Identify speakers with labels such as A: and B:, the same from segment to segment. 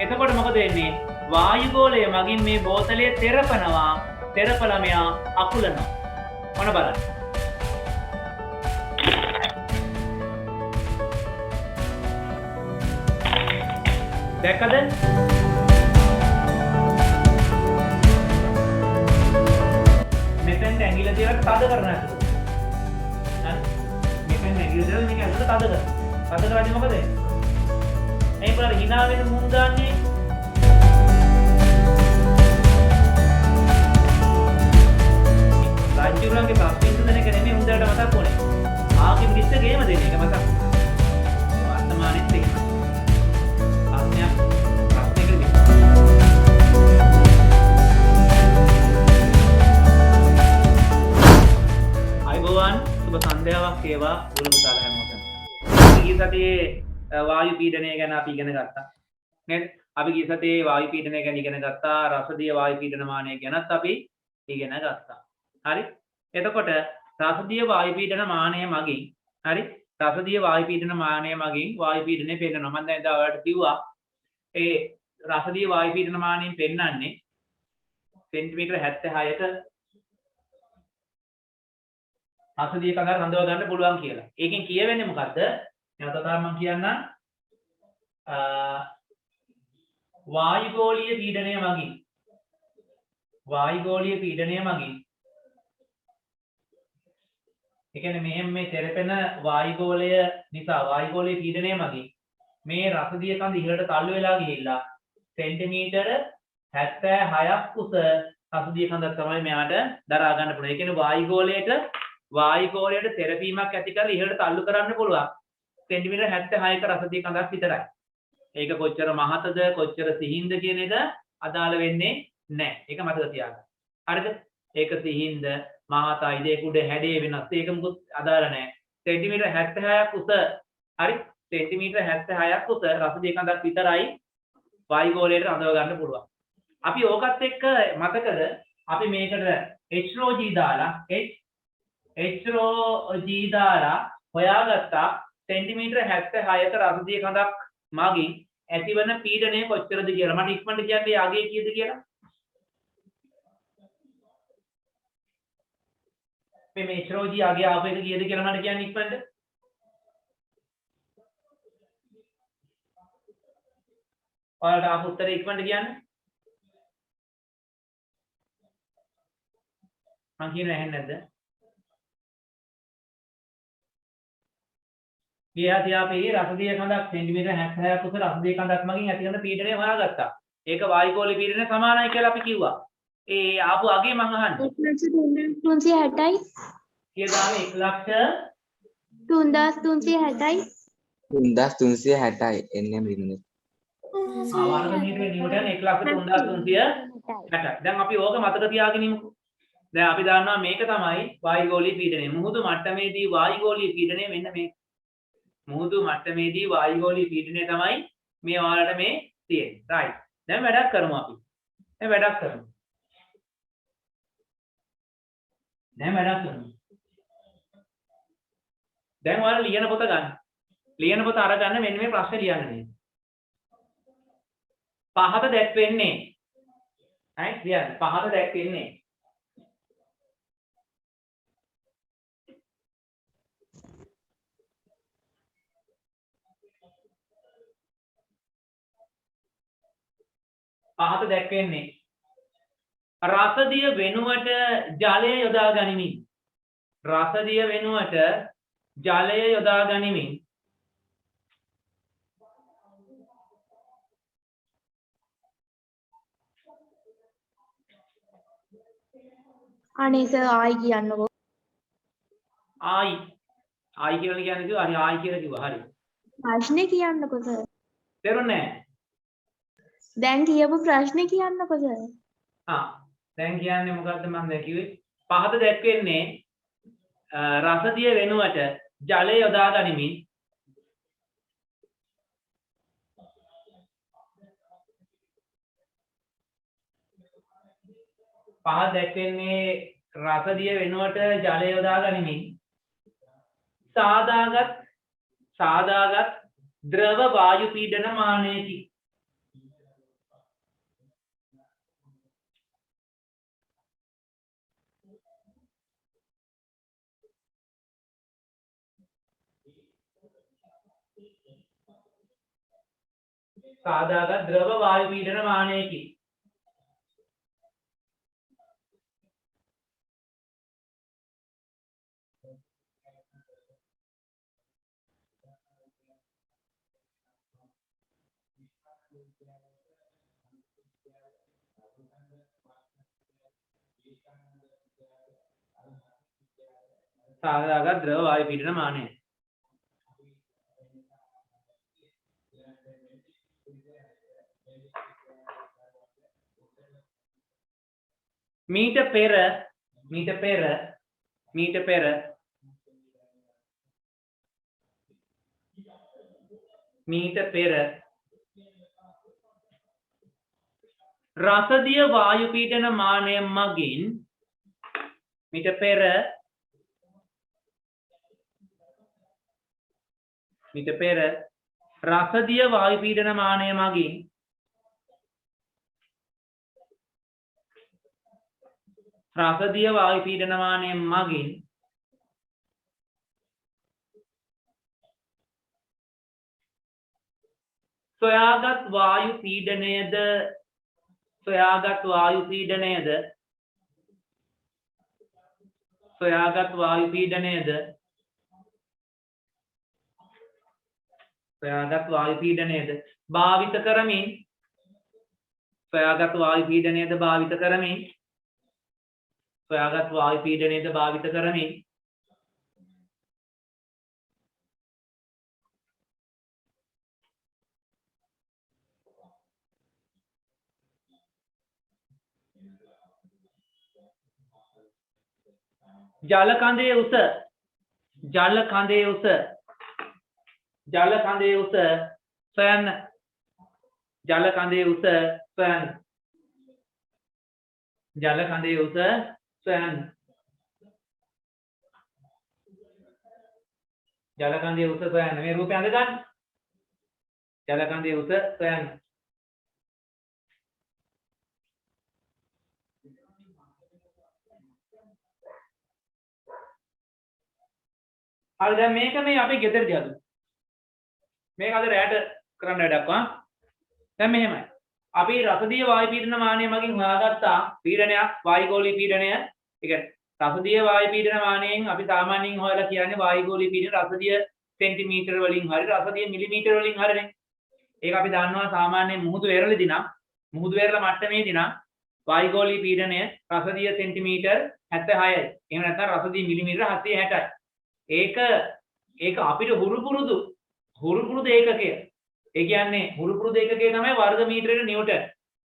A: එතකොට මොකද වෙන්නේ? වායුගෝලය මගින් මේ බෝතලය තෙරපනවා. තෙරපලා මෙයා අකුලනවා. මොන බලන්න. දැක්කද? මෙතෙන් ඇඟිල්ල තියලා තද කරනවා ඇතුළට. හරි? මෙතෙන් ඇඟිල්ල තියලා මේක ඇතුළට තද කරනවා. තද කරන්නේ මොකද? මේ බලන්න hina වෙන මුං ගන්නේ. රාජ්‍යුරුවන්ගේ ප්‍රශ්න දෙන එක නෙමෙයි උන්දලට මතක් වුණේ. ආගේ මිනිස්ස ගේම දෙන එක මතක්. වර්තමානෙත් එකම. සුබ සන්ධ්‍යාවක් වේවා මුල පුතාලා හැමෝටම. ඊයේ සතියේ වායු පීඩනය ගැන අපි ඉගෙන ගත්තා. නේද? අපි ඊයේ සතියේ වායු පීඩනය ගැන ඉගෙන ගත්තා. රසදිය වායු පීඩන මානය ගැනත් අපි ඉගෙන ගත්තා. හරි? එතකොට රසදිය වායු පීඩන මානය මගින් හරි? රසදිය වායු පීඩන මානය මගින් වායු පීඩනය පෙන්නනවා. මම දැන් එදා ඔයාලට කිව්වා ඒ රසදිය වායු පීඩන මානයෙන් පෙන්නන්නේ සෙන්ටිමීටර 76ක රසදිය කඳක් රඳව ගන්න පුළුවන් කියලා. ඒකෙන් කියවෙන්නේ මොකද්ද? නැවතත් මම කියන්නම්. වායුගෝලීය පීඩනය මගින් ඒ කියන්නේ මෙහෙම මේ තෙරපෙන වායුගෝලය නිසා වායුගෝලීය පීඩනය මගින් මේ රසදිය කඳ ඉහළට තල්ලු වෙලා ගිහිල්ලා සෙන්ටිමීටර 76ක් උස රසදිය කඳක් තමයි මෙයාට දරා ගන්න පුළුවන්. ඒ කියන්නේ වායුගෝලයට තෙරපීමක් ඇති කරලා ඉහළට තල්ලු කරන්න පුළුවන්. සෙන්ටිමීටර 76ක රසදිය කඳක් විතරයි. ඒක කොච්චර මහතද කොච්චර සිහින්ද කියන එක අදාළ වෙන්නේ නැහැ. ඒක මතක තියාගන්න. හරිද? ඒක සිහින්ද මහතයිද ඒක උඩ හැඩේ වෙනස්. ඒක මොකුත් අදාළ නැහැ. සෙන්ටිමීටර 76ක් උස හරි සෙන්ටිමීටර 76ක් උස රසදිය කඳක් විතරයි වායුගෝලයට රඳව ගන්න පුළුවන්. අපි ඕකත් එක්ක මතකද අපි මේකට HROG දාලා HROG දාලා හොයාගත්තා සෙන්ටිමීටර 76ක රසදිය කඳක් මගින් ඇතිවන පීඩනය කොච්චරද කියලා. මට ඉක්මනට කියන්නේ අගේ කීයද කියලා. මේ HROG අගේ ආපු එක කීයද කියලා මට කියන්න ඉක්මනට. ඔයාලට ආපු උත්තරේ ඉක්මනට කියන්න. මං කියන්නේ ඇහෙන්නේ නැද්ද? ගියාදී අපි රසදිය කඳක් සෙන්ටිමීටර 76ක් උස රසදිය කඳක් මගින් ඇතිවන පීඩනය හොයාගත්තා. ඒක වායුගෝලීය පීඩනය සමානයි කියලා අපි කිව්වා. ඒ ආපු අගේ මං අහන්නේ
B: 1,360යි.
A: කීයදාම
B: 1,360යි.
C: 3,360යි එන්නේ මිනිත්.
A: ආවර්තනීය නියුටන් 1,03,360යි. දැන් අපි ඕක මතක තියාගෙන ඉමුකෝ. දැන් අපි දන්නවා මේක තමයි වායුගෝලීය පීඩනය. මුහුදු මට්ටමේදී වායුගෝලීය පීඩනය මෙන්න මේ. මුහුදු මට්ටමේදී වායුගෝලීය පීඩනය තමයි මේ ඔයාලට මේ තියෙන්නේ. රයිට්. දැන් වැඩක් කරමු අපි. දැන් වැඩක් කරමු. දැන් ඔයාලා ලියන පොත ගන්න. ලියන පොත අරගන්න මෙන්න මේ ප්‍රශ්නේ ලියන්න මේ. පහත දැක්වෙන්නේ. හරි ලියන්න. පහත දැක්වෙන්නේ. පහත දැක්වෙන්නේ රසදිය වෙනුවට ජලය යොදා ගනිමින්
B: අනේ සර් ආයි කියන්නකෝ.
A: ආයි කියලා කියන්නේ කිව්වා. හරි ආයි කියලා කිව්වා. හරි.
B: ප්‍රශ්නේ කියන්නකෝ සර්.
A: තේරුණේ නැහැ?
B: දැන් කියපු ප්‍රශ්නේ කියන්නකෝ සර්.
A: දැන් කියන්නේ මොකද්ද මම දැන් කිව්වේ? පහත දැක්වෙන්නේ රසදිය වෙනුවට ජලය යොදා ගනිමින් පහත දැක්වෙන්නේ රසදිය වෙනුවට ජලය යොදා ගනිමින් සාදාගත් ද්‍රව වායු පීඩන මානයකි. සාදාගත් ද්‍රව වායු පීඩන මානයකි. සාදාගත් ද්‍රව වායු පීඩන මානය. මීට පෙර රසදිය වායු පීඩන මානය මගින් මීට පෙර රසදිය වායු පීඩන මානය මගින් සොයාගත් වායු පීඩනයද භාවිත කරමින් ජල කඳේ උස සොයන්න. මේ රූපය අඳ ගන්න. ජල කඳේ උස සොයන්න. හරි දැන් මේක මේ අපේ ගෙදරදී අද මේක අද රැට කරන්න වැඩක් වා. දැන් මෙහෙමයි. අපි රසදිය වායු පීඩන මානය මගින් හොයාගත්තා පීඩනයක් වායුගෝලීය පීඩනය. ඒ කියන්නේ රසදිය වායු පීඩන මානයෙන් අපි සාමාන්‍යයෙන් හොයලා කියන්නේ වායුගෝලීය පීඩන රසදිය සෙන්ටිමීටර වලින් හරි රසදිය මිලිමීටර වලින් හරිනේ. ඒක අපි දන්නවා සාමාන්‍යයෙන් මුහුදු වෙරළදී නම් මුහුදු වෙරළ මට්ටමේදී නම් වායුගෝලීය පීඩනය රසදිය සෙන්ටිමීටර 76යි. එහෙම නැත්නම් රසදිය මිලිමීටර 760යි. ඒක අපිට හුරු පුරුදු ඒකකය. ඒ කියන්නේ හුරු පුරුදු ඒකකය තමයි වර්ග මීටරයට නිව්ටන්.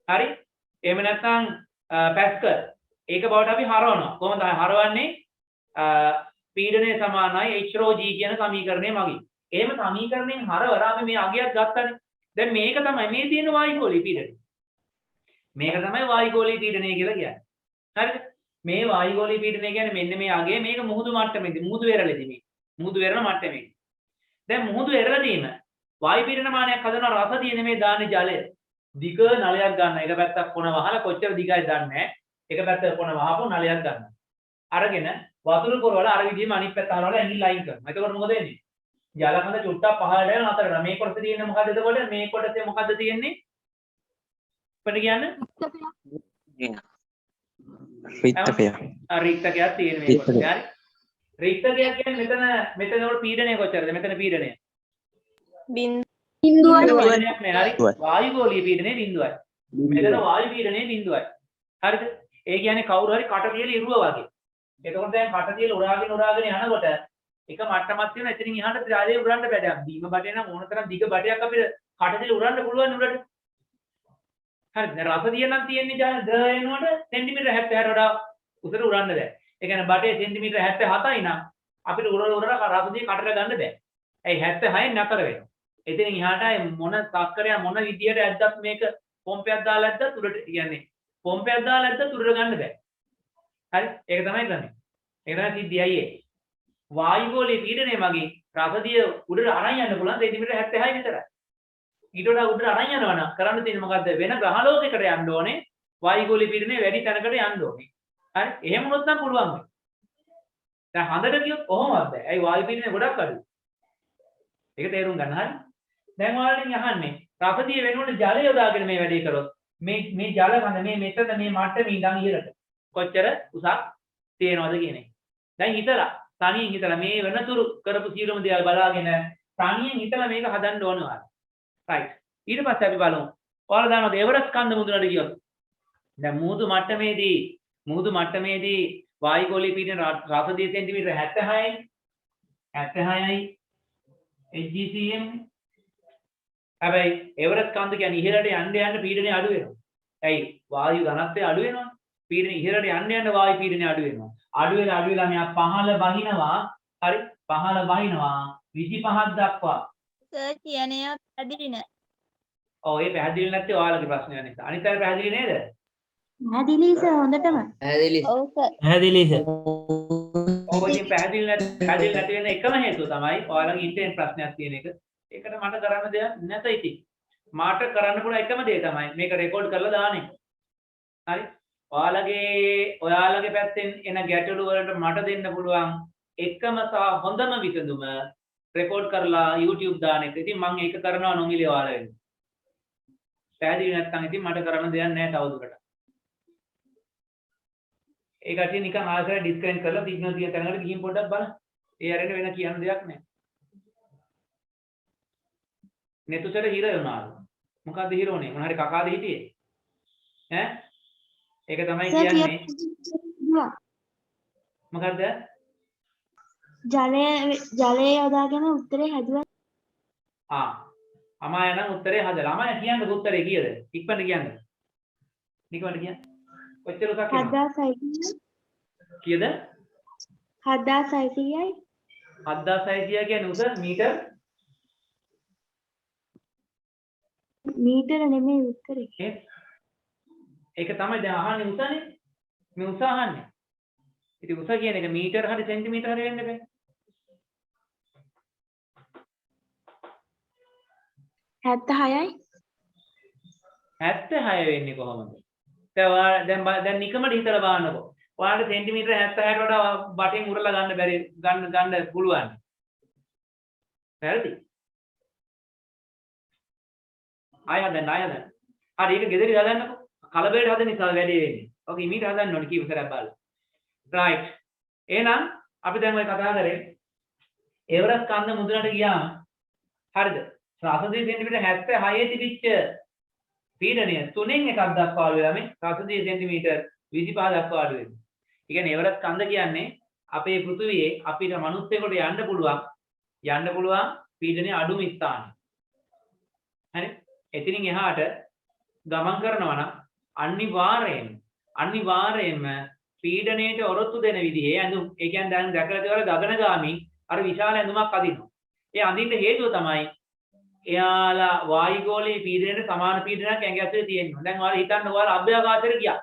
A: හරි? එහෙම නැත්නම් පැස්කල්. ඒක බවට අපි හරවනවා. කොහොමද හරවන්නේ? පීඩනය සමානයි h/g කියන සමීකරණය මගින්. එහෙම සමීකරණයෙන් හරවලා අපි මේ අගයක් ගත්තනේ. දැන් මේක තමයි මේ තියෙන වායුගෝලීය පීඩනය. මේක තමයි වායුගෝලීය පීඩනය කියලා කියන්නේ. හරිද? මේ වායුගෝලීය පීඩනය කියන්නේ මෙන්න මේ අගය මේක මුහුදු මට්ටමේදී මුහුදු වෙරළේදී මේ මුහුදු වෙරළ මට්ටමේදී. දැන් මුහුදු වෙරළදීම වායු පීඩන මානයක් හදනවා රසදිය නෙමෙයි දාන්නේ ජලය. දිග නලයක් ගන්න. එක පැත්තක් කොන වහලා කොච්චර දිගයි දන්නේ නැහැ. එක පැත්තක කොන වහපු නලයක් ගන්න. අරගෙන වතුර පොරවල අර විදිහම අනිත් පැත්ත හරවලා ඇඟිලි ලයින් කරනවා. එතකොට මොකද වෙන්නේ? ජලකඳ චුට්ටක් පහළට යන නතර කරනවා. මේ කොටසේ තියෙන්නේ මොකද්ද එතකොට? මේ කොටසේ මොකද්ද තියෙන්නේ? අපිට කියන්නේ
C: රික්තකය.
A: රික්තකයක් තියෙන මේ කොටසේ. හරි. රික්තකයක් කියන්නේ මෙතන උඩ පීඩනය කොච්චරද? මෙතන පීඩනය බිඳුවයි. හරි. වායුගෝලීය පීඩනය බිඳුවයි. මෙතන වායු පීඩනය බිඳුවයි. හරිද? ඒ කියන්නේ කවුරු හරි කට තියලා ඉරුවා වගේ. එතකොට දැන් කට තියලා උරාගෙන යනකොට එක මට්ටමක් තියෙන එතනින් එහාට ත්‍රාලේ උරන්න බෑ. දැන් බීම බටේ නම් ඕන තරම් දිග බටයක් අපිට කට තියලා උරන්න පුළුවන් උඩට. හරිද? දැන් රසදිය නම් තියෙන්නේ ද්‍රව වෙනකොට සෙන්ටිමීටර 70කට වඩා උසට උරන්න බෑ. ඒ කියන්නේ බටේ සෙන්ටිමීටර 77යි නම් අපිට උරලා රසදිය කටට ගන්න බෑ. ඇයි 76න් නතර වෙනවා. එතනින් එහාට මොන සක්කරය මොන විදියට ඇද්දත් මේක පොම්පයක් දාලා ඇද්දත් උඩට කියන්නේ පොම්පයක් දාලා ඇද්දත් උඩට ගන්න බෑ. හරි? ඒක තමයි කරන්නේ. ඒක තමයි සිද්ධියයි ඒ. වායුගෝලීය පීඩනය මගින් රසදිය උඩට අරන් යන්න පුළුවන් සෙන්ටිමීටර 76 විතරයි. ඊට වඩා උඩට අරන් යනවා නම් කරන්න තියෙන්නේ මොකද්ද? වෙන ග්‍රහලෝකයකට යන්න ඕනේ. වායුගෝලීය පීඩනය වැඩි තැනකට යන්න ඕනේ. හරි? එහෙම වුණොත් නම් පුළුවන් වෙයි. දැන් හඳට ගියොත් කොහොමද බෑ? ඇයි වායු පීඩනය ගොඩක් අඩුයි. ඒක තේරුම් ගන්න. හරි? දැන් ඔයාලගෙන් අහන්නේ රසදිය වෙනුවට ජලය යොදාගෙන මේ වැඩේ කරොත් මේ ජල කඳ මේ මෙතන මේ මට්ටමේ ඉඳන් ඉහළට කොච්චර උසක් තියෙනවද කියන එක. දැන් හිතලා තනියෙන් හිතලා මේ වෙනතුරු කරපු සියලුම දේවල් බලාගෙන තනියෙන් හිතලා මේක හදන්න ඕනවා. right. ඊට පස්සේ අපි බලමු. ඔයාලා දන්නවද එවරස්ට් කන්ද මුදුනට ගියොත් දැන් මුහුදු මට්ටමේදී වායුගෝලීය පීඩන රසදිය සෙන්ටිමීටර 76යි 76යි HGCM. හැබැයි එවරස්ට් කන්ද කියන්නේ ඉහළට යන්න පීඩනය අඩු වෙනවා. ඇයි? වායු ඝනත්වය අඩු වෙනවා. පීඩනය ඉහළට යන්න වායු පීඩනය අඩු වෙනවා. අඩු වෙලා මෙයා පහළ බහිනවා. හරි? පහළ බහිනවා 25ක් දක්වා.
D: සර් කියන්නේ පැහැදිලි නෑ.
A: ඔව් ඒ පැහැදිලි නැත්තේ ඔයාලගේ ප්‍රශ්නයක් නිසා. අනිත් අය පැහැදිලි නේද?
B: පැහැදිලි සර් හොඳටම.
C: ඇදලි
D: ඔව් සර්.
E: පැහැදිලි සර්.
A: ඔව් ඉතින් පැහැදිලි නැති වෙන එකම හේතුව තමයි ඔයාලගේ ඉන්ටර්න් ප්‍රශ්නයක් තියෙන එක. ඒකට මට කරන්න දෙයක් නැත ඉතින්. මාට කරන්න පුළුවන් එකම දේ තමයි මේක රෙකෝඩ් කරලා දාන එක. හරි? ඔයාලගේ පැත්තෙන් එන ගැටලු වලට මට දෙන්න පුළුවන් එකම සහ හොඳම විසඳුම රෙකෝඩ් කරලා YouTube දාන එක. ඉතින් මම ඒක කරනවා නොමිලේ ඔයාලා වෙන්න. පැහැදිලි නැත්නම් ඉතින් මට කරන්න දෙයක් නැහැ තවදුරටත්. ඒ කටිය නිකන් ආසර ඩිස්කනෙක්ට් කරලා සිග්නල් තියෙන තැනකට ගිහින් පොඩ්ඩක් බලන්න. ඒ අරගෙන වෙන කියන්න දෙයක් නැහැ. නෙතුසර හිර වුණාද? මොකද්ද හිර උනේ? මොන හරි කකාද හිටියේ? ඈ? ඒක තමයි කියන්නේ. මොකද්ද?
B: ජලය යොදාගෙන උත්තරේ හැදුවා.
A: අමාය නම් උත්තරේ හදලා. අමාය කියන්න උත්තරේ කීයද? ඉක්මනට කියන්න. කොච්චර උසක් එනවා?
B: 7600.
A: කීයද?
B: 7600යි.
A: 7600 කියන්නේ උස
B: මීටර නෙමෙයි උත්තරේ.
A: ඒක තමයි දැන් අහන්නේ උසනේ. මේ උස අහන්නේ. ඉතින් උස කියන එක මීටර හරි සෙන්ටිමීටර හරි වෙන්න බෑ.
B: 76යි.
A: 76 වෙන්නේ කොහොමද? දැන් නිකමට හිතලා බලන්නකෝ. ඔයාලට සෙන්ටිමීටර 76ට වඩා බටෙන් උරලා ගන්න පුළුවන්. හරිද? ආය හදන්න. හරි ඒක ගෙදරි හදන්නකෝ. කලබලයට හදන නිසා වැඩේ වෙන්නේ. ඔක ඉමීට හදන්න ඕනේ කීප සැරයක් බලලා. right. එහෙනම් අපි දැන් ඔය කතා කරේ එවරස්ට් කන්ද මුදුනට ගියාම හරිද? රසදිය සෙන්ටිමීටර 76 තිබිච්ච පීඩනය 3න් එකක් දක්වා අඩු වෙලා මේ රසදිය සෙන්ටිමීටර 25 දක්වා අඩු වෙනවා. ඒ කියන්නේ එවරස්ට් කන්ද කියන්නේ අපේ පෘථිවියේ අපිට මනුස්සයෙකුට යන්න පුළුවන් පීඩනය අඩුම ස්ථානය. හරි? එතනින් එහාට ගමන් කරනවා නම් අනිවාර්යයෙන්ම පීඩනයට ඔරොත්තු දෙන විදිහේ ඇඳුම්. ඒ කියන්නේ දැන් දැකලා තියෙනවා ගගනගාමි අර විශාල ඇඳුමක් අදිනවා. ඒ අඳින්න හේතුව තමයි එයාලා වායුගෝලීය පීඩනයට සමාන පීඩනයක් ඇඟ ඇතුලේ තියෙනවා. දැන් ඔයාලා හිතන්න ඔයාලා අභ්‍යවකාශයට ගියා.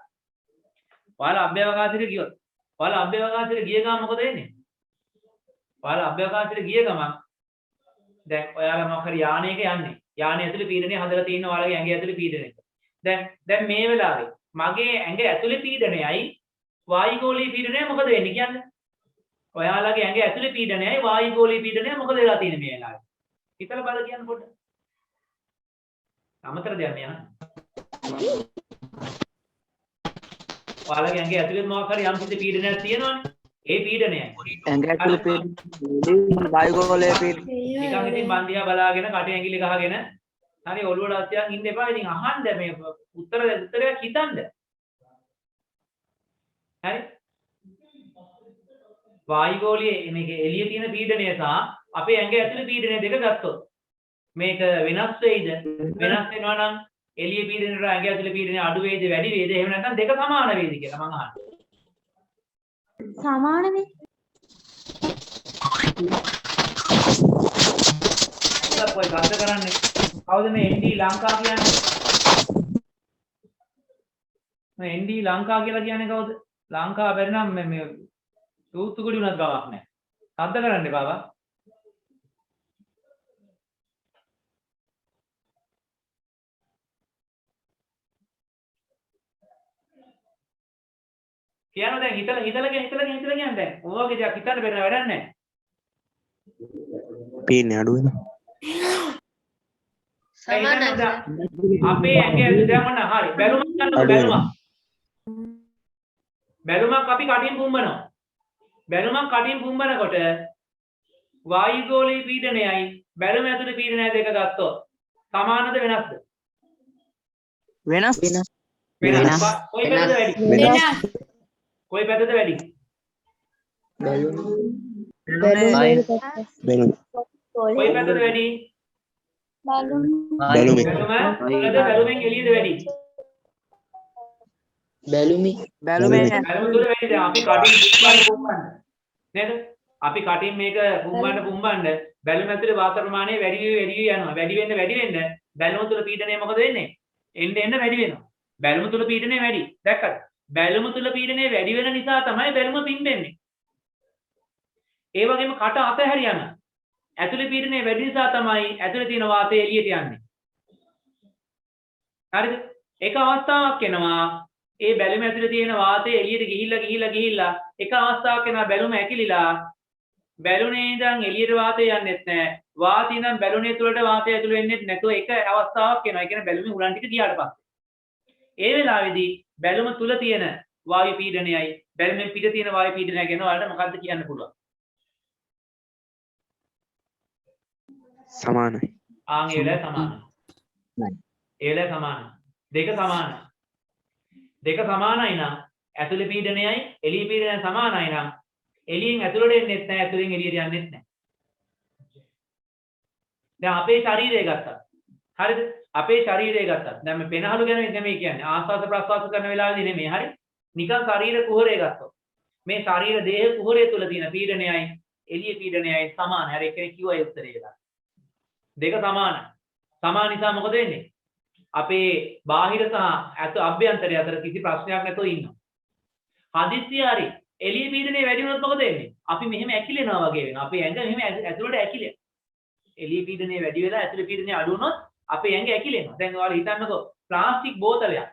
A: ඔයාලා අභ්‍යවකාශයට ගිය ගමන් මොකද වෙන්නේ? ඔයාලා අභ්‍යවකාශයට ගිය ගමන් දැන් ඔයාලා මොකක් හරි යානයක යන්නේ. යානය ඇතුලේ පීඩනය හදලා තියෙන ඔයාලගේ ඇඟ ඇතුලේ පීඩනය. දැන් මේ වෙලාවේ මගේ ඇඟ ඇතුලේ පීඩනයයි වායුගෝලීය පීඩනය මොකද වෙන්නේ කියන්නේ? ඔයාලගේ ඇඟ ඇතුලේ පීඩනයයි වායුගෝලීය පීඩනය මොකද වෙලා තියෙන්නේ මේ වෙලාවේ? හිතලා බලන්න කියන්න පොඩ්ඩක්. අමතර දෙයක් මේ අහන්න. ඔයාලගේ ඇඟ ඇතුලේ මොකක් හරි යම් කිසි පීඩනයක් තියෙනවනේ. ඒ පීඩනය.
C: ඇඟ ඇතුලේ පීඩන වායුගෝලීය පීඩන.
A: නිකන් ඉතින් බන්දියා බලාගෙන කටේ ඇඟිලි ගහගෙන හරි ඔළුවට අස්තියක් ඉන්න එපා. ඉතින් අහන්න මේ උත්තරයක් හිතන්න. හරි? වායුගෝලීය මේක එළියේ තියෙන පීඩනය සහ අපේ ඇඟ ඇතුලේ පීඩනය දෙක ගත්තොත් මේක වෙනස් වෙයිද? වෙනස් වෙනවා නම් එළියේ පීඩනයට ඇඟ ඇතුලේ පීඩනය අඩු වෙයිද වැඩි වෙයිද? එහෙම නැත්නම් දෙක සමාන වෙයිද කියලා මම අහන්නේ.
B: සමාන වේ.
A: කොයි ගත කරන්නේ? කවුද මේ ND ලංකා කියන්නේ? මේ ND ලංකා කියලා කියන්නේ කවුද? ලංකා බැරි නම් මේ තූතුකුඩි උනත් ගාවක් නැහැ. සද්ද කරන්න එපා බා. කියන්න දැන් හිතලා කියන්න දැන්. ඔයගේ දෙයක් හිතන්න බැරි නෑ වැඩක් නැහැ.
E: පීන්නේ අඩු වෙනවා.
A: අපේ ඇඟ ඇතුලේ දැන් ඔන්න හරි. බැලුමක් ගන්නකො බැලුමක්. බැලුමක් අපි කටින් පුම්බනවා. බැලුමක් කටින් පුම්බනකොට වායුගෝලීය පීඩනයයි බැලුම ඇතුලේ පීඩනය දෙක ගත්තොත් සමානද වෙනස්ද?
C: වෙනස්.
A: වෙනස්. කොයි පැත්තද වැඩි? කොයි පැත්තද වැඩි?
C: බැලුම්.
A: කොයි පැත්තද වැඩි?
B: බැලුම්.
A: බැලුම බැලුමෙන් එළියද වැඩි?
C: බැලුමේ
A: බැලුම තුල වැඩි. දැන් අපි කටින් පුම්බන්න නේද? අපි කටින් මේක පුම්බන්න බැලුම ඇතුලේ වාත ප්‍රමාණය වැඩි යනවා. වැඩි වෙන්න බැලුම තුල පීඩනය මොකද වෙන්නේ? එන්න වැඩි වෙනවා. බැලුම තුල පීඩනය වැඩි. දැක්කද? බැලුම තුල පීඩනය වැඩි වෙන නිසා තමයි බැලුම පිම්බෙන්නේ. ඒ වගේම කට අතහැරියම ඇතුලේ පීඩනය වැඩි නිසා තමයි ඇතුලේ තියෙන වාතය එළියට යන්නේ. හරිද? එක අවස්ථාවක් එනවා ඒ බැලුම ඇතුලේ තියෙන වාතය එළියට ගිහිල්ලා එක අවස්ථාවක් එනවා බැලුම ඇකිලිලා බැලුනේ ඉඳන් එළියට වාතය යන්නෙත් නැහැ. වාතය ඉඳන් බැලුනේ තුලට වාතය ඇතුළු වෙන්නෙත් නැතුව එක අවස්ථාවක් එනවා. ඒ කියන්නේ බැලුමේ උලන් ටික ගියාට පස්සේ. ඒ වෙලාවේදී බැලුම තුල තියෙන වායු පීඩනයයි බැලුමෙන් පිට තියෙන වායු පීඩනය ගැන ඔයාලට මොකක්ද කියන්න පුළුවන්?
C: සමානයි.
A: ආන් ඒ වෙලාවේ සමානයි. ඒ වෙලාවේ සමානයි. දෙක සමානයි. දෙක සමානයි නම් ඇතුලේ පීඩනයයි එළිය පීඩනයයි සමානයි නම් එළියෙන් ඇතුළට එන්නෙත් නැහැ ඇතුලෙන් එළියට යන්නෙත් නැහැ. දැන් අපේ ශරීරය ගත්තා. හරිද? අපේ ශරීරය ගත්තා. දැන් මේ පෙනහළු ගැන නෙමෙයි කියන්නේ. ආස්වාද ප්‍රස්වාස කරන වෙලාවේදී නෙමෙයි. හරි? නිකන් ශරීර කුහරය ගත්තොත්. මේ ශරීර දේහ කුහරය තුල තියෙන පීඩනයයි එළිය පීඩනයයි සමානයි. හරි එකනේ කිව්වා ඒ උත්තරේ වෙලා. දෙක සමානයි. සමාන නිසා මොකද වෙන්නේ? අපේ බාහිර සහ අභ්‍යන්තරය අතර කිසි ප්‍රශ්නයක් නැතුව ඉන්නවා. හදිස්සිය හරි එළිය පීඩනය වැඩි වුණොත් මොකද වෙන්නේ? අපි මෙහෙම ඇකිලෙනවා වගේ වෙනවා. අපේ ඇඟ මෙහෙම ඇතුළට ඇකිලෙනවා. එළිය පීඩනය වැඩි වෙලා ඇතුළේ පීඩනය අඩු වුණොත් අපේ ඇඟ ඇකිලෙනවා. දැන් ඔයාලා හිතන්නකෝ ප්ලාස්ටික් බෝතලයක්.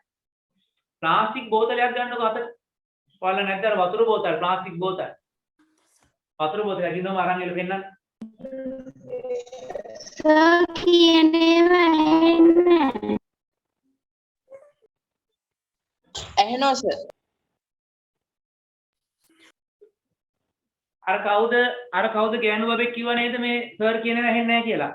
A: ප්ලාස්ටික් බෝතලයක් ගන්නකො අතට. ඔයාලා නැද්ද අර වතුර බෝතල් ප්ලාස්ටික් බෝතල්. වතුර බෝතලයක් ඉන්නවම අරන් එල පෙන්නන්න.
B: සර් කියන්නේ නැහැ.
C: ඇහෙනවා සර්.
A: අර කවුද ගෑනු බබෙක් කිව්වා නේද මේ සර් කියන එක ඇහෙන්නේ නැහැ කියලා.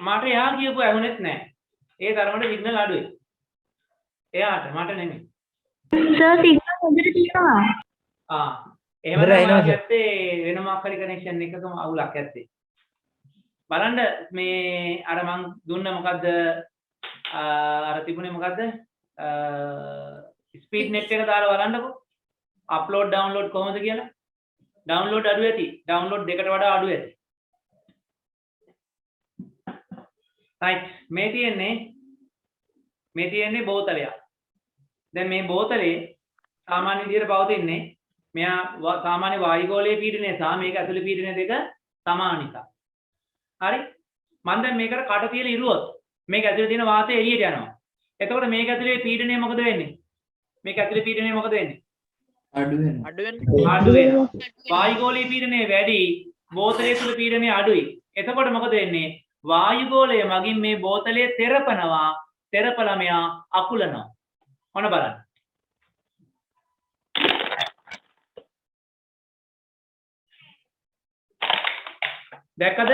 A: මට එයා කියපු ඇහුනෙත් නැහැ. ඒ තරමට සිග්නල් අඩුයි. එයාට මට නෙමෙයි.
B: සර් සිග්නල් හොඳට තියෙනවා.
A: එහෙම නැහැ ඇත්තේ වෙන මොකක් හරි කනෙක්ෂන් එකකම අවුලක් ඇත්තේ. බලන්න මේ අර මං දුන්න මොකද්ද අර තිබුණේ මොකද්ද ස්පීඩ් නෙට් එක දාලා බලන්නකෝ. අප්ලෝඩ් ඩවුන්ලෝඩ් කොහොමද කියලා. ඩවුන්ලෝඩ් අඩු ඇති. ඩවුන්ලෝඩ් දෙකට වඩා අඩු ඇති. රයිට් මේ තියෙන්නේ බෝතලයක්. දැන් මේ බෝතලේ සාමාන්‍ය විදිහට පවතින්නේ මෙයා සාමාන්‍ය වායුගෝලීය පීඩනය සහ මේක ඇතුළේ පීඩනය දෙක සමාන නිසා. හරි? මම දැන් මේකට කට තියලා ඉරුවොත් මේක ඇතුළේ තියෙන වාතය එළියට යනවා. එතකොට මේක ඇතුළේ පීඩනය මොකද වෙන්නේ? මේක ඇතුළේ පීඩනය මොකද වෙන්නේ? අඩු වෙනවා. වායුගෝලීය පීඩනය වැඩි, බෝතලයේ තුල පීඩනය අඩුයි. එතකොට මොකද වෙන්නේ? වායුගෝලය මගින් මේ බෝතලයේ තෙරපනවා. තෙරපලා මෙයා අකුලනවා. ඔන්න බලන්න. දැක්කද?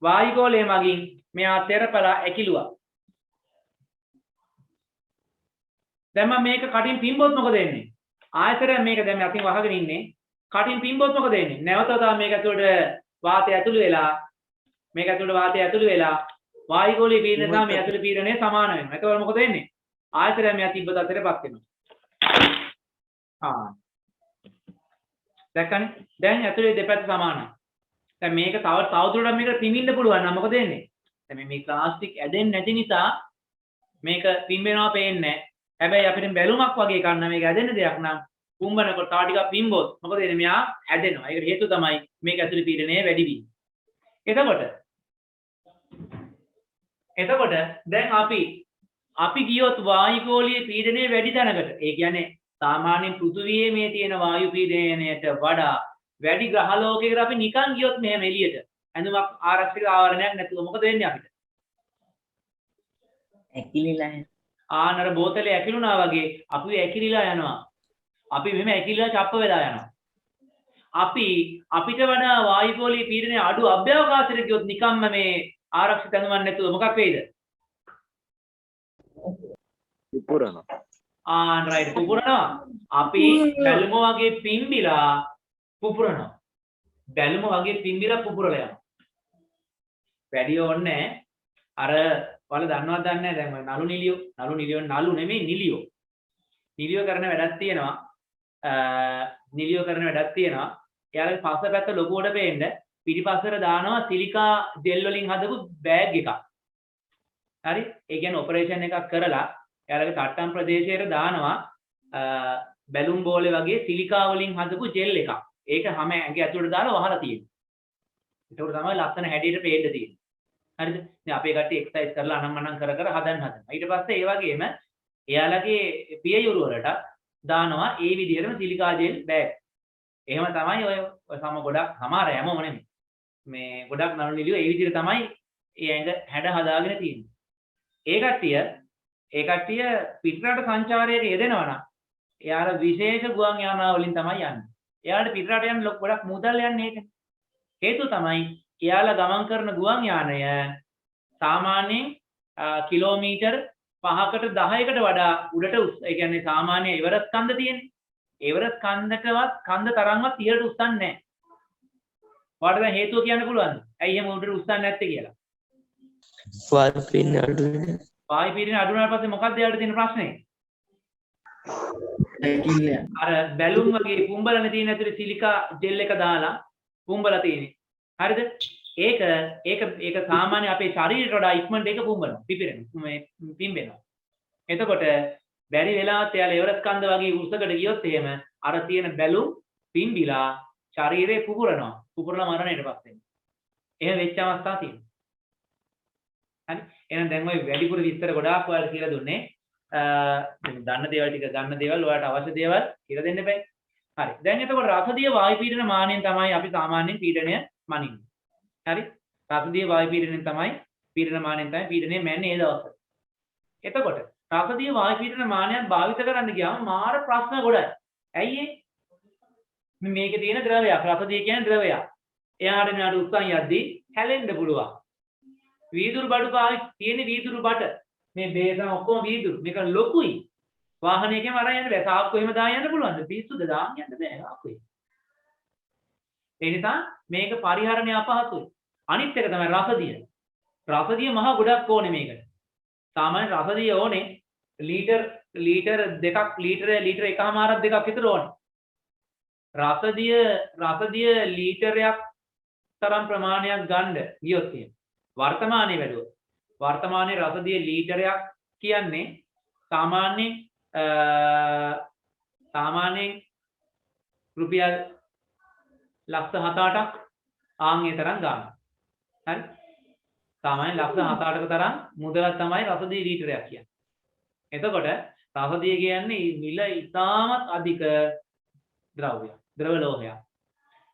A: වායුගෝලය මගින් මෙයා තෙරපලා ඇකිලුවා. දැන් මම මේක කටින් පිම්බොත් මොකද වෙන්නේ? ආයතරයෙන් මේක දැන් අතින් වහගෙන ඉන්නේ. කටින් පිම්බොත් මොකද වෙන්නේ? නැවත තව මේක ඇතුළට වාතය ඇතුළු වෙලා මේක ඇතුළට වාතය ඇතුළු වෙලා වායුගෝලීය පීඩනය සහ මේ ඇතුළේ පීඩනය සමාන වෙනවා. ඒකවල මොකද වෙන්නේ? ආයතරයෙන් මෙයා තිබ්බ තත්ත්වයටපත් වෙනවා. දැක්කනේ? දැන් ඇතුළේ දෙපැත්ත සමානයි. දැන් මේක තවදුරටත් මේක පිඹින්න පුළුවන් නම් මොකද වෙන්නේ? දැන් මේ ප්ලාස්ටික් ඇදෙන්නේ නැති නිසා මේක පිඹෙනවා පේන්නේ නැහැ. හැබැයි අපිට බැලුමක් වගේ ගන්න මේක ඇදෙන්න දෙයක් නම් කුඹනකොට තා ටිකක් පිඹොත් මොකද වෙන්නේ? මෙයා ඇදෙනවා. ඒකට හේතුව තමයි මේක ඇතුළේ පීඩනය වැඩි වීම. එතකොට දැන් අපි ගියොත් වායුගෝලීය පීඩනය වැඩි තැනකට. ඒ කියන්නේ සාමාන්‍ය පෘථුවියේ මේ තියෙන වායු පීඩනයට වඩා වැඩි ග්‍රහ ලෝකයකට අපි නිකන් ගියොත් මෙහෙම එළියට ඇඳුමක් ආරක්ෂක ආවරණයක් නැතුව මොකද වෙන්නේ අපිට?
C: ඇකිලිලා
A: ආනර බෝතලේ ඇකිලුණා වගේ අපි ඇකිලිලා යනවා. අපි මෙහෙම ඇකිලිලා චප්ප වෙලා යනවා. අපිට වඩා වායුගෝලීය පීඩනයේ අඩු අභ්‍යවකාශයට ගියොත් නිකම්ම මේ ආරක්ෂිත ඇඳුමක් නැතුව මොකක් වෙයිද?
C: පුපුරනවා.
A: රයිට් පුපුරනවා. අපි බැලුම වගේ පිම්බිලා පුපුරනවා. බැලුම වගේ පිම්බිලා පුපුරලා යනවා. වැඩි ඕනේ අර වල දන්නවද දන්නේ නැහැ දැන් නලු නිලියෝ නලු නෙමෙයි නිලියෝ. නිලියෝ කරන වැඩක් තියෙනවා. නිලියෝ කරන වැඩක් තියෙනවා. එයාලගේ පස්සපැත්ත ලොකුවට පේන්න පිටිපස්සට දානවා සිලිකා ජෙල් වලින් හදපු බෑග් එකක්. හරි? ඒ කියන්නේ ඔපරේෂන් එකක් කරලා එයාලගේ තට්ටම් ප්‍රදේශයට දානවා බැලුම් බෝලේ වගේ සිලිකා වලින් හදපු ජෙල් එකක්. ඒක හැම ඇඟ ඇතුළට දාලා වහලා තියෙනවා. ඒක තමයි ලස්සන හැඩයට පේන්න තියෙන්නේ. හරිද? දැන් අපේ කට්ටිය එක්සර්සයිස් කරලා අනම්මනම් කර කර හදනවා. ඊට පස්සේ ඒ වගේම එයාලගේ පියයුරු වලට දානවා ඒ විදිහටම සිලිකා ජෙල් බෑග්. එහෙම තමයි ඔය සම ගොඩක් සමහර හැමෝම නෙමෙයි. මේ ගොඩක් නළු නිලියෝ ඒ විදිහට තමයි ඒ ඇඟ හැඩ හදාගෙන තියෙන්නේ. ඒ කට්ටිය පිටරට සංචාරයේ යෙදෙනවා නම් එයාලා විශේෂ ගුවන් යානා වලින් තමයි යන්නේ. එයාලට පිටරට යන්න ගොඩක් මුදල් යන්නේ ඒකනේ. හේතුව තමයි එයාලා ගමන් කරන ගුවන් යානය සාමාන්‍යයෙන් කිලෝමීටර් 5කට 10කට වඩා උඩට ඒ කියන්නේ සාමාන්‍ය එවරස්ට් කන්ද තියෙන්නේ. එවරස්ට් කන්දකවත් කන්ද තරම්වත් ඉහළට උස්සන්නේ නැහැ. ඔයාලට දැන් හේතුව කියන්න පුළුවන්ද? ඇයි එහෙම උඩට උස්සන්නේ නැත්තේ කියලා?
C: වායු පීඩනය අඩු වෙනවා.
A: වායු පීඩනය අඩු වුණාට පස්සේ මොකක්ද එයාලට තියෙන ප්‍රශ්නේ? අර බැලුම් වගේ පුම්බලනේ තියෙන ඇතුලේ සිලිකා ජෙල් එක දාලා පුම්බලා තියෙන්නේ. හරිද? ඒක සාමාන්‍ය අපේ ශරීරයට වඩා ඉක්මනට ඒක පුම්බනවා. පිම්බෙනවා. එතකොට බැරි වෙලාවත් එයාලා එවරස්ට් කන්ද වගේ උස්සකට ගියොත් එහෙම අර තියෙන බැලුම් පිම්බිලා ශරීරේ පුපුරනවා. පුපුරලා මරණයට පත් වෙනවා. එහෙම වෙච්ච අවස්ථා තියෙනවා. හරි? එහෙනම් දැන් ওই වැඩිපුර විස්තර ගොඩාක් ඔයාලට කියලා දුන්නේ. දන්න දේවල් ටික ගන්න දේවල් ඔයාලට අවශ්‍ය දේවල් කියලා දෙන්න බෑ. හරි. දැන් එතකොට රසදිය වායු පීඩන මානයෙන් තමයි අපි සාමාන්‍යයෙන් පීඩනය මනින්නේ. හරි? රසදිය වායු පීඩනයෙන් තමයි පීඩන මානයෙන් තමයි පීඩනය මැන්නේ ඒ දවස්වල. එතකොට රසදිය වායු පීඩන මානයක් භාවිත කරන්න ගියාම මාර ප්‍රශ්න ගොඩයි. ඇයි ඒ? මේකේ තියෙන ද්‍රවයක් රසදිය කියන්නේ ද්‍රවයක්. එයාට මෙයාට උස්සන් යද්දී හැලෙන්න පුළුවන්. වීදුරු බඩු තියෙන වීදුරු බඩ මේ බේසම ඔක්කොම වීදුරු මේක ලොකුයි. වාහනයකම අරන් යන්න බෑ. සාක්කු එහෙම දාන් යන්න පුළුවන්ද? පිස්සුද දාන් යන්න බෑ සාක්කුවේ. ඒ නිසා මේක පරිහරණය අපහසුයි. අනිත් එක තමයි රසදිය. රසදිය මහා ගොඩක් ඕනේ මේකට. සාමාන්‍ය රසදිය ඕනේ ලීටර් දෙකක් ලීටර එකමාරක් දෙකක් විතර ඕනේ. රසදිය ලීටරයක් තරම් ප්‍රමාණයක් ගන්න ගියොත් වර්තමානයේ වැඩුවොත් වර්තමානයේ රසදිය ලීටරයක් කියන්නේ සාමාන්‍යයෙන් රුපියල් ලක්ෂ 7-8ක් ආන්ගේ තරම් ගන්න. හරි? සාමාන්‍ය ලක්ෂ 7-8ක තරම් මුදලක් තමයි රසදිය ලීටරයක් කියන්නේ. එතකොට රසදිය කියන්නේ මිල ඉතාමත් අධික ද්‍රව ලෝහයක්.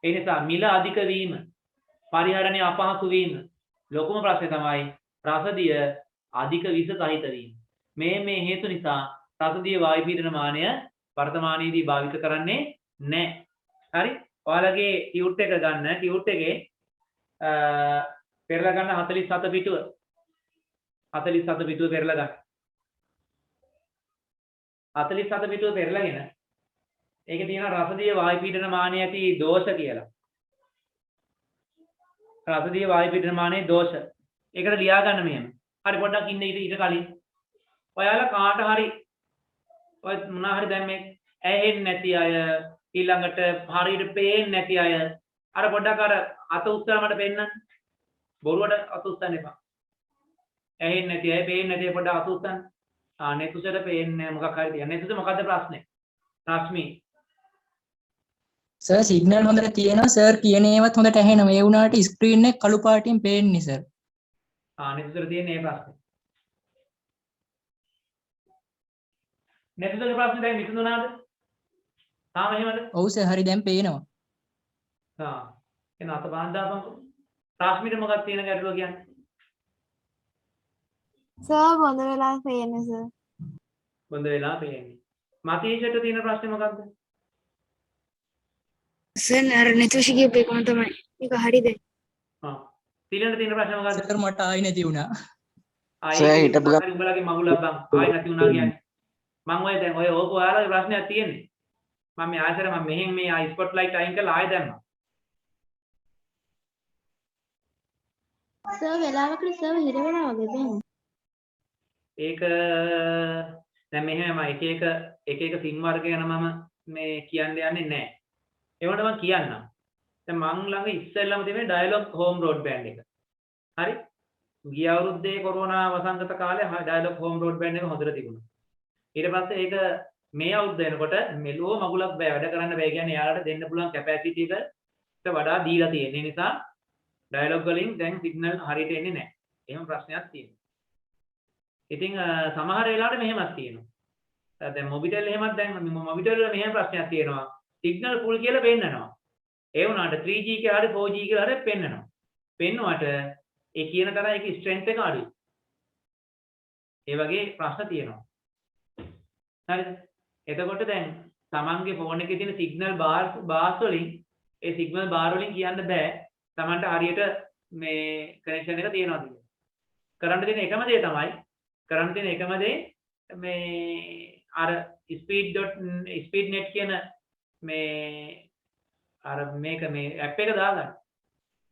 A: ඒ නිසා මිල අධික වීම, පරිහරණය අපහසු වීම ලොකුම ප්‍රශ්නේ තමයි රසදිය අධික විස සහිත වීම. මේ හේතු නිසා රසදිය වායු පීඩන මානය වර්තමානයේදී භාවිත කරන්නේ නැහැ. හරි? ඔයාලගේ ටියුට් එක ගන්න. ටියුට් එකේ පෙරලා ගන්න 47 පිටුව. 47 පිටුව පෙරලා ගන්න. 47 පිටුව පෙරලාගෙන ඒකේ තියෙන රසදිය වායු පීඩන මානය ඇති දෝෂ කියලා. රසදිය වායු පීඩන මානයේ දෝෂ. ඒකට ලියා ගන්න මෙහෙම. හරි පොඩ්ඩක් ඉන්න ඊට කලින්. ඔයාලා කාට හරි ඔය මොනවා හරි දැන් මේ ඇහෙන්නේ නැති අය ඊළඟට හරියට පේන්නේ නැති අය අර පොඩ්ඩක් අර අත උස්සලා මට පෙන්නන්න. බොරුවට අත උස්සන්න එපා. ඇහෙන්නේ නැති අය පේන්නේ නැති අය පොඩ්ඩක් අත උස්සන්න. නෙතුසට පේන්නේ මොකක් හරි තියන්නේ. නෙතුස මොකද්ද ප්‍රශ්නේ? රශ්මි.
E: සර් සිග්නල් හොඳට තියෙනවා සර් කියන ඒවත් හොඳට ඇහෙනවා. ඒ වුණාට ස්ක්‍රීන් එක කළු පාටින් පේන්නේ සර්.
A: නෙතුසට තියෙන මේ ප්‍රශ්නේ. නෙතුසගේ ප්‍රශ්නේ දැන් විසඳුණාද? තාම එහෙමද?
E: ඔව් සර් හරි දැන් පේනවා.
A: එන අත බාන් දාපන්කො. රශ්මිට මොකක්ද තියෙන ගැටලුව කියන්නේ?
B: සර් බොඳ වෙලා පේන්නේ සර්.
A: බොඳ වෙලා පේන්නේ. මතීෂට තියෙන ප්‍රශ්නේ මොකක්ද?
F: සර් අර නිතුෂි කියපු එකම තමයි. ඒක හරිද?
A: සීලන්ට තියෙන ප්‍රශ්නේ මොකක්ද?
E: සර් මට ආයි නැති වුණා.
C: සර්, හිටපු ගමන්
A: උඹලගේ මගුලක් බං. ආයි නැති වුණා කියන්නේ. මම ඔය දැන් ඔය ඕක ඔයාලගේ ප්‍රශ්නයක් තියෙන්නේ. මම මේ ආයතන මම මෙහෙන් මේ ස්පොට් ලයිට් අයින් කරලා ආයෙ දැම්මා.
B: සර් වෙලාවකට සර් හිර වෙලා වගේ දැන්.
A: ඒක දැන් මෙහෙම එක එක සින් වර්ග ගැන මම මේ කියන්න යන්නේ නැහැ. ඒවට මම කියන්නම්. දැන් මං ළඟ ඉස්සෙල්ලම තිබෙන ඩයලොග් හෝම් බ්‍රෝඩ්බෑන්ඩ් එක. හරි? ගිය අවුරුද්දේ කොරෝනා වසංගත කාලේ ඩයලොග් හෝම් බ්‍රෝඩ්බෑන්ඩ් එක හොඳට තිබුණා. ඊට පස්සේ ඒක මේ අවුරුද්ද එනකොට මෙලෝ මගුලක් බෑ වැඩ කරන්න බෑ කියන්නේ යාළුවට දෙන්න පුළුවන් කැපැසිටි එකට වඩා දීලා තියෙන නිසා ඩයලොග් වලින් දැන් සිග්නල් හරියට එන්නේ නැහැ. එහෙම ප්‍රශ්නයක් තියෙනවා. ඉතින් සමහර වෙලාවට මෙහෙමත් තියෙනවා. දැන් මොබිටෙල් එහෙමත් දැන් මොබිටෙල් වල මෙහෙම ප්‍රශ්නයක් තියෙනවා. සිග්නල් ෆුල් කියලා පෙන්නනවා. ඒ වුණාට 3G කියලා හරි 4G කියලා හරි පෙන්නනවා. පෙන්නුවට ඒ කියන තරම් ඒක ස්ට්‍රෙන්ත් එක අඩුයි. ඒ වගේ ප්‍රශ්න තියෙනවා. හරිද? එතකොට දැන් තමන්ගේ ෆෝන් එකේ තියෙන සිග්නල් බාර්ස් වලින් ඒ සිග්නල් බාර් වලින් කියන්න බෑ තමන්ට හරියට මේ කනෙක්ෂන් එක තියෙනවද කියලා. කරන්න තියෙන එකම දේ තමයි මේ අර ස්පීඩ් net කියන මේ අර මේක මේ ඇප් එක දාගන්න.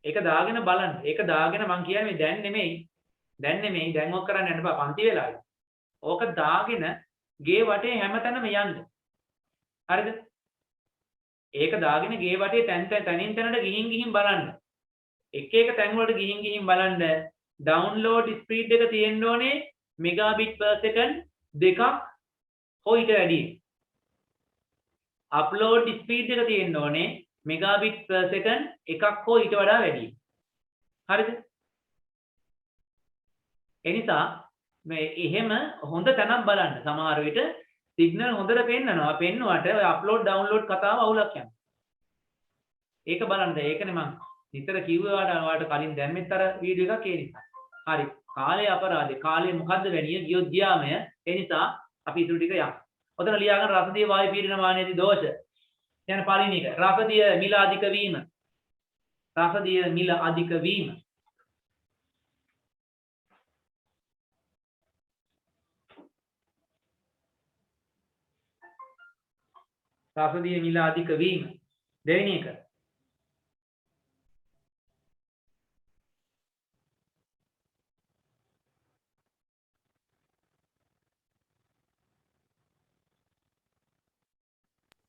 A: ඒක දාගෙන බලන්න. ඒක දාගෙන මං කියන්නේ දැන් නෙමෙයි දැන් ඔක් කරන්න යන්න බෑ පන්ති වෙලාවේ. ඕක දාගෙන ගේ වටේ හැමතැනම යන්න. හරිද? ඒක දාගෙන ගේ වටේ තැනින් තැනට ගිහින් බලන්න. එක එක තැන් වලට ගිහින් බලන්න. ඩවුන්ලෝඩ් ස්පීඩ් එක තියෙන්න ඕනේ මෙගාබිට් per second 2ක් හෝ ඊට වැඩි. අප්ලෝඩ් ස්පීඩ් එක තියෙන්න ඕනේ මෙගාබිට් per second 1ක් හෝ ඊට වඩා වැඩි. හරිද? එනිසා මේ එහෙම හොඳ තැනක් බලන්න. සමහර විට සිග්නල් හොඳට පෙන්නනවා. පෙන්නුවට ඔය අප්ලෝඩ් ඩවුන්ලෝඩ් කතාව අවුලක් යනවා. ඒක බලන්න. ඒකනේ මම නිතර කිව්වා ඔයාලට කලින් දැම්මෙත් අර වීඩියෝ එකක් ඒ නිසා. හරි. කාලේ අපරාධේ. කාලේ මොකද්ද වෙන්නේ? ගියොත් ගියාමය. ඒ නිසා අපි ඉතුරු ටික යමු. ඔතන ලියාගන්න රසදිය වායු පීඩන මානයේදී දෝෂ. යන පළවෙනි එක. රසදිය මිල අධික වීම. රසදිය මිල අධික වීම. රසදිය මිල අධික වීම. දෙවෙනි එක.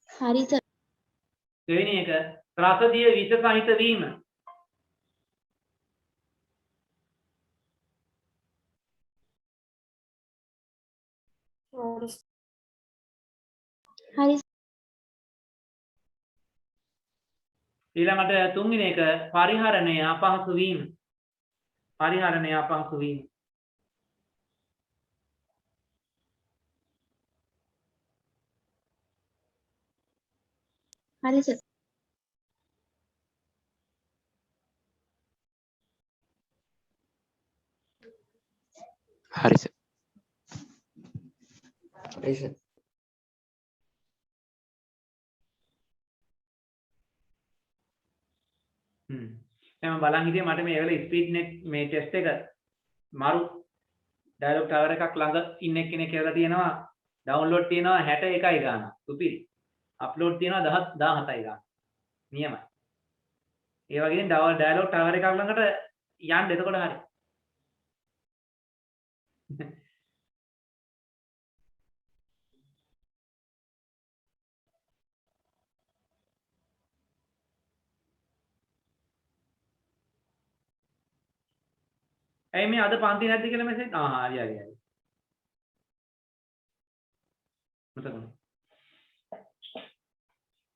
B: හරි සර්.
A: දෙවෙනි එක රසදිය විෂ සහිත වීම.
B: හරි
A: ඊළඟට තුන්වෙනි එක පරිහරණය අපහසු වීම. පරිහරණය අපහසු වීම.
B: හරි සර්.
C: හරි සර්. හරි සර්.
A: දැන් මම බලන් හිටියේ මට මේ වෙලාවේ ස්පීඩ් net මේ ටෙස්ට් එක මරු ඩයලොග් ටවර් එකක් ළඟ ඉන්න කෙනෙක් කියලා තියෙනවා ඩවුන්ලෝඩ් තියෙනවා 61යි ගාන සුපිරි අප්ලෝඩ් තියෙනවා 17යි ගාන නියමයි ඒ වගේ ඩයලොග් ටවර් එකක් ළඟට යන්න එතකොට හරි ඇයි මේ අද පන්ති නැද්ද කියලා මෙසේජ් හරි මතකනේ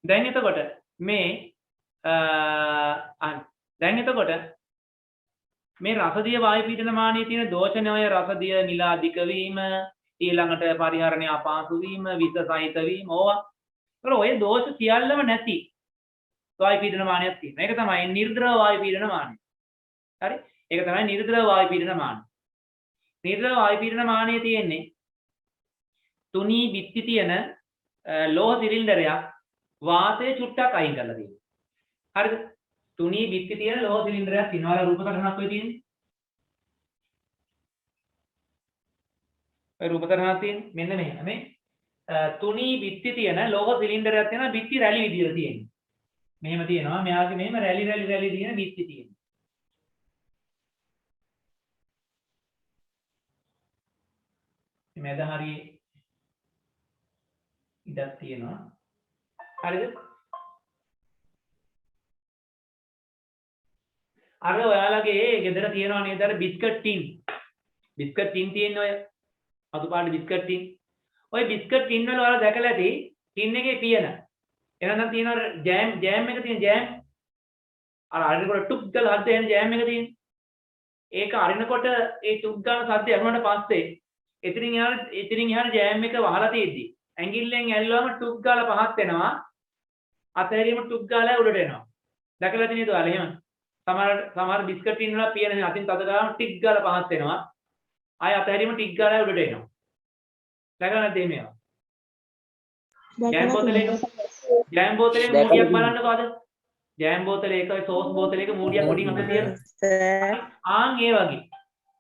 A: දැන් එතකොට මේ මේ රසදිය වායු පීඩන මානයේ තියෙන දෝෂණය රසදිය මිල අධික වීම ඊළඟට පරිහරණය අපහසු වීම විෂ සහිත වීම ඕවා. ඒතර ඔය දෝෂ සියල්ලම නැති වායු පීඩන මානයක් තියෙනවා. ඒක තමයි නිර්ද්‍රව වායු පීඩන මානය. හරි ඒක තමයි නිර්ද්‍රව වායු පීඩන මාන. නිර්ද්‍රව වායු පීඩන මානයේ තියෙන්නේ තුනී බිත්ති තියෙන ලෝහ සිලින්ඩරයක් වාතය චුට්ටක් අයින් කරලා තියෙනවා. හරිද? තුනී බිත්ති තියෙන ලෝහ සිලින්ඩරයක් තියෙනවා. රූප සටහනක් ඔය තියෙන්නේ. ඔය රූප සටහනක් තියෙන්නේ මෙන්න මෙහෙම මේ තුනී බිත්ති තියෙන ලෝහ සිලින්ඩරයක් තියෙනවා. බිත්ති රැලි විදියට තියෙන්නේ. මෙහෙම තියෙනවා. මෙයාගේ මෙහෙම රැලි තියෙන බිත්ති තියෙනවා. මැද හරියේ ඉඩක් තියෙනවා. හරිද? අර ඔයාලගේ ගෙදර තියෙනවා නේද අර බිස්කට් ටින්. බිස්කට් ටින් තියෙන ඔය අතු පාට බිස්කට් ටින්. ඔය බිස්කට් ටින් වල ඔයාලා දැකලා ඇති ටින් එකේ පියන. එහෙනම් තියෙනවා ජෑම් එක තියෙන ජෑම්. අර අරිනකොට ටුක් ගාලා හද්ද එන ජෑම් එක තියෙන. ඒක අරිනකොට ඒ ටුක් ගාන සද්ද ඇහුනට පස්සේ එතනින් එහාට ජෑම් එක වහලා තියෙද්දි ඇඟිල්ලෙන් ඇල්ලුවම ටුක් ගාලා පහත් වෙනවා. අතහැරීම ටුක් ගාලා උඩට එනවා. දැකලා තියෙනවද ඔයාලා එහෙම? සමහර බිස්කට් ටින් වල පියන අතින් තද ගාම ටික් ගාලා පහත් වෙනවා. ආය අතහැරීම ටික් ගාලා උඩට එනවා. දැකලා නැද්ද මේවා? ජෑම් බෝතලේ මූඩියක් බලන්නකෝ අද. ජෑම් බෝතලේ එක සෝස් බෝතලේක මූඩියක් පොඩින් අතට තියලා.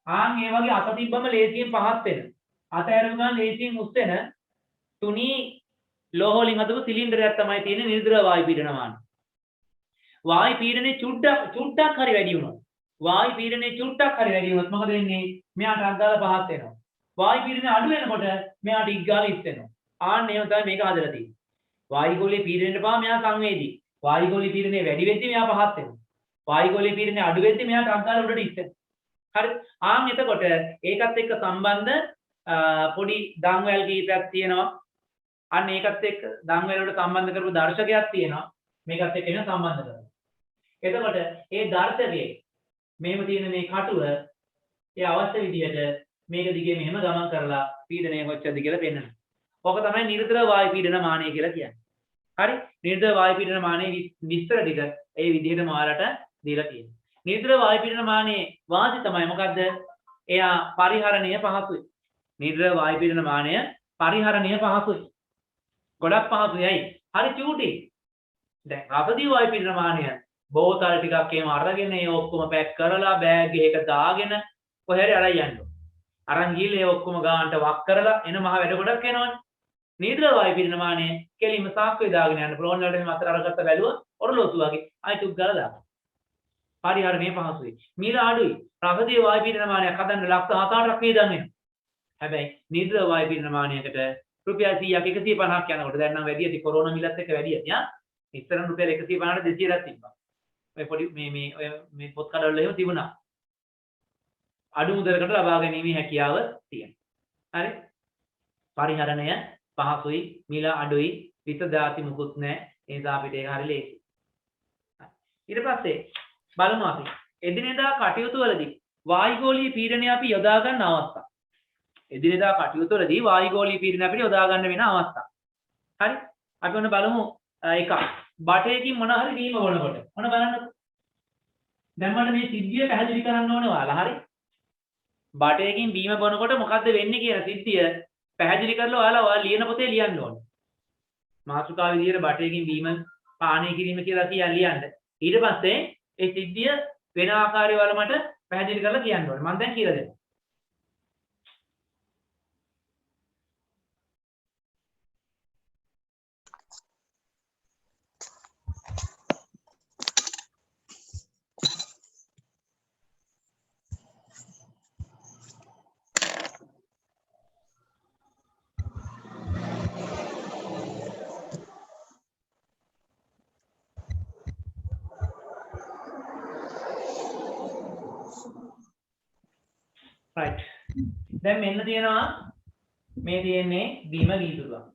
A: ආන් ඒ වගේ අත තිබ්බම ලේසියෙන් පහත් වෙන. අතහැරුම ගමන් ලේසියෙන් උස් වෙන තුනී ලෝහ වලින් හදපු සිලින්ඩරයක් තමයි තියෙන්නේ නිර්ද්‍රව වායු පීඩන මාන. වායු පීඩනේ චුට්ටක් හරි වැඩි වුණොත් මොකද වෙන්නේ? මෙයාට අග්ගාලා පහත් වෙනවා. වායු පීඩනේ අඩු වෙනකොට මෙයාට ඉග්ගාලා ඉස් වෙනවා. ආන්න එහෙම තමයි මේක හදලා තියෙන්නේ. වායු ගෝලයේ පීඩනයට පවා මෙයා සංවේදී. වායු ගෝලයේ පීඩනේ වැඩි වෙද්දී මෙයා පහත් වෙනවා. වායු ගෝලයේ පීඩනේ අඩු වෙද්දී මෙයාට අග්ගාලා උඩට ඉස් වෙනවා. හරි. ආන් එතකොට ඒකත් එක්ක සම්බන්ධ පොඩි දන්වැල් කීපයක් තියෙනවා. අන්න ඒකත් එක්ක දන්වැල් වලට සම්බන්ධ කරපු දර්ශකයක් තියෙනවා. මේකත් එක්ක වෙන සම්බන්ධ කරනවා. එතකොට ඒ දර්ශකයේ මෙහෙම තියෙන මේ කටුව ඒ අවශ්‍ය විදිහට මේක දිගේ මෙහෙම ගමන් කරලා පීඩනය කොච්චරද කියලා පෙන්වනවා. ඔක තමයි නිර්ද්‍රව වායු පීඩන මානය කියලා කියන්නේ. හරි? නිර්ද්‍රව වායු පීඩන මානයේ විස්තර ටික ඒ විදිහටම ඔයාලට දීලා තියෙනවා. නිර්ද්‍රව වායු පීඩන මානයේ වාසි තමයි මොකද්ද? එයා පරිහරණය පහසුයි. නිර්ද්‍රව වායු පීඩන මානය පරිහරණය පහසුයි. ගොඩක් පහසුයි. හරි චූටි. දැන් රසදිය වායු පීඩන මානය බෝතල් ටිකක් එහෙම අරගෙන ඒ ඔක්කොම පැක් කරලා බෑග් එකක දාගෙන කොහේ හරි අරන් යන්න. අරන් ගිහලා ඒ ඔක්කොම ගානට වක් කරලා එන මහ වැඩ ගොඩක් එනවනේ. නිර්ද්‍රව වායු පීඩන මානය කෙලින්ම සාක්කුවේ දාගෙන යන්න. ප්‍රෝන් වලට මෙහෙම අතර අරගත්ත බැලුවා ඔරලෝසු වගේ ආයි ටුක් ගාලා දාන්න. පරිහරණය පහසුයි. මිල අඩුයි. රසදිය වායු පීඩන මානයක් හදන්න ලක්ෂ 7-8ක් වේදන් වෙනවා. හැබැයි නිර්ද්‍රව වායු පීඩන මානයකට රුපියල් 100ක් 150ක් යනකොට දැන් නම් වැඩි ඇති කොරෝනා මිලත් එක්ක වැඩි ඇති. ඉස්සර රුපියල් 150ට 200ක් තිබ්බා. ඔය පොඩි මේ පොත් කඩවල එහෙම තිබුණා. අඩු මුදලකට ලබා ගැනීමේ හැකියාව තියෙනවා. හරි? පරිහරණය පහසුයි, මිල අඩුයි, විස දාති මුකුත් නැහැ. ඒ නිසා අපිට ඒක හරි ලේසි. ඊට පස්සේ බලමු අපි එදිනෙදා කටයුතු වලදී වායුගෝලීය පීඩනය අපි යොදා ගන්න අවස්ථා. එදිනෙදා කටයුතු වලදී වායුගෝලීය පීඩනය අපිට යොදා ගන්න වෙන අවස්ථා. හරි? අපි ඔන්න බලමු එකක්. බටයකින් මොන හරි බීම වුණකොට. ඔන්න බලන්නකෝ. දැන් මට මේ සිද්ධිය පැහැදිලි කරන්න ඕනේ ඔයාලා. හරි? බටයකින් බීම බොනකොට මොකද්ද වෙන්නේ කියන සිද්ධිය පැහැදිලි කරලා ඔයාලා ලියන පොතේ ලියන්න ඕනේ. මාතෘකාව විදිහට බටයකින් බීම පානය කිරීම කියලා ලියන්න. ඊට පස්සේ ඒ සිද්ධිය වෙන ආකාරය වල මට පැහැදිලි කරලා කියන්න ඕනේ. මම දැන් කියලා දෙන්නම්. right දැන් මෙන්න තියෙනවා මේ තියෙන්නේ බීම වීදුරුවක්.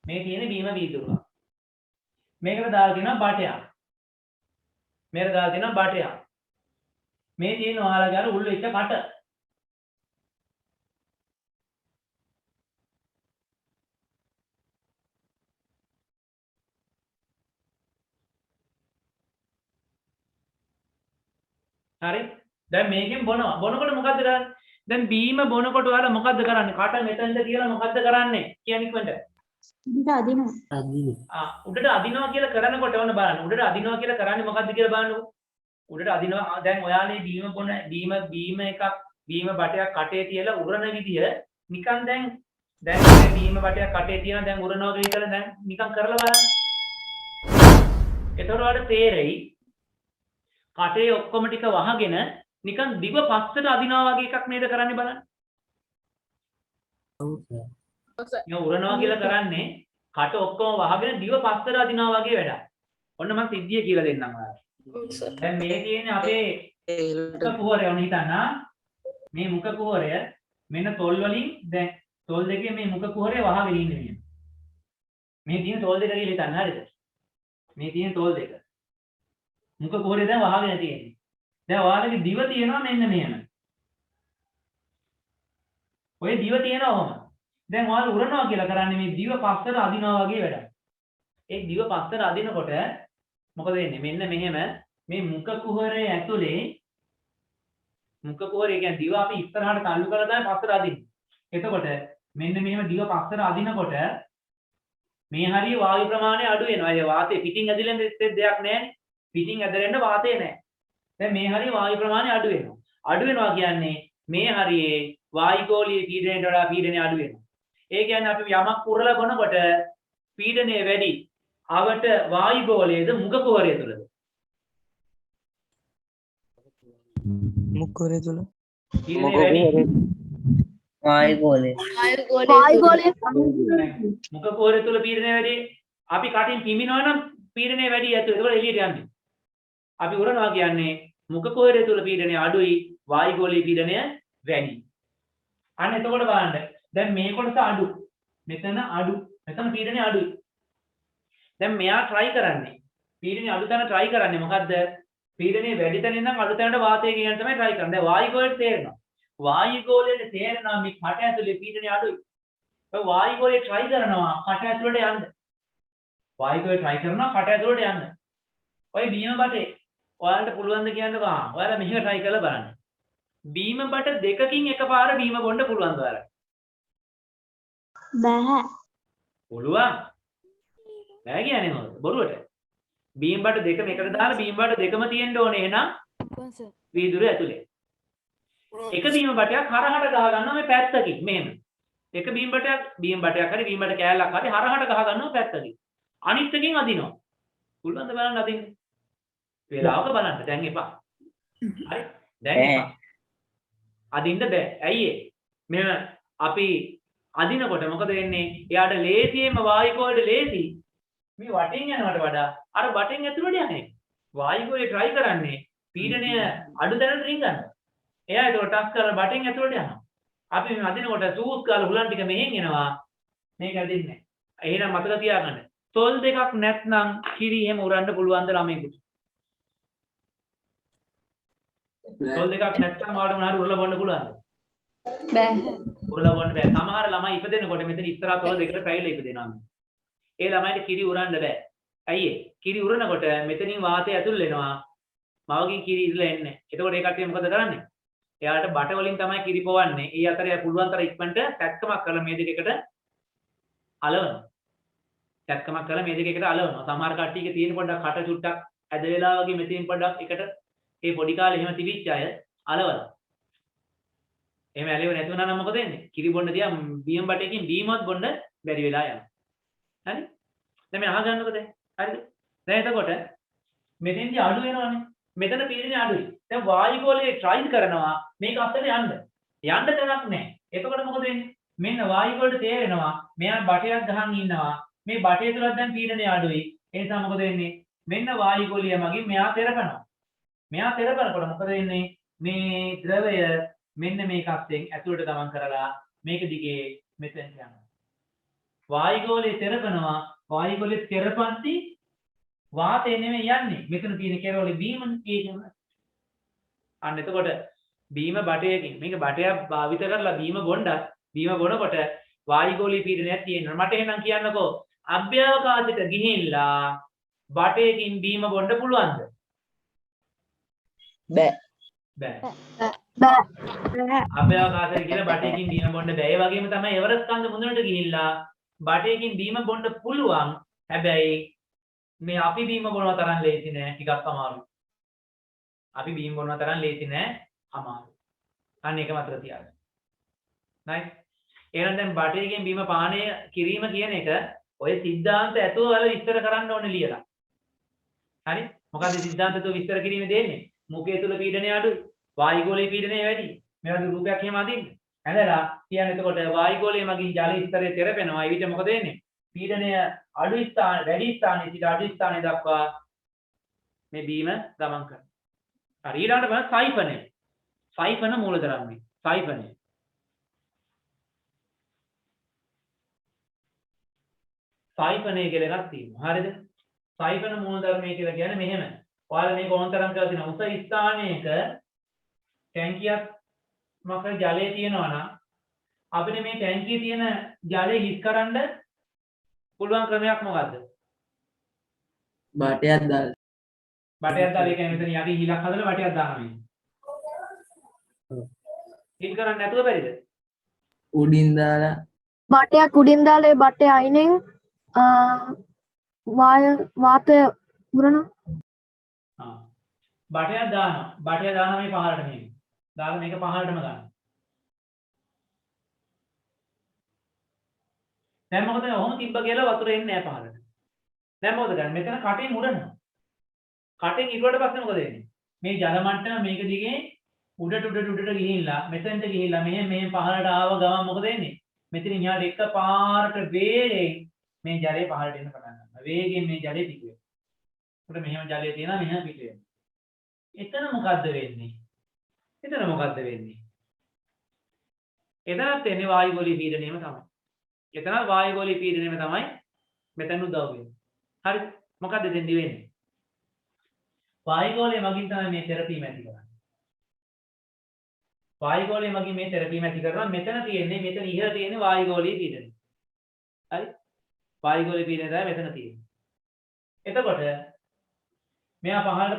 A: මේ තියෙන්නේ බීම වීදුරුවක්. මේකට දාලා තියෙනවා බටයක්. මේකට දාලා තියෙනවා බටයක්. මේ තියෙන ඔයාලගේ අර උල් වෙච්ච කට. හරි. දැන් මේකෙන් බොනවා. බොනකොට මොකද්ද කරන්නේ? දැන් බීම බොනකොට ඔයාලා මොකද්ද කරන්නේ? කට මෙතනද කියලා මොකද්ද කරන්නේ? කියන්නේ ඉක්මනට.
B: උඩට අදිනවා.
A: උඩට අදිනවා කියලා කරනකොට ඔන්න බලන්න. උඩට අදිනවා කියලා කරන්නේ මොකද්ද කියලා බලන්නකො. උඩට අදිනවා දැන් ඔයාලේ බීම බොන බීම එකක් බීම බටයක් කටේ තියලා උරන විදිය නිකන් දැන් බීම බටයක් කටේ තියන දැන් උරනවා කියලා දැන් නිකන් කරලා බලන්න. එතකොට ඔයාලට තේරෙයි කටේ ඔක්කොම ටික වහගෙන නිකන් දිව පස්සට අදිනවා වගේ එකක් නේද කරන්නේ බලන්න. ඔව් උරනවා කියලා කරන්නේ කට ඔක්කොම වහගෙන දිව පස්සට අදිනවා වගේ වැඩක්. ඔන්න මම සිද්ධිය කියලා දෙන්නම් ඔයාලට. දැන් මේ තියෙන්නේ අපේ මුඛ කුහරය ඔන්න හිතන්න. මේ මුඛ කුහරය මෙන්න තොල් වලින් දැන් තොල් දෙකේ මේ මුඛ කුහරය වහගෙන ඉන්නේ මෙන්න. මේ තියෙන තොල් දෙක කියලා හිතන්න හරිද? මේ තියෙන තොල් දෙක. මුඛ කුහරය දැන් වහගෙන තියෙන්නේ. දැන් ඔයාලගේ දිව තියෙනවා මෙන්න මෙහෙම. ඔය දිව තියෙනවා ඔහම. දැන් ඔයාලා උරනවා කියලා කරන්නේ මේ දිව පස්සට අදිනවා වගේ වැඩක්. ඒ දිව පස්සට අදිනකොට මොකද වෙන්නේ? මෙන්න මෙහෙම මේ මුඛ කුහරය ඇතුලේ මුඛ කුහරය කියන්නේ දිව අපි ඉස්සරහට තල්ලු කරලා තමයි පස්සට අදින්නේ. එතකොට මෙන්න මෙහෙම දිව පස්සට අදිනකොට මේ හරිය වායු ප්‍රමාණය අඩු වෙනවා. ඒ වාතය පිටින් ඇදෙන්න දෙයක් නැහැ. පිටින් ඇදෙන්න වාතය නැහැ. දැන් මේ හරිය වායු ප්‍රමාණය අඩු වෙනවා. අඩු වෙනවා කියන්නේ මේ හරියේ වායුගෝලීය පීඩනයට වඩා පීඩනය අඩු වෙනවා. ඒ කියන්නේ අපි යමක් පුරලා බොනකොට පීඩනය වැඩි. අවට වායුගෝලයේද මුඛ කුහරය තුලද?
C: මුඛ කුහරය තුල.
A: පීඩනය වැඩි.
C: වායුගෝලය.
A: මුඛ කුහරය තුල පීඩනය වැඩි. අපි කටින් පිමිනනවා නම් පීඩනය වැඩි ඇතුළේ. ඒක එළියට යන්නේ. අපි උරනවා කියන්නේ මුඛ කුහරය තුල පීඩනය අඩුයි, වායුගෝලීය පීඩනය වැඩි. අන්න එතකොට බලන්න. දැන් මේ කොටස අඩු. මෙතන අඩු. මෙතන පීඩනය අඩුයි. දැන් මෙයා try කරන්නේ. පීඩනය අඩු තැන try කරන්නේ මොකද්ද? පීඩනය වැඩි තැන ඉඳන් අඩු තැනට වාතය ගෙනියන්න තමයි try කරන්නේ. දැන් වායුගෝලයට තේරෙනවා. වායුගෝලයට තේරෙනවා මේ කට ඇතුලේ පීඩනය අඩුයි. ඒ වායුගෝලය try කරනවා කට ඇතුලට යන්න. වායුගෝලය try කරනවා කට ඇතුලට යන්න. ඔය බීම බටේ ඔයාලට පුළුවන් ද කියන්නකෝ. ඔයාලා මෙහෙම try කරලා බලන්න. බීම බට දෙකකින් එකපාර බීම බොන්න පුළුවන්ද ඔයාලට?
B: බෑ.
A: පුළුවන්. බෑ කියන්නේ මොකද? බොරුවට. බීම් බට දෙකම එකට දාලා බීම් බට දෙකම තියෙන්න ඕනේ එහෙනම් වීදුරු ඇතුලේ. එක බීම බටයක් හරහට ගහ ගන්නවා මේ පැත්තකින් මෙහෙම. එක බීම් බටයක් හරි බීම් බට කෑල්ලක් හරි හරහට ගහ ගන්නවා පැත්තකින්. අනිත් එකකින් අදිනවා. පුළුවන්ද බලන්න අදින්න? වේලාවක බලන්න දැන් එපා. හරි? දැන් එපා. අදින්න බෑ. ඇයි ඒ? මෙහෙම අපි අදිනකොට මොකද වෙන්නේ? එයාට ලේසියෙන්ම වායුගෝලයට ලේසි මේ වටෙන් යනවට වඩා අර බටෙන් ඇතුළට යන්නේ. වායුගෝලය try කරන්නේ පීඩනය අඩු දැනට රින්ගන්න. එයා ඒක ටච් කරලා බටෙන් ඇතුළට යනවා. අපි මේ අදිනකොට සූස් කාලා හුලන් ටික මෙහෙන් එනවා. මේක ඇදින්නේ නැහැ. එහෙනම් මතක තියාගන්න. තොල් දෙකක් නැත්නම් කිරි එහෙම උරන්න පුළුවන්ද ළමයෙකුට? තොල් දෙකක් නැත්නම් ඔයාලට මොනවාරි උරලා බොන්න පුළුවන්ද?
B: බෑ.
A: උරලා බොන්න බෑ. සමහර ළමයි ඉපදෙනකොට මෙතන ඉස්සරහා තොල දෙකට පැයිලා ඉපදෙනවා. ඒ ළමයිට කිරි උරන්න බෑ. ඇයි ඒ? කිරි උරනකොට මෙතනින් වාතය ඇතුල් වෙනවා. මවකින් කිරි ඉරලා එන්නේ. එතකොට ඒ කට්ටිය මොකද කරන්නේ? එයාට බට වලින් තමයි කිරි පොවන්නේ. ඒ අතරේ පුළුවන් තරම් ඉක්මනට සැක්කමක් කරලා මේ දෙක එකට අලවනවා. සැක්කමක් කරලා මේ දෙක එකට අලවනවා. සමහර කට්ටියක තියෙන පොඩ්ඩක් කට චුට්ටක් ඇද වෙලා වගේ මෙතනින් පොඩ්ඩක් එකට ඒ පොඩි කාලේ එහෙම තිබිච්ච අය අලවනවා. එහෙම ඇලෙව නැති වුණා නම් මොකද වෙන්නේ? කිරි බොන්න දිහා බීම් බටේකින් බීමවත් බොන්න බැරි වෙලා යනවා. හරි? දැන් මේ අහගන්නකො දැන්. හරිද? දැන් එතකොට මෙතෙන්දි අඩු වෙනවනේ. මෙතන පීඩනය අඩුයි. දැන් වායුගෝලයේ try කරනවා මේක අතට යන්න. යන්න තැනක් නැහැ. එතකොට මොකද වෙන්නේ? මෙන්න වායුගෝලයට තේරෙනවා මෙයා බටයක් ගහන් ඉන්නවා. මේ බටේ තුලත් දැන් පීඩනය අඩුයි. ඒ නිසා මොකද වෙන්නේ? මෙන්න වායුගෝලය මගින් මෙයා තෙරපනවා. මෙයා තෙරපනකොට මොකද වෙන්නේ? මේ ද්‍රවය මෙන්න මේකත්ෙන් ඇතුළට ගමන් කරලා මේක දිගේ මෙතෙන් යනවා. වායුගෝලයේ තෙරපනවා. වායුගෝලයේ තෙරපන්ති වාතය නෙමෙයි යන්නේ. මෙතන තියෙන කෙරවල බීම ඒකම. අන්න එතකොට බීම බටයකින් මේක බටයක් භාවිත කරලා බීම බොනකොට වායුගෝලීය පීඩනයක් තියෙනවා. මට එහෙනම් කියන්නකෝ අභ්‍යවකාශයට ගිහිල්ලා බටයකින් බීම බොන්න පුළුවන්ද?
C: බෑ.
A: බෑ.
F: බෑ.
A: අභ්‍යවකාශය කියලා බටයකින් බීම බොන්න බෑ. ඒ වගේම තමයි එවරස්ට් කන්ද මුදුනට ගිහිල්ලා බටයකින් බීම බොන්න පුළුවන්. හැබැයි මේ අපි බීම බොනවා තරම් ලේසි නෑ. ටිකක් අමාරුයි. අපි බීම බොනවා තරම් ලේසි නෑ. අමාරුයි. අන්න ඒක මතක තියාගන්න. nice. එහෙනම් දැන් බටයකින් බීම පානය කිරීම කියන එක ඔය සිද්ධාන්ත ඇතුව වල විස්තර කරන්න ඕනේ ලියලා. හරි? මොකද සිද්ධාන්ත ඇතුව විස්තර කිරීමේ දෙන්නේ මුඛය තුල පීඩනය අඩුයි. වායුගෝලීය පීඩනය වැඩි. මේ වගේ රූපයක් එහෙම අදින්න. ඇඳලා කියන්නේ එතකොට වායුගෝලීය මගින් ජල ස්තරය තෙරපෙනවා. ඒ විදිහ මොකද වෙන්නේ? පීඩනය අඩු ස්ථාන වැඩි ස්ථානයේ සිට අඩු ස්ථානයේ දක්වා මේ බීම ගමන් කරනවා. හරි ඊළඟට බලන්න සයිෆනය. සයිෆන මූලධර්මයි. සයිෆනය. සයිෆනය කියලා එකක් තියෙනවා. හරිද? සයිෆන මූලධර්මය කියලා කියන්නේ මෙහෙම. ඔයාලා මේක ඕනතරම් කරලා තියෙනවා. උස ස්ථානයක ටැංකියක් මොකද ජලය තියෙනවා නම් අපිට මේ ටැංකියේ තියෙන ජලය හිස් කරන්න පුළුවන් ක්‍රමයක් මොකද්ද?
C: බටයක් දාලා.
A: බටයක් දාලා ඒ කියන්නේ මෙතන යටි හිලක් හදලා බටයක් දානවා මේ. හිස් කරන්න නැතුව බැරිද?
C: උඩින් දාලා
F: බටයක් උඩින් දාලා ඒ බටේ අයිනෙන් වාතය පුරනවා.
A: බටයක් දානවා. බටය දානවා මේ පහළට මේක. දාලා මේක පහළටම ගන්න. දැන් මොකද ඔහොම තිබ්බ කියලා වතුර එන්නේ නැහැ පහළට. දැන් මොකද කරන්නේ? මෙතන කටෙන් උඩනවා. කටෙන් ඉරුවට පස්සේ මොකද වෙන්නේ? මේ ජල මට්ටම මේක දිගේ උඩට ගිහිල්ලා මෙතෙන්ට ගිහිල්ලා මෙහෙම පහළට ආව ගමන් මොකද වෙන්නේ? මෙතනින් යාට එකපාරට වේගයෙන් මේ ජලය පහළට එන්න පටන් ගන්නවා. වේගයෙන් මේ ජලය පිට වෙනවා. උඩ මෙහෙම ජලය තියෙනවා මෙහෙම පිට වෙනවා. එතන මොකද්ද වෙන්නේ? එතන මොකද්ද වෙන්නේ? එතනත් එන්නේ වායුගෝලීය පීඩනයම තමයි. එතන වායුගෝලීය පීඩනයම තමයි මෙතන උදව් වෙන්නේ. හරි? මොකද්ද දෙන්නේ වෙන්නේ? වායුගෝලීය මගින් තමයි මේ තෙරපීම ඇති කරන්නේ. වායුගෝලීය මගින් මේ තෙරපීම ඇති කරනවා. මෙතන තියෙන්නේ මෙතන ඉහළ තියෙන්නේ වායුගෝලීය පීඩනය. හරි? වායුගෝලීය පීඩනය තමයි මෙතන තියෙන්නේ. එතකොට මෙයා පහළට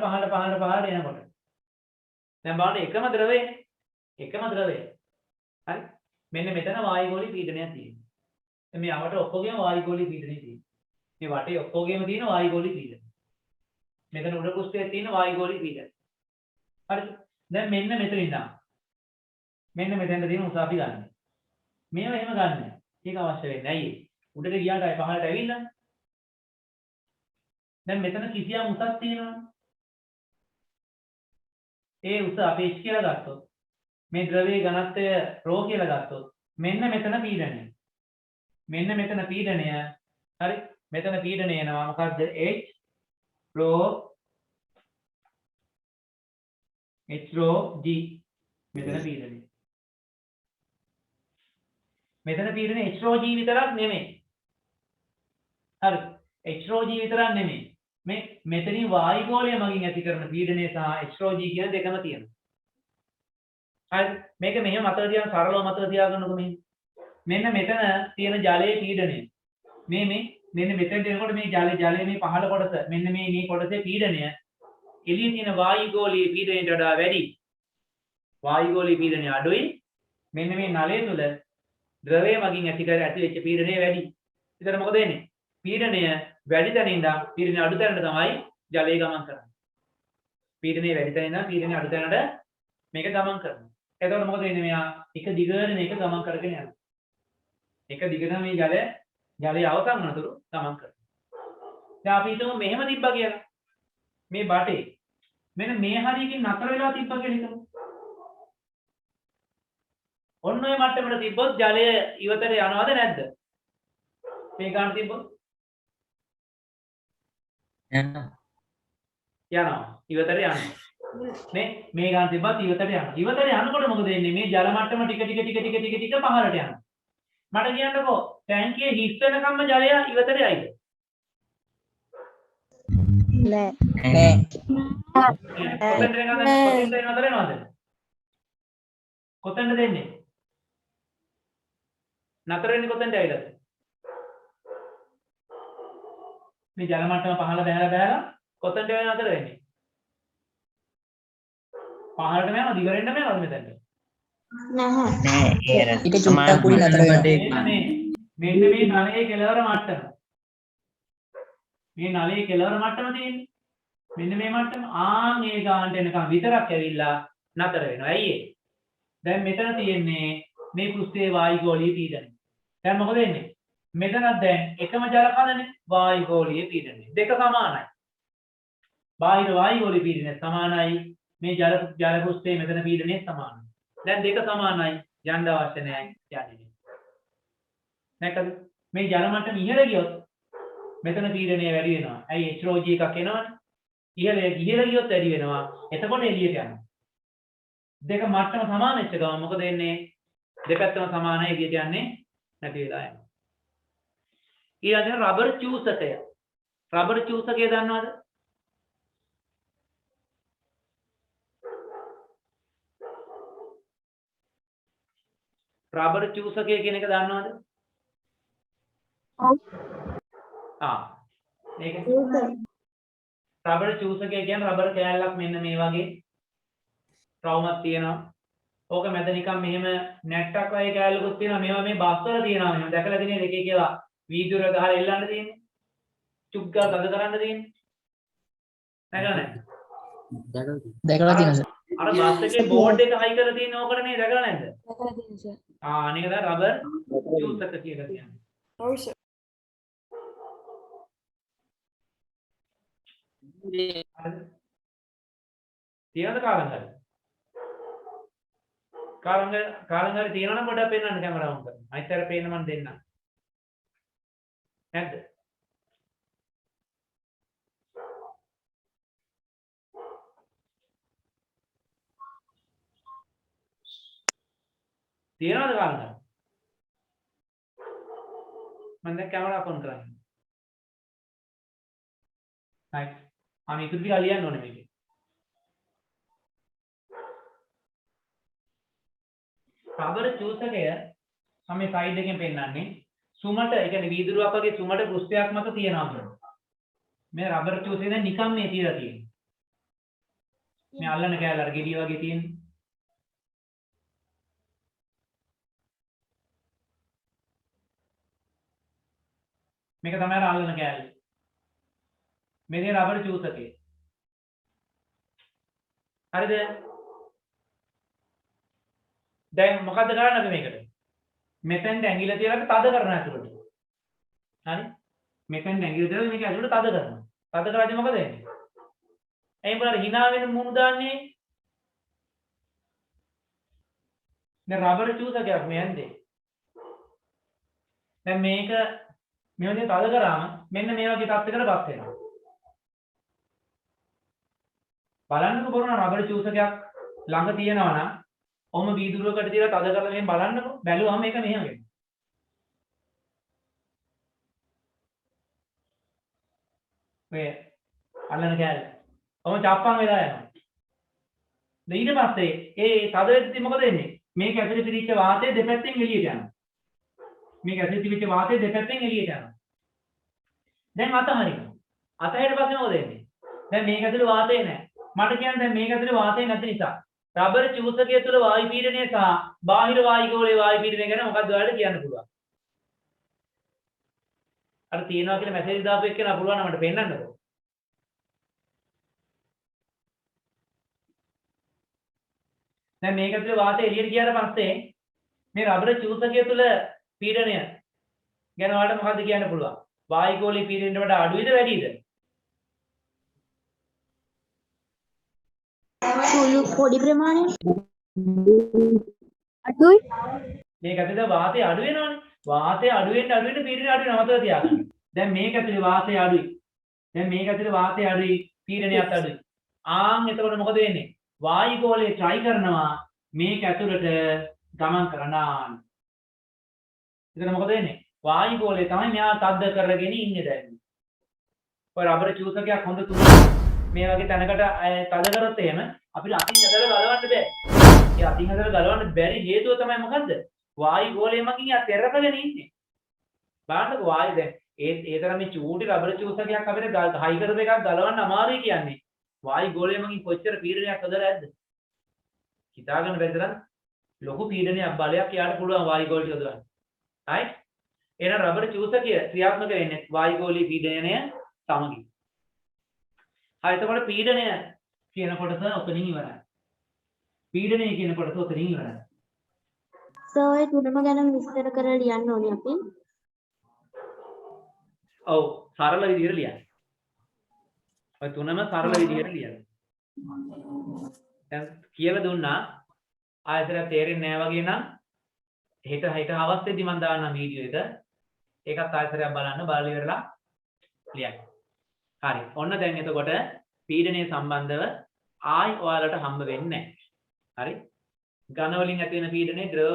A: එනකොට දැන් බලන්න එකම ද්‍රවයනේ. එකම ද්‍රවය. හරි? මෙන්න මෙතන වායුගෝලීය පීඩනයක් තියෙනවා. දැන් මේ අවට ඔක්කොගෙම වායුගෝලීය පීඩනය තියෙනවා. මේ වටේ ඔක්කොගෙම තියෙන වායුගෝලීය පීඩනය. මෙතන උඩ කුස්සියේ තියෙන වායුගෝලීය පීඩනය. හරිද? දැන් මෙන්න මෙතන ඉඳන් මෙන්න මෙතෙන්ට තියෙන උස අපි ගන්න. මේව එහෙම ගන්න. ඒක අවශ්‍ය වෙන්නේ. ඇයි? උඩට ගියාට ආයි පහළට ඇවිල්ලා. දැන් මෙතන කිසියම් උසක් තියෙනවා. ඒ උස අපි h කියලා ගත්තොත් මේ ද්‍රවයේ ඝනත්වය ρ කියලා ගත්තොත් මෙන්න මෙතන පීඩනය. මෙන්න මෙතන පීඩනය. හරි? මෙතන පීඩනය එනවා මොකද්ද? h ρ g මෙතන පීඩනය. මෙතන පීඩනය h ρ g විතරක් නෙමෙයි. හරි? h ρ g විතරක් නෙමෙයි. මේ මෙතනින් වායුගෝලය මගින් ඇති කරන පීඩනය සහ h ρ g කියන දෙකම තියෙනවා. හරි? මේක මෙහෙම මතක තියාගන්න සරලව මතක තියාගන්නකො මෙහෙම. මෙන්න මෙතන තියෙන ජලයේ පීඩනය. මෙන්න මෙතෙන්ට එනකොට මේ ජලයේ මේ පහළ කොටස මෙන්න මේ කොටසේ පීඩනය එළියේ තියෙන වායුගෝලීය පීඩනයට වඩා වැඩි. වායුගෝලීය පීඩනය අඩුයි. මෙන්න මේ නලය තුල ද්‍රවය මගින් ඇති වෙච්ච පීඩනය වැඩි. ඒතර මොකද වෙන්නේ? පීඩනය වැඩි තැනින් ඉඳන් පීඩනය අඩු තැනට තමයි ජලය ගමන් කරන්නේ. පීඩනය වැඩි තැනින් ඉඳන් පීඩනය අඩු තැනට මේක ගමන් කරනවා. එතකොට මොකද වෙන්නේ? මෙයා එක දිගට මේක ගමන් කරගෙන යනවා. එක දිගටම මේ ජලය අවසන් වනතුරු ගමන් කරනවා. දැන් අපි හිතමු මෙහෙම තිබ්බා කියලා. මේ බටේ මෙන්න මේ හරියකින් නතර වෙලා තිබ්බා කියලා හිතමු. ඔන්න ඔය මට්ටමට තිබ්බොත් ජලය ඉවතට යනවද නැද්ද? මේ ගන්න තිබ්බොත් යනවා. ඉවතට යනවා. මේ ගන්න තිබ්බත් ඉවතට යනවා. ඉවතට යනකොට මොකද වෙන්නේ? මේ ජල මට්ටම ටික ටික පහළට යනවා. මට කියන්නකෝ ටැංකියේ හිස් වෙනකම්ම ජලය ඉවතට යයිද?
B: නෑ.
A: කොතෙන්ද දෙන්නේ? නතර වෙන්නේ කොතෙන්ද ඇවිල්ලාද? මේ ජල මට්ටම පහළ බහැලා කොතෙන්ද නතර වෙන්නේ? පහළටම යනවා දිගරෙන්නම යනවාද මෙතනට?
B: නැහැ.
C: නෑ ඒ අර
E: ඊට චුට්ටක් උඩින් අතර වෙනවා.
A: මෙන්න මේ නලයේ කෙළවර මට්ටම. මේ නලයේ කෙළවර මට්ටම තියෙන්නේ. මෙන්න මේ මට්ටම මේ ගානට එනකම් විතරක් ඇවිල්ලා නතර වෙනවා. ඇයි ඒ? දැන් මෙතන තියෙන්නේ මේ පෘෂ්ඨයේ වායුගෝලීය පීඩනය. දැන් මොකද වෙන්නේ? මෙතනත් දැන් එකම ජල කඳනේ වායුගෝලීය පීඩනය. දෙක සමානයි. බාහිර වායුගෝලීය පීඩනය සමානයි. මේ ජල පෘෂ්ඨයේ මෙතන පීඩනය සමානයි. දැන් දෙක සමානයි. යන්න අවශ්‍ය නැහැ යන්නේ. නැකද මේ ජල මට්ටම ඉහළ ගියොත් මෙතන පීඩනය වැඩි වෙනවා. ඇයි HOG එකක් එනවනේ. ඉහළ ගියොත් වැඩි වෙනවා. එතකොට එළියට යනවා. දෙක මට්ටම සමාන වෙච්ච ගමන් මොකද වෙන්නේ? දෙපැත්තම සමානයි එළියට යන්නේ නැති වෙලා යනවා. ඊළඟට රබර් චූසකය. රබර් චූසකය දන්නවද? රබර් චූසකය කියන එක දන්නවද?
F: ඔව්.
A: මේක රබර් චූසකය කියන්නේ රබර් කෑල්ලක් මෙන්න මේ වගේ රවුමක් තියෙනවා. ඕක මැද නිකන් මෙහෙම නැට්ටක් වගේ කෑල්ලකුත් තියෙනවා. මේවා මේ බස් වල තියෙනවා. මෙහෙම දැකලා තියෙනවද? එකේ කියලා වීදුර ගහලා එල්ලන්න තියෙන්නේ. චුග්ගා තද කරන්න තියෙන්නේ. දැකලා නැහැ.
E: දැකලා තියෙනවා සර්.
A: අර බස් එකේ බෝඩ් එක හයි කරලා තියෙන ඕකට නේ දැකලා නැද්ද?
B: දැකලා තියෙනවා සර්.
A: අනේක තමයි රබර් චූසක කියලා කියන්නේ.
B: ඔව් සර්.
A: හරිද? තියනද කාලංගල? කාලංගල තියනවනම් පොඩ්ඩක් පෙන්නන්න කැමරාව උන් කරන්න. අයිතර පේන්න මම දෙන්නම්. නැද්ද? තියනවද කාලංගල? මම දැන් කැමරාව ඔන් කරන්නේ. right. මේක දිහා ලියන්න ඕනේ මේකේ. රබර් චූසකය මම මේ සයිඩ් එකෙන් පෙන්නන්නේ සුමට ඒ කියන්නේ වීදුරුවක් වගේ සුමට පෘෂ්ඨයක් මත තියෙනවා කියන්නේ. මේ රබර් චූසකය දැන් නිකන් මේ තියලා තියෙන්නේ. මේ අල්ලන කෑල්ල අර ගෙඩිය වගේ තියෙන්නේ. මේක තමයි අර අල්ලන කෑල්ල. මේ රබර් චූසකය. හරිද? දැන් මොකද්ද කරන්නේ අපි මේකට? මෙතෙන්ට ඇඟිල්ල තියලා අපි තද කරනවා ඇතුළට. හරි? මෙතෙන්ට ඇඟිල්ල තියලා මේක ඇතුළට තද කරනවා. තද කරාදී මොකද වෙන්නේ? එයින් බලන්න hina වෙන මුණු දාන්නේ. දැන් රබර් චූසකයක් මේ යන්නේ. දැන් මේක මේ වගේ තද කරාම මෙන්න මේ වගේ තත්යකටපත් වෙනවා. බලන්නකෝ බොරන රබර් චූසකයක් ළඟ තියෙනවා නම් ඔහම වීදුරුවකට තියලා තද කරලා මෙහෙම බලන්නකෝ. බැලුවම මේක මෙහෙම වෙනවා. ඔය අල්ලන කෑල්ල. ඔහම චප්පම් වෙලා යනවා. ඊට පස්සේ ඒ තද වෙද්දි මොකද වෙන්නේ? මේක ඇතුලේ පිරිච්ච වාතය දෙපැත්තෙන් එළියට යනවා. මේක ඇතුලේ තිබිච්ච වාතය දෙපැත්තෙන් එළියට යනවා. දැන් අතහරිනවා. අතහැරියට පස්සේ මොකද වෙන්නේ? දැන් මේක ඇතුලේ වාතය නැහැ. මට කියන්නේ දැන් මේක ඇතුලේ වාතය නැති නිසා රබර් චූසකය තුළ වායු පීඩනය සහ බාහිර වායුගෝලයේ වායු පීඩනය ගැන මොකක්ද ඔයාලට කියන්න පුළුවන්? අර තියනවා කියලා මැසේජ් දාපු එක්කන පුළුවන් නම් මට පෙන්නන්නකෝ. දැන් මේක ඇතුලේ වාතය එළියට ගියාට පස්සේ මේ රබර් චූසකය තුළ පීඩනය ගැන ඔයාලට මොකක්ද කියන්න පුළුවන්? වායුගෝලයේ පීඩනයට වඩා අඩුයිද වැඩිද?
B: සුළු පොඩි ප්‍රමාණයක්
F: අඩුයි.
A: මේක ඇතුලේ වාතය අඩු වෙනවනේ. වාතය අඩු වෙන්න පීඩනය අඩු වෙනවා මතක තියාගන්න. දැන් මේක ඇතුලේ වාතය අඩුයි. දැන් මේක ඇතුලේ වාතය අඩුයි, පීඩනයත් අඩුයි. එතකොට මොකද වෙන්නේ? වායුගෝලයේ try කරනවා මේක ඇතුලට ගමන් කරන්න. එතන මොකද වෙන්නේ? වායුගෝලය තමයි මෙයා තද්ද කරගෙන ඉන්නේ දැන්. ඔය රබර් චූසකයක් හොඳ තුන මේ වගේ තැනකට තද කරොත් එහෙම අපිට අතින් ඇදලා ගලවන්න බෑ. ඒ අතින් ඇදලා ගලවන්න බැරි හේතුව තමයි මොකද්ද? වායුගෝලය මගින් යා තෙරපගෙන ඉන්නේ. බලන්නකෝ වායු දැන් ඒ තරම් මේ චූටි රබර් චූසකයක් අපිට හයි කරපු එකක් ගලවන්න අමාරුයි කියන්නේ. වායුගෝලය මගින් කොච්චර පීඩනයක් හදලා ඇද්ද? හිතාගන්න බැරි තරම් ලොකු පීඩනයක් බලයක් යාට පුළුවන් වායුගෝලයට යොදවන්න. right? එහෙනම් රබර් චූසකය ක්‍රියාත්මක වෙන්නේ වායුගෝලීය පීඩනය සමගින්. හරි එතකොට පීඩනය කියන කොටස ඔතනින් ඉවරයි. පීඩනය කියන කොටස ඔතනින් ඉවරයි.
B: සර් ඔය තුනම ගැන විස්තර කරලා ලියන්න ඕනේ අපි.
A: ඔව් සරල විදිහට ලියන්න. ඔය තුනම සරල විදිහට ලියන්න. දැන් කියලා දුන්නා ආයතනය තේරෙන්නේ නැහැ වගේ නම් හෙට හවස් වෙද්දි මම දාන්නම් වීඩියෝ එක. ඒකත් ආයතනයක් බලන්න බලලා ඉවරලා ලියන්න. හරි. ඔන්න දැන් එතකොට පීඩනය සම්බන්ධව ආයි ඔයාලට හම්බ වෙන්නේ නැහැ. හරි? ඝන වලින් ඇති වෙන පීඩනය, ද්‍රව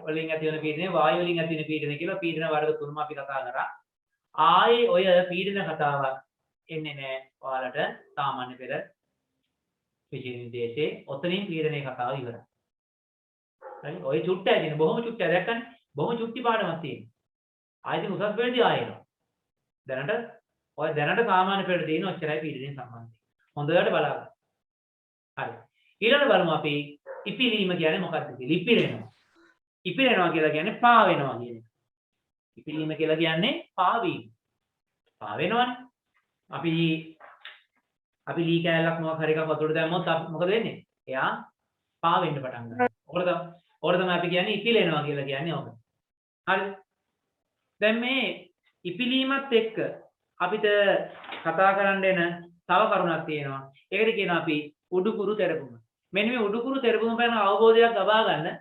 A: වලින් ඇති වෙන පීඩනය, වායු වලින් ඇති වෙන පීඩනය කියලා පීඩන වර්ග තුනම අපි කතා කරා. ආයේ ඔය පීඩන කතාවක් එන්නේ නැහැ ඔයාලට සාමාන්‍ය පෙර විෂය නිර්දේශයේ. ඔතනින් පීඩනයේ කතාව ඉවරයි. හරි? ඔය චුට්ටයි තියෙන බොහොම චුට්ටයි දැක්කනේ. බොහොම චුට්ටි පාඩමක් තියෙනවා. ආයෙත් උසස් පෙරදී ආයෙනවා. දැනට සාමාන්‍ය පෙරට තියෙන ඔච්චරයි පීඩනය සම්බන්ධයෙන්. හොඳට බලන්න. හරි. ඊළඟ බලමු අපි ඉපිලීම කියන්නේ මොකක්ද කියලා. ඉපිලෙනවා. ඉපිලෙනවා කියලා කියන්නේ පා වෙනවා කියන එක. ඉපිලීම කියලා කියන්නේ පාවීම. පා වෙනවනේ. අපි ලී කෑල්ලක් මොකක් හරි එකක් වතුරට දැම්මොත් මොකද වෙන්නේ? එයා පා වෙන්න පටන් ගන්නවා. ඕක තමයි අපි කියන්නේ ඉපිලෙනවා කියලා කියන්නේ ඕක. හරිද? දැන් මේ ඉපිලීමත් එක්ක අපිට කතා කරන්න එන තව කරුණක් තියෙනවා. ඒකට කියනවා අපි උඩුකුරු තෙරපුම. මෙන්න මේ උඩුකුරු තෙරපුම ගැන අවබෝධයක් ලබා ගන්න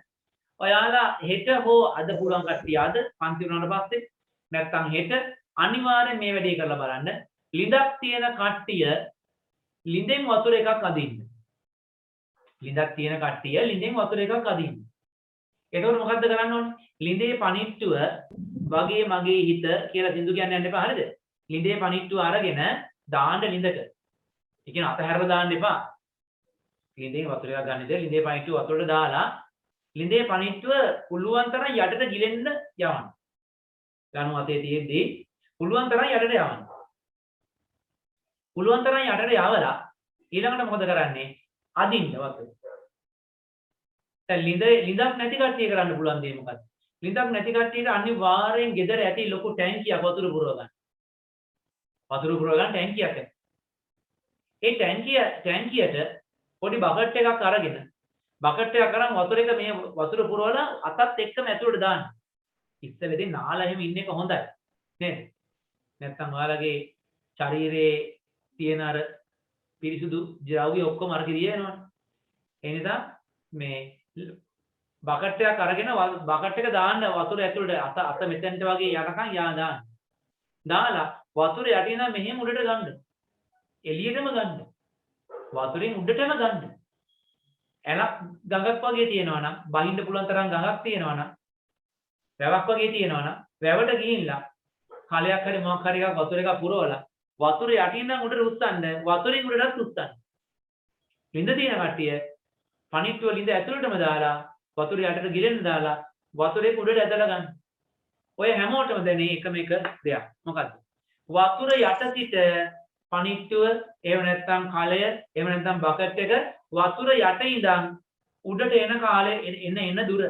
A: ඔයාලා හෙට හෝ අද පුළුවන් කට්ටිය අද පන්ති වුණාට පස්සේ නැත්නම් හෙට අනිවාර්යෙන් මේ වැඩේ කරලා බලන්න. ලිඳක් තියෙන කට්ටිය ලිඳෙන් වතුර එකක් අදින්න. ලිඳක් තියෙන කට්ටිය ලිඳෙන් වතුර එකක් අදින්න. එතකොට මොකද්ද කරන්න ඕනේ? ලිඳේ පණිට්ටුව වගේ මගේ හිත කියලා සින්දු කියන්න යන්න එපා. හරිද? ලිඳේ පණිට්ටුව අරගෙන දාන්න ලිඳට. ඒ කියන්නේ අතහැරලා දාන්න එපා. ලිඳේ වතුර එකක් ගන්න ඉතින් ලිඳේ පණිට්ටුව වතුරට දාලා ලිඳේ පණිට්ටුව පුළුවන් තරම් යටට ගිලෙන්න යවන්න. ගණු අතේ තියෙද්දී පුළුවන් තරම් යටට යවන්න. පුළුවන් තරම් යටට යවලා ඊළඟට මොකද කරන්නේ? අදින්න වතුර. දැන් ලිඳක් නැති කට්ටිය කරන්න පුළුවන් දේ මොකක්ද? ලිඳක් නැති කට්ටියට අනිවාර්යෙන් ගෙදර ඇති ලොකු ටැංකියක් වතුර පුරව ගන්න. වතුර පුරව ගන්න ටැංකියක් ඇති. ඒ ටැංකියට පොඩි බකට් එකක් අරගෙන බකට් එකක් අරන් වතුර එක මේ වතුර පුරවලා අතත් එක්කම ඇතුළට දාන්න. ඉස්සෙල්ලදී නාලා එහෙම ඉන්න එක හොඳයි. නේද? නැත්තම් ඔයාලගේ ශරීරයේ තියෙන අර පිරිසුදු ද්‍රව්‍ය ඔක්කොම අර කිරිය යනවනේ. ඒ නිසා මේ බකට් එකක් අරගෙන බකට් එක දාන්න වතුර ඇතුළට අත මෙතෙන්ට වගේ යනකම් දාන්න. දාලා වතුර යටින් නම් මෙහෙම උඩට ගන්න. එළියටම ගන්න. වතුරෙන් උඩටම ගන්න. ඇලක් ගඟක් වගේ තියෙනවා නම් බහින්න පුළුවන් තරම් ගඟක් තියෙනවා නම් වැවක් වගේ තියෙනවා නම් වැවට ගිහිල්ලා කලයක් හරි මොකක් හරි එකක් වතුර එකක් පුරවලා වතුර යටින් නම් උඩට උස්සන්න වතුරෙන් උඩටත් උස්සන්න. ලිඳ තියෙන කට්ටිය පණිට්ටුව ලිඳ ඇතුළටම දාලා වතුර යටට ගිලෙන්න දාලා වතුරේ උඩට ඇදලා ගන්න. ඔය හැමෝටම දැනේ එකම එක දෙයක්. මොකද්ද? වතුර යට සිට පණිට්ටුව එහෙම නැත්නම් කලය එහෙම නැත්නම් බකට් එක වතුර යට ඉඳන් උඩට එන කාලේ එන දුර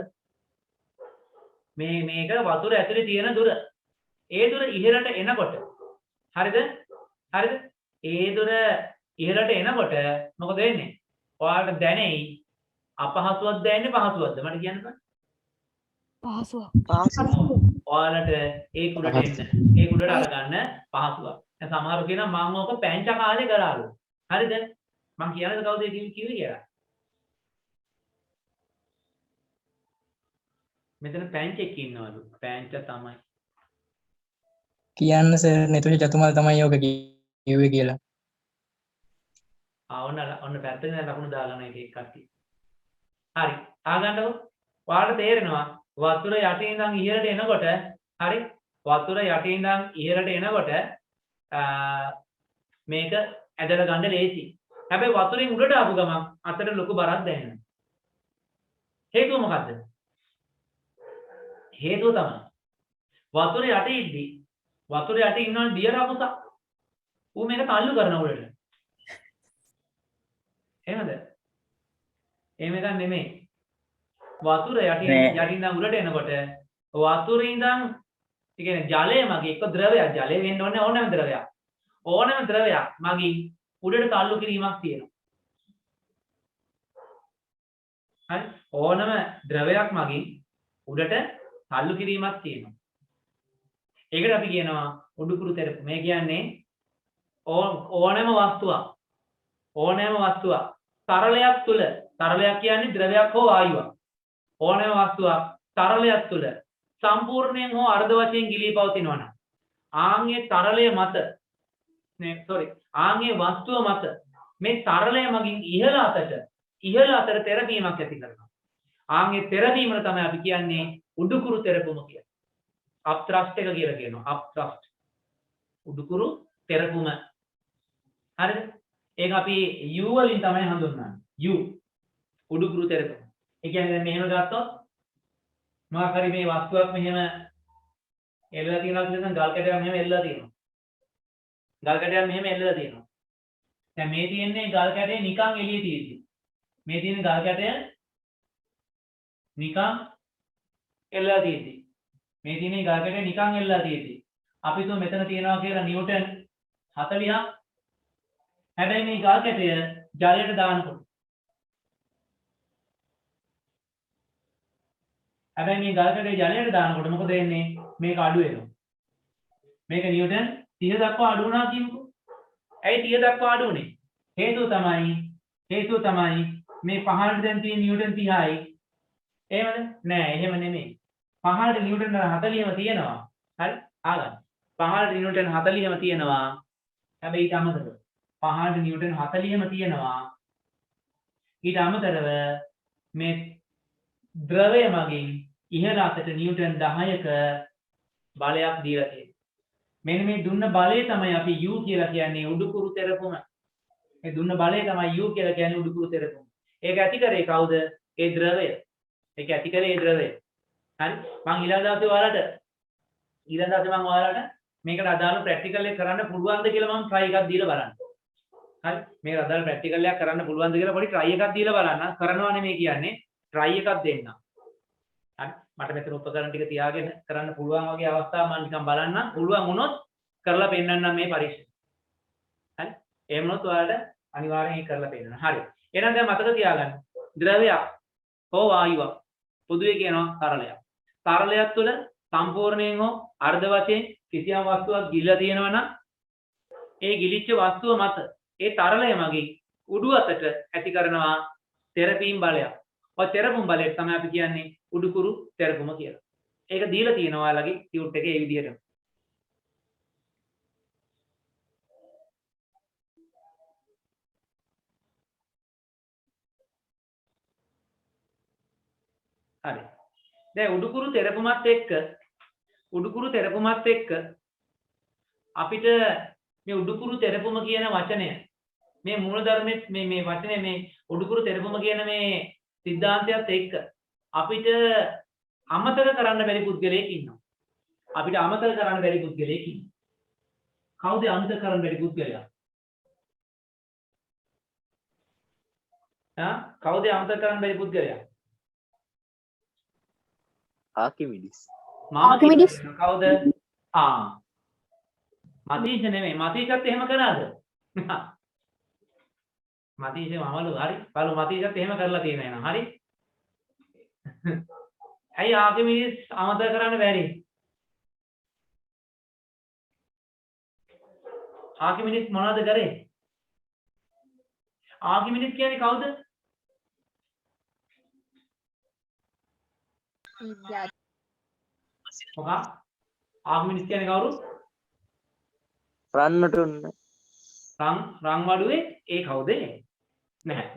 A: මේක වතුර ඇතුලේ තියෙන දුර. ඒ දුර ඉහළට එනකොට හරිද? ඒ දුර ඉහළට එනකොට මොකද වෙන්නේ? ඔයාලට දැනෙයි අපහසුවක් දැනෙන්නේ පහසුවක්ද? මට කියන්න බෑ.
F: පහසුවක්.
A: ඔයාලට ඒ කුඩට එන්න ඒ කුඩට අරගන්න පහසුවක්. දැන් සමහරව කියනවා මම ඕක පැංච කාලේ කරාලු. හරිද? මං කියන්නද කවුද කිව්වේ කියලා? මෙතන පැංචෙක් ඉන්නවලු. පැංච තමයි.
E: කියන්න සර් නෙතුෂ චතුමාල් තමයි යෝග කිව්වේ කියලා.
A: ඔන්න පැත්තකින් දැන් ලකුණු දාගන්න එක කට්ටිය. හරි. ආගන්නකො. ඔයාලට තේරෙනවා වතුර යටින් ඉඳන් ඉහළට එනකොට හරි වතුර යටින් ඉඳන් ඉහළට එනකොට මේක ඇදලා ගන්න ලේසි. හැබැයි වතුරෙන් උඩට ආපු ගමන් අතට ලොකු බරක් දැනෙනවා. හේතුව මොකද්ද? හේතුව තමයි වතුර යට ඉද්දි වතුර යට ඉන්නවනේ දිය රකුසක්. ඌ මේක තල්ලු කරන උඩට. එහෙමද? එහෙම එකක් නෙමෙයි. වතුර යටින් ඉඳන් උඩට එනකොට වතුරේ ඉඳන් ඒ කියන්නේ ජලය මගේ එක්ක ද්‍රවයක් ජලය වෙන්න ඕනේ ඕනෑම ද්‍රවයක්. ඕනෑම ද්‍රවයක් මගින් උඩට තල්ලු කිරීමක් තියෙනවා. හරි ඕනෑම ද්‍රවයක් මගින් උඩට තල්ලු කිරීමක් තියෙනවා. ඒකට අපි කියනවා උඩුකුරු තෙරප. මේ කියන්නේ ඕනෑම වස්තුවක් තරලයක් තුල තරලයක් කියන්නේ ද්‍රවයක් හෝ වායුවක්. ඕනෑම වස්තුවක් තරලයක් තුල සම්පූර්ණයෙන් හෝ අර්ධ වශයෙන් ගිලී පවතිනවා නම් ආන්ගේ තරලය මත ආන්ගේ වස්තුව මත මේ තරලය මගින් ඉහළ අතට තෙරපීමක් ඇති කරනවා. ආන්ගේ තෙරපීමන තමයි අපි කියන්නේ උඩුකුරු තෙරපුම කියලා. අප්ත්‍රස්ට් එක කියලා කියනවා. අප්ත්‍රස්ට් උඩුකුරු තෙරපුම. හරිද? ඒක අපි U වලින් තමයි හඳුන්වන්නේ. U උඩුකුරු තෙරපුම. ඒ කියන්නේ දැන් මෙහෙම ගත්තොත් මොකක් හරි මේ වස්තුවක් මෙහෙම එල්ලලා තියෙනවා කියලා නම් ගල් කැටයක් මෙහෙම එල්ලලා තියෙනවා. ගල් කැටයක් මෙහෙම එල්ලලා තියෙනවා. දැන් මේ තියෙන්නේ ගල් කැටේ නිකන් එළියේ තියෙන්නේ. මේ තියෙන ගල් කැටය නිකන් එල්ලලා තියෙන්නේ. මේ තියෙන ගල් කැටේ නිකන් එල්ලලා තියෙන්නේ. අපි තුම මෙතන තියනවා කියලා නිව්ටන් 40ක්. හැබැයි මේ ගල් කැටය ජලයට දානකොට මොකද වෙන්නේ? මේක අඩු වෙනවා. මේක නිව්ටන් 30 දක්වා අඩු වුණා කියමුකෝ. ඇයි 30 දක්වා අඩු වුනේ? හේතුව තමයි මේ පහළට දැන් තියෙන නිව්ටන් 30යි. එහෙමද? නෑ එහෙම නෙමෙයි. පහළට නිව්ටන් 40ම තියෙනවා. හරි? ආගන්න. පහළට නිව්ටන් 40ම තියෙනවා. හැබැයි ඊට අමතරව පහළට නිව්ටන් 40ම තියෙනවා. ඊට අමතරව මේ ද්‍රවය මගින් ඉහළ අතට නිව්ටන් 10ක බලයක් දීලා තියෙනවා. මෙන්න මේ දුන්න බලය තමයි අපි U කියලා කියන්නේ උඩුකුරු තෙරපුම. මේ දුන්න බලය තමයි U කියලා කියන්නේ උඩුකුරු තෙරපුම. ඒක ඇති කරේ කවුද? ඒ ද්‍රවය. ඒක ඇති කරේ ඒ ද්‍රවය. හරි? මම ඊළඟ දවසේ ඔයාලට මේකට අදාළ ප්‍රැක්ටිකල් එක කරන්න පුළුවන්ද කියලා මම try එකක් දීලා බලන්න. හරි? මේකට අදාළ ප්‍රැක්ටිකල් එකක් කරන්න පුළුවන්ද කියලා පොඩි try එකක් දීලා බලන්න. කරනවා නෙමෙයි කියන්නේ try එකක් දෙන්න. හරි? මට මෙතන උපකරණ ටික තියාගෙන කරන්න පුළුවන් වගේ අවස්ථා මම නිකන් බලන්න. පුළුවන් වුණොත් කරලා පෙන්නන්නම් මේ පරීක්ෂණ. හරි? එහෙම වුණොත් ඔයාලට අනිවාර්යෙන් ඒක කරලා පෙන්නන්න. හරි. එහෙනම් දැන් මතක තියාගන්න. ද්‍රවයක් හෝ වායුවක් පොදුවේ කියනවා තරලයක්. තරලයක් තුළ සම්පූර්ණයෙන් හෝ අර්ධ වශයෙන් කිසියම් වස්තුවක් ගිලිලා තියෙනවා නම් ඒ ගිලිච්ච වස්තුව මත ඒ තරලය මගින් උඩු අතට ඇති කරනවා තෙරපීම් බලයක්. ඔය තෙරපුම් බලයට තමයි අපි කියන්නේ උඩුකුරු තෙරපුම කියලා. ඒක දීලා තියෙනවා ඔයාලගේ ටියුට් එකේ ඒ විදිහට. හරි. දැන් උඩුකුරු තෙරපුමත් එක්ක අපිට මේ උඩුකුරු තෙරපුම කියන වචනය මේ මූලධර්මයේ මේ වචනේ මේ උඩුකුරු තෙරපුම කියන මේ සිද්ධාන්තයත් එක්ක අපිට අමතක කරන්න බැරි පුද්ගලයෙක් ඉන්නවා. කවුද අමතක කරන්න බැරි පුද්ගලයා? කවුද අමතක කරන්න බැරි පුද්ගලයා?
C: ආකිමිඩිස්.
A: කවුද? මතීෂ නෙමෙයි. මතීෂත් එහෙම කරාද? මතීෂ මමලු හරි. බලමු මතීෂත් එහෙම කරලා තියෙනවා එහෙනම්. හරි. ඇයි ආකිමිඩිස් අමතක කරන්න බැරි? ආකිමිඩිස් මොනවද කරේ? ආකිමිඩිස් කියන්නේ කවුද? මොකක්? ආකිමිඩිස් කියන්නේ කවුරු?
C: රන්නටුන්න.
A: රන් වඩුවේ ඒ කවුද? නැහැ.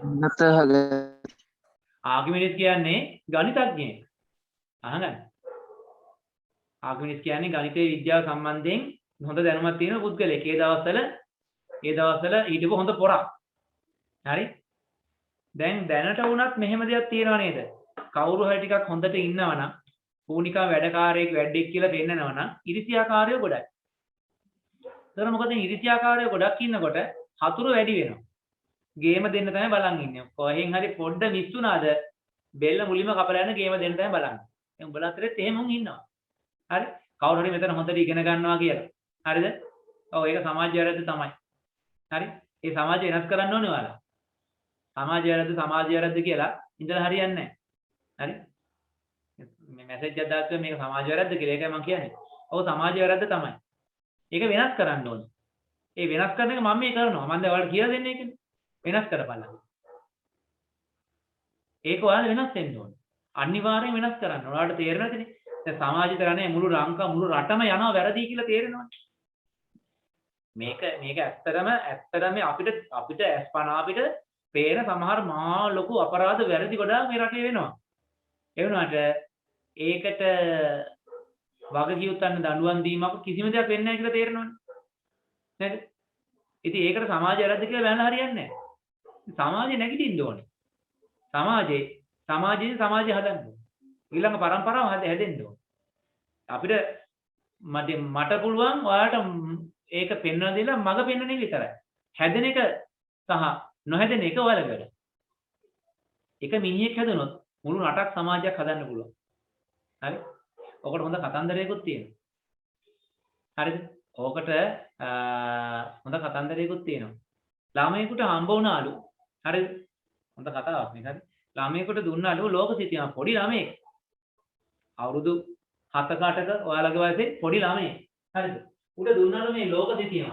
A: ආකිමිඩිස් කියන්නේ ගණිතඥයෙක්. අහගන්න. ආකිමිඩිස් කියන්නේ ගණිතයේ විද්‍යාව සම්බන්ධයෙන් හොඳ දැනුමක් තියෙන පුද්ගලයෙක්. ඒ දවස්වල ඊටපො හොඳ පොරක්. හරි? දැන් දැනට වුණත් මෙහෙම දෙයක් තියෙනව නේද? කවුරු හරි ටිකක් හොඳට ඉන්නවනම් පූනිකා වැඩකාරයෙක් වැඩෙක් කියලා පෙන්නනවනම් ඉරිසියාකාරයෝ ගොඩයි. ඒතර මොකද ඉරිසියාකාරයෝ ගොඩක් ඉන්නකොට හතුරු වැඩි වෙනවා. ගේම දෙන්න තමයි බලන් ඉන්නේ. කොහෙන් හරි පොඩ්ඩ මිස් වුණාද බෙල්ල මුලින්ම කපලා යන ගේම දෙන්න තමයි බලන්නේ. දැන් උඹලා අතරෙත් එහෙම උන් ඉන්නවා. හරි? කවුරු හරි මෙතන හොඳට ඉගෙන ගන්නවා කියලා. හරිද? ඔව් ඒක සමාජ වැරද්ද තමයි. හරි? ඒ සමාජය වෙනස් කරන්න ඕනේ ඔයාලා. සමාජ වැරද්ද කියලා ඉඳලා හරියන්නේ නැහැ. හරි? මේ මැසේජ් එකක් දාද්දි මේක සමාජ වැරද්ද කියලා. ඒකයි මම කියන්නේ. ඔව් සමාජ වැරද්ද තමයි. ඒක වෙනස් කරන්න ඕනේ. ඒ වෙනස් කරන එක මම මේ කරනවා. මම දැන් ඔයාලට කියලා දෙන්නේ ඒකනේ. වෙනස් කරපළා. ඒක ඔයාලා වෙනස් වෙන්න ඕනේ. අනිවාර්යෙන් වෙනස් කරන්න. ඔයාලට තේරෙනවද? දැන් සමාජිත රණේ මුළු ලංකාව මුළු රටම යනවා වැරදි කියලා තේරෙනවනේ. මේක ඇත්තටම අපිට අස්පන අපිට පේන සමහර මහා ලොකු අපරාධ වැරදි ගොඩාක් මේ රටේ වෙනවා. ඒ වුණාට ඒකට වගකියුත්තන්න දඬුවම් දීමක් කිසිම දෙයක් වෙන්නේ නැහැ කියලා තේරෙනවනේ. නේද? ඉතින් ඒකට සමාජ වැරද්ද කියලා වැළඳ හරියන්නේ නැහැ. සමාජය නැගිටින්න ඕනේ. සමාජය හදන්න ඕනේ. ඊළඟ පරම්පරාව හැදෙන්න ඕනේ. අපිට මට පුළුවන් ඔයාලට ඒක පෙන්වන්න දෙලා මග පෙන්වන එක විතරයි. හැදෙන එක සහ නොහැදෙන එක ඔයාලගේ වැඩ. එක මිනිහෙක් හැදුනොත් මුළු රටක් සමාජයක් හදන්න පුළුවන්. හරි? ඔකට හොඳ කතන්දරයකුත් තියෙනවා. හරිද? ඕකට හොඳ කතන්දරයකුත් තියෙනවා. ළමයෙකුට හම්බ වුණාලු. හරිද? හොඳ කතාවක් නේ. හරි? ළමයෙකුට දුන්නාලු ලෝක සිතියම පොඩි ළමයෙක්. අවුරුදු 7-8ක ඔයාලගේ වයසේ පොඩි ළමයෙක්. හරිද? උට දුන්නාලු මේ ලෝක සිතියම.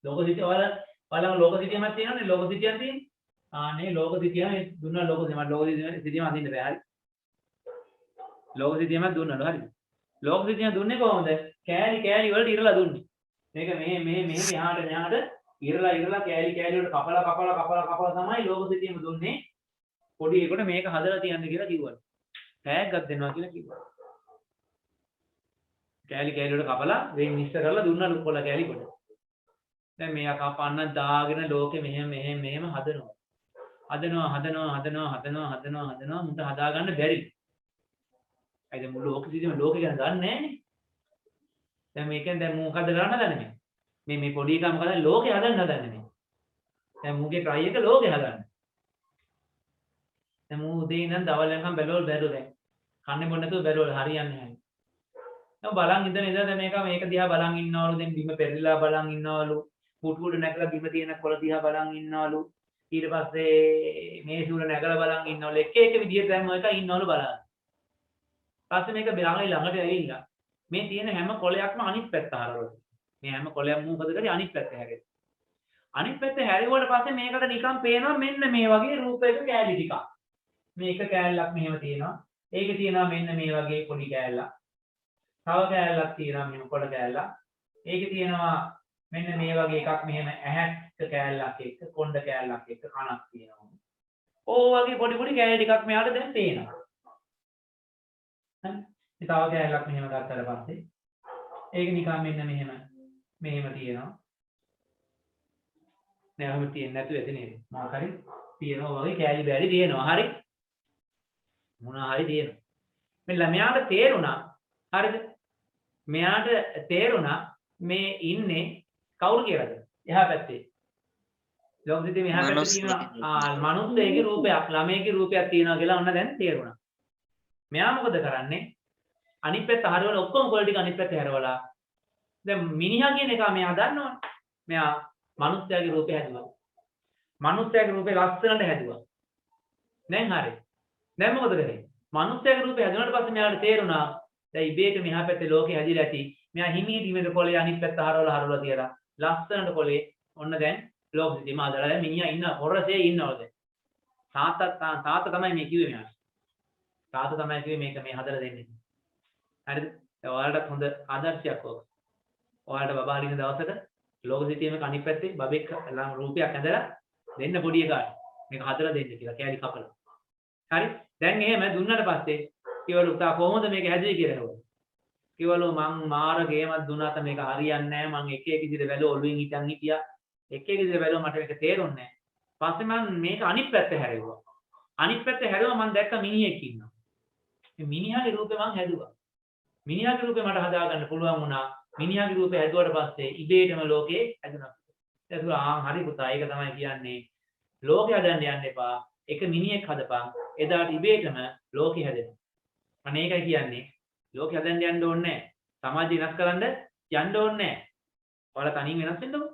A: ලෝක සිතිය ඔයාලම ලෝක සිතියමක් තියෙනවනේ. ලෝක සිතියක් තියෙන්නේ. ආනේ ලෝක සිතියම දුන්නා ලෝක සිතියම. ලෝක සිතියම අඳින්න බෑ. හරි? ලෝක සිතියම දුන්නාලු. හරිද? ලෝක සිතියම දුන්නේ කොහොමද? කෑලි වලට ඉරලා දුන්නේ. මේක මෙහෙ මෙහාට ඉරලා කෑලි වලට කපලා තමයි ලෝක සිතියම දුන්නේ. පොඩි එකට මේක හදලා තියන්න කියලා කිව්වා. ටැග්ගක් දෙනවා කියලා කිව්වා. කෑලි වලට කපලා වෙන් මික්ස් කරලා දුන්නා කොළ කෑලි කොට. දැන් මේ කපන්න දාගෙන ලෝකෙ මෙහෙම හදනවා. මුන්ට හදාගන්න බැරි. අයිද මුළු ලෝකෙ සිටින ලෝකෙ ගැන දන්නේ නැහනේ. දැන් මේකෙන් දැන් මොකද කරන්න හදන්නේ මේ පොඩි එකා මොකද ලෝකෙ හදන්න හදන්නේ මේ. දැන් මූගේ try එක ලෝකෙ හදන්න. දැන් මූ උදේ ඉඳන් දවල් වෙනකම් බැලුවල් දැන්. කන්නේ බොන්න නැතුව බැලුවල් හරියන්නේ නැහැ. දැන් බලන් ඉඳන් මේක දිහා බලන් ඉන්නවලු. දැන් බිම පෙරලිලා බලන් ඉන්නවලු. කුටු නැගලා බිම තියෙන කොළ දිහා බලන් ඉන්නවලු. ඊට පස්සේ මේ සූර නැගලා බලන් ඉන්නවලු. එක විදිහට දැන් මොකක් ඉන්නවලු බලන්න. පස්සේ මේක ළඟට ඇවිල්ලා මේ තියෙන හැම කොළයක්ම අනිත් පැත්ත හරවලා. මේ හැම කොළයක් මොකද කරේ අනිත් පැත්ත හැරෙන්න. අනිත් පැත්ත හැරෙවුවට පස්සේ මේකට නිකන් පේනවා මෙන්න මේ වගේ රූපයක කෑලි ටිකක්. මේක කෑල්ලක් මෙහෙම තියෙනවා. ඒකේ තියෙනවා මෙන්න මේ වගේ පොඩි කෑල්ලක්. තව කෑල්ලක් තියෙනවා මෙහෙම පොඩ කෑල්ලක්. ඒකේ තියෙනවා මෙන්න මේ වගේ එකක් මෙහෙම ඇහැක් කෑල්ලක් එක්ක කොණ්ඩ කෑල්ලක් එක්ක කනක් තියෙනවා. ඕ වගේ පොඩි කෑලි ටිකක් මෙයාට දැන් පේනවා. තව කෑල්ලක් මෙහෙම ගත්තට පස්සේ ඒක නිකන් මෙන්න මෙහෙම තියෙනවා. නෑ ඔහොම තියෙන්නේ නැතුව ඇති නේද? මොකක් හරි තියෙනවා වගේ කෑලි බෑලි තියෙනවා. හරි? මොනවා හරි තියෙනවා. මේ ළමයාට තේරුණා. හරිද? මෙයාට තේරුණා මේ ඉන්නේ කවුරු කියලාද? එහා පැත්තේ. ලෝකෙදී මෙහා පැත්තේ තියෙනවා මනුස්සයෙකුගේ රූපයක්, ළමයෙකුගේ රූපයක් තියෙනවා කියලා ඔන්න දැන් තේරුණා. මෙයා මොකද කරන්නේ? අනිත් පැත්ත හරවලා ඔක්කොම කොළ ටික අනිත් පැත්තේ හරවලා දැන් මිනිහා කියන එක මෙයා දන්නවනේ. මෙයා මනුස්සයාගේ රූපේ හැදුවා. මනුස්සයාගේ රූපේ ලස්සනට හැදුවා. දැන් හරි. දැන් මොකද කරේ? මනුස්සයාගේ රූපේ හැදුනාට පස්සේ මෙයාට තේරුණා දැන් ඉබේට මෙහා පැත්තේ ලෝකේ හැදිලා ඇති. මෙයා හිමීදි මේක කොළේ අනිත් පැත්ත හරවලා තියලා ලස්සනට කොළේ ඔන්න දැන් ලෝක සිතියම හදලා දැන් මිනිහා ඉන්න හොරසේ ඉන්නවද? තාත්තා තමයි මේ කිව්වේ මෙයාට. තාත්තා තමයි කිව්වේ මේක මේ හදලා දෙන්නේ. හරිද? දැන් ඔයාලට හොඳ ආදර්ශයක් ඕක. ඔයාලට බබා හරින දවසක ලෝක සිතියම අනිත් පැත්තේ බබෙක් රූපයක් ඇඳලා දෙන්න පොඩි එකාට. මේක හදලා දෙන්න කියලා කෑලි කපලා. හරි? දැන් එහෙම දුන්නාට පස්සේ කිව්වලු තා කොහොමද මේක හැදුවේ කියලා හෙව්වා. කිව්වලු මං මාර ගේමක් දුන්නාත මේක හරියන්නේ නැහැ. මං එක විදිහට බැලුවා ඔළුවෙන් හිටියා. එක විදිහට බැලුවා මට මේක තේරුන්නේ නැහැ. පස්සේ මං මේක අනිත් පැත්තේ හැරෙව්වා. අනිත් පැත්තේ හැරුවා මං දැක්ක මිනිහෙක් ඉන්නවා. මේ මිනිහාගේ රූපේ මං හැදුවා. මිනිහාගේ රූපේ මට හදාගන්න පුළුවන් වුණා. මිනිහාගේ රූපේ හැදුවට පස්සේ ඉබේටම ලෝකේ හැදුණා. ඒක හරි පුතා ඒක තමයි කියන්නේ. ලෝකේ හදන්න යන්න එපා. එක මිනිහෙක් හදපන්. එදාට ඉබේටම ලෝකෙ හැදෙනවා. අනේ ඒකයි කියන්නේ. ලෝකෙ හදන්න යන්න ඕනේ නැහැ. සමාජය වෙනස් කරන්න යන්න ඕනේ නැහැ. ඔයාලා තනියෙන් වෙනස් වෙන්නකො.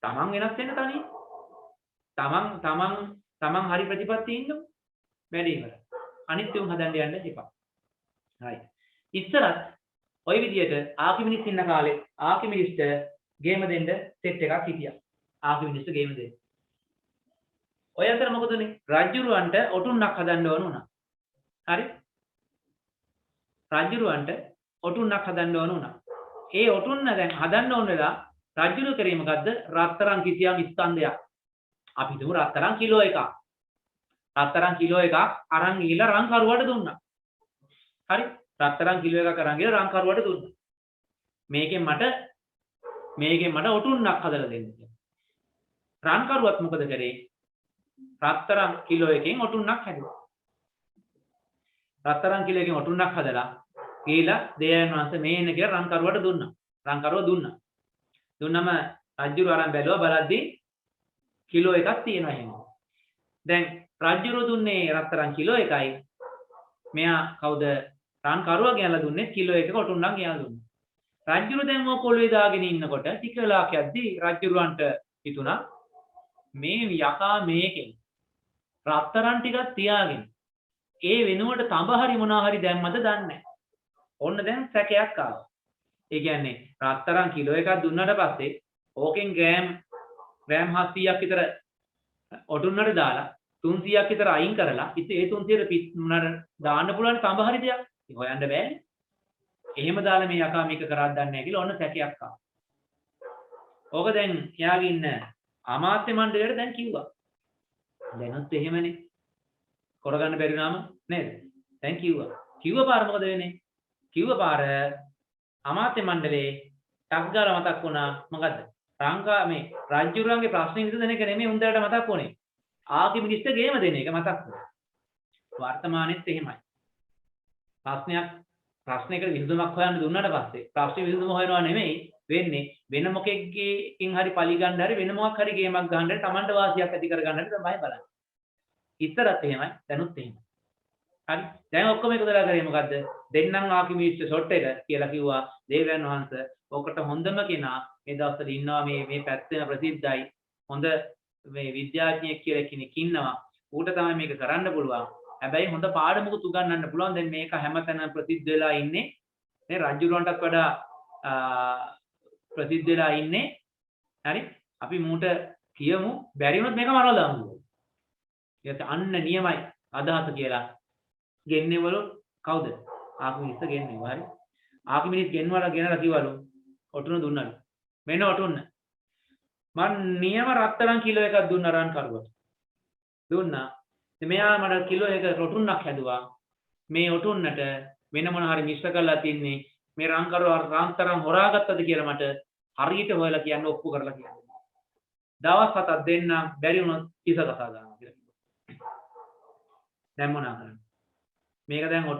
A: තමන් වෙනස් වෙන්න තනියෙන්. තමන් හරි ප්‍රතිපත්තියේ ඉන්නකො. වැඩි ඉවර. අනිත් උන් හදන්න යන්න එපා. හරි. ඉස්සරත් ওই විදියට ආකිමිනිස් ඉන්න කාලේ ආකිමිනිස්ට ගේම දෙන්න සෙට් එකක් හිටියා. ආකිමිනිස්ට ගේම දෙන්න. ඔය අතර මොකද උනේ? රජුරවන්ට ඔටුන්නක් හදන්න ඕන වුණා. හරි? රජුරවන්ට ඔටුන්නක් හදන්න ඕන වුණා. ඒ ඔටුන්න දැන් හදන්න ඕන වෙලා රජුරු කරේ මොකද්ද? රත්තරන් කිසියම් ස්කන්ධයක්. අපි හිතමු රත්තරන් කිලෝ එකක්. රත්තරන් කිලෝ එකක් අරන් ගිහලා රංකරුවට දුන්නා. හරි? රත්තරන් කිලෝ එකක් අරන් ගිහලා රංකරුවට දුන්නා. මේකෙන් මට ඔටුන්නක් හදලා දෙන්න කියලා. රංකරුවත් මොකද කරේ? රත්තරන් කිලෝ එකකින් ඔටුන්නක් හැදුවා. රත්තරන් කිලෝ එකකින් ඔටුන්නක් හදලා ගිහලා දෙයයන් වහන්සේ මේ එන්න කියලා රංකරුවට දුන්නා. රංකරුව දුන්නා. දුන්නම රජුරු අරන් බැලුවා බලද්දී කිලෝ එකක් තියෙනවා එහෙම. දැන් රජුරු දුන්නේ රත්තරන් කිලෝ එකයි. මෙයා කවුද? රංකරුවා ගෙනලා දුන්නේ කිලෝ එකක ඔටුන්නක් ගෙනලා දුන්නා. රජුරු දැන් ඔය පොළවේ දාගෙන ඉන්නකොට ටික වෙලාවක් යද්දී රජුරුවන්ට හිතුණා මේ යකා මේකෙන් රත්තරන් ටිකක් තියාගෙන ඒ වෙනුවට තඹ හරි මොනවා හරි දැම්මද දන්නේ නැහැ. ඔන්න දැන් සැකයක් ආවා. ඒ කියන්නේ රත්තරන් කිලෝ එකක් දුන්නාට පස්සේ ඕකෙන් ග්‍රෑම් 700ක් විතර ඔටුන්නට දාලා 300ක් විතර අයින් කරලා ඉතින් ඒ 300ට මොනවාට දාන්න පුළුවන් තඹ හරි දෙයක්. ඒක හොයන්න බෑනේ. එහෙම දාලා මේ යකා මේක කරාද දන්නේ නැහැ කියලා ඔන්න සැකයක් ආවා. ඕක දැන් එයාගේ ඉන්න අමාත්‍ය මණ්ඩලයට දැන් කිව්වා. දැනුත් එහෙමනේ. කරගන්න බැරි නාම නේද? දැන් කිව්වා. කිව්ව පාර මොකද වෙන්නේ? කිව්ව පාර අමාත්‍ය මණ්ඩලේ ටක්ගාල මතක් වුණා මොකද්ද? මේ රාජ්‍යරුවන්ගේ ප්‍රශ්න විසඳන එක නෙමෙයි උන්දලට මතක් වුණේ. ආකිමිනිස්ට ගේම දෙන එක මතක් වුණා. වර්තමානෙත් එහෙමයි. ප්‍රශ්නයකට විසඳුමක් හොයන්න දුන්නාට පස්සේ ප්‍රශ්නේ විසඳුම හොයනවා නෙමෙයි වෙන්නේ වෙන මොකෙක්ගෙන් හරි පලි ගන්න හරි වෙන මොකක් හරි ගේමක් ගන්න හරි Tamanට වාසියක් ඇති කර ගන්න හරි තමයි බලන්නේ. ඉතරත් එහෙමයි දැනුත් එහෙමයි. හරි දැන් ඔක්කොම එකතුලා කරේ මොකද්ද? දෙන්නම් ආකිමිනිස්ට ෂොට් එක කියලා කිව්වා. දේවයන් වහන්සේ ඔකට හොඳම කෙනා මේ දවස්වල ඉන්නවා මේ පැත්තේ ප්‍රසිද්ධයි. හොඳ මේ විද්‍යාඥයෙක් කියලා කෙනෙක් ඉන්නවා. ඌට තමයි මේක කරන්න පුළුවන්. හැබැයි හොඳ පාඩමකුත් උගන්වන්න පුළුවන්. දැන් මේක හැමතැනම ප්‍රසිද්ධ වෙලා ඉන්නේ. මේ රජුරවන්ටත් වඩා ප්‍රසිද්ධ වෙලා ඉන්නේ. හරි අපි මූට කියමු බැරි වුණොත් මේක මරලා දාමු. ඒත් අන්න නියමයි අදහස කියලා. ගෙන්නේවලු කවුද? ආකිමිනිස් ගෙන්නේව හරි. ආකිමිනිස් ගෙන්වලා ගෙනලා කිව්වලු ඔටුන දුන්නලු. මෙන්න ඔටුන්න. මං නියම රත්තරන් කිලෝ එකක් දුන්නා රන්කරුවට. දුන්නා. ඉතින් මෙයා මට කිලෝ එක ඔටුන්නක් හැදුවා. මේ ඔටුන්නට වෙන මොන හරි මිශ්‍ර කරලා තින්නේ මේ රන්කරුව රන්තරන් හොරාගත්තද කියලා මට හරියට හොයලා කියන්න ඔප්පු කරලා කියන්න. දවස් 7ක් දෙන්න බැරි වුණොත් කිස කතා දානවා කියලා කිව්වා. දැන් මොනවා කරන්නේ? මේක දැන්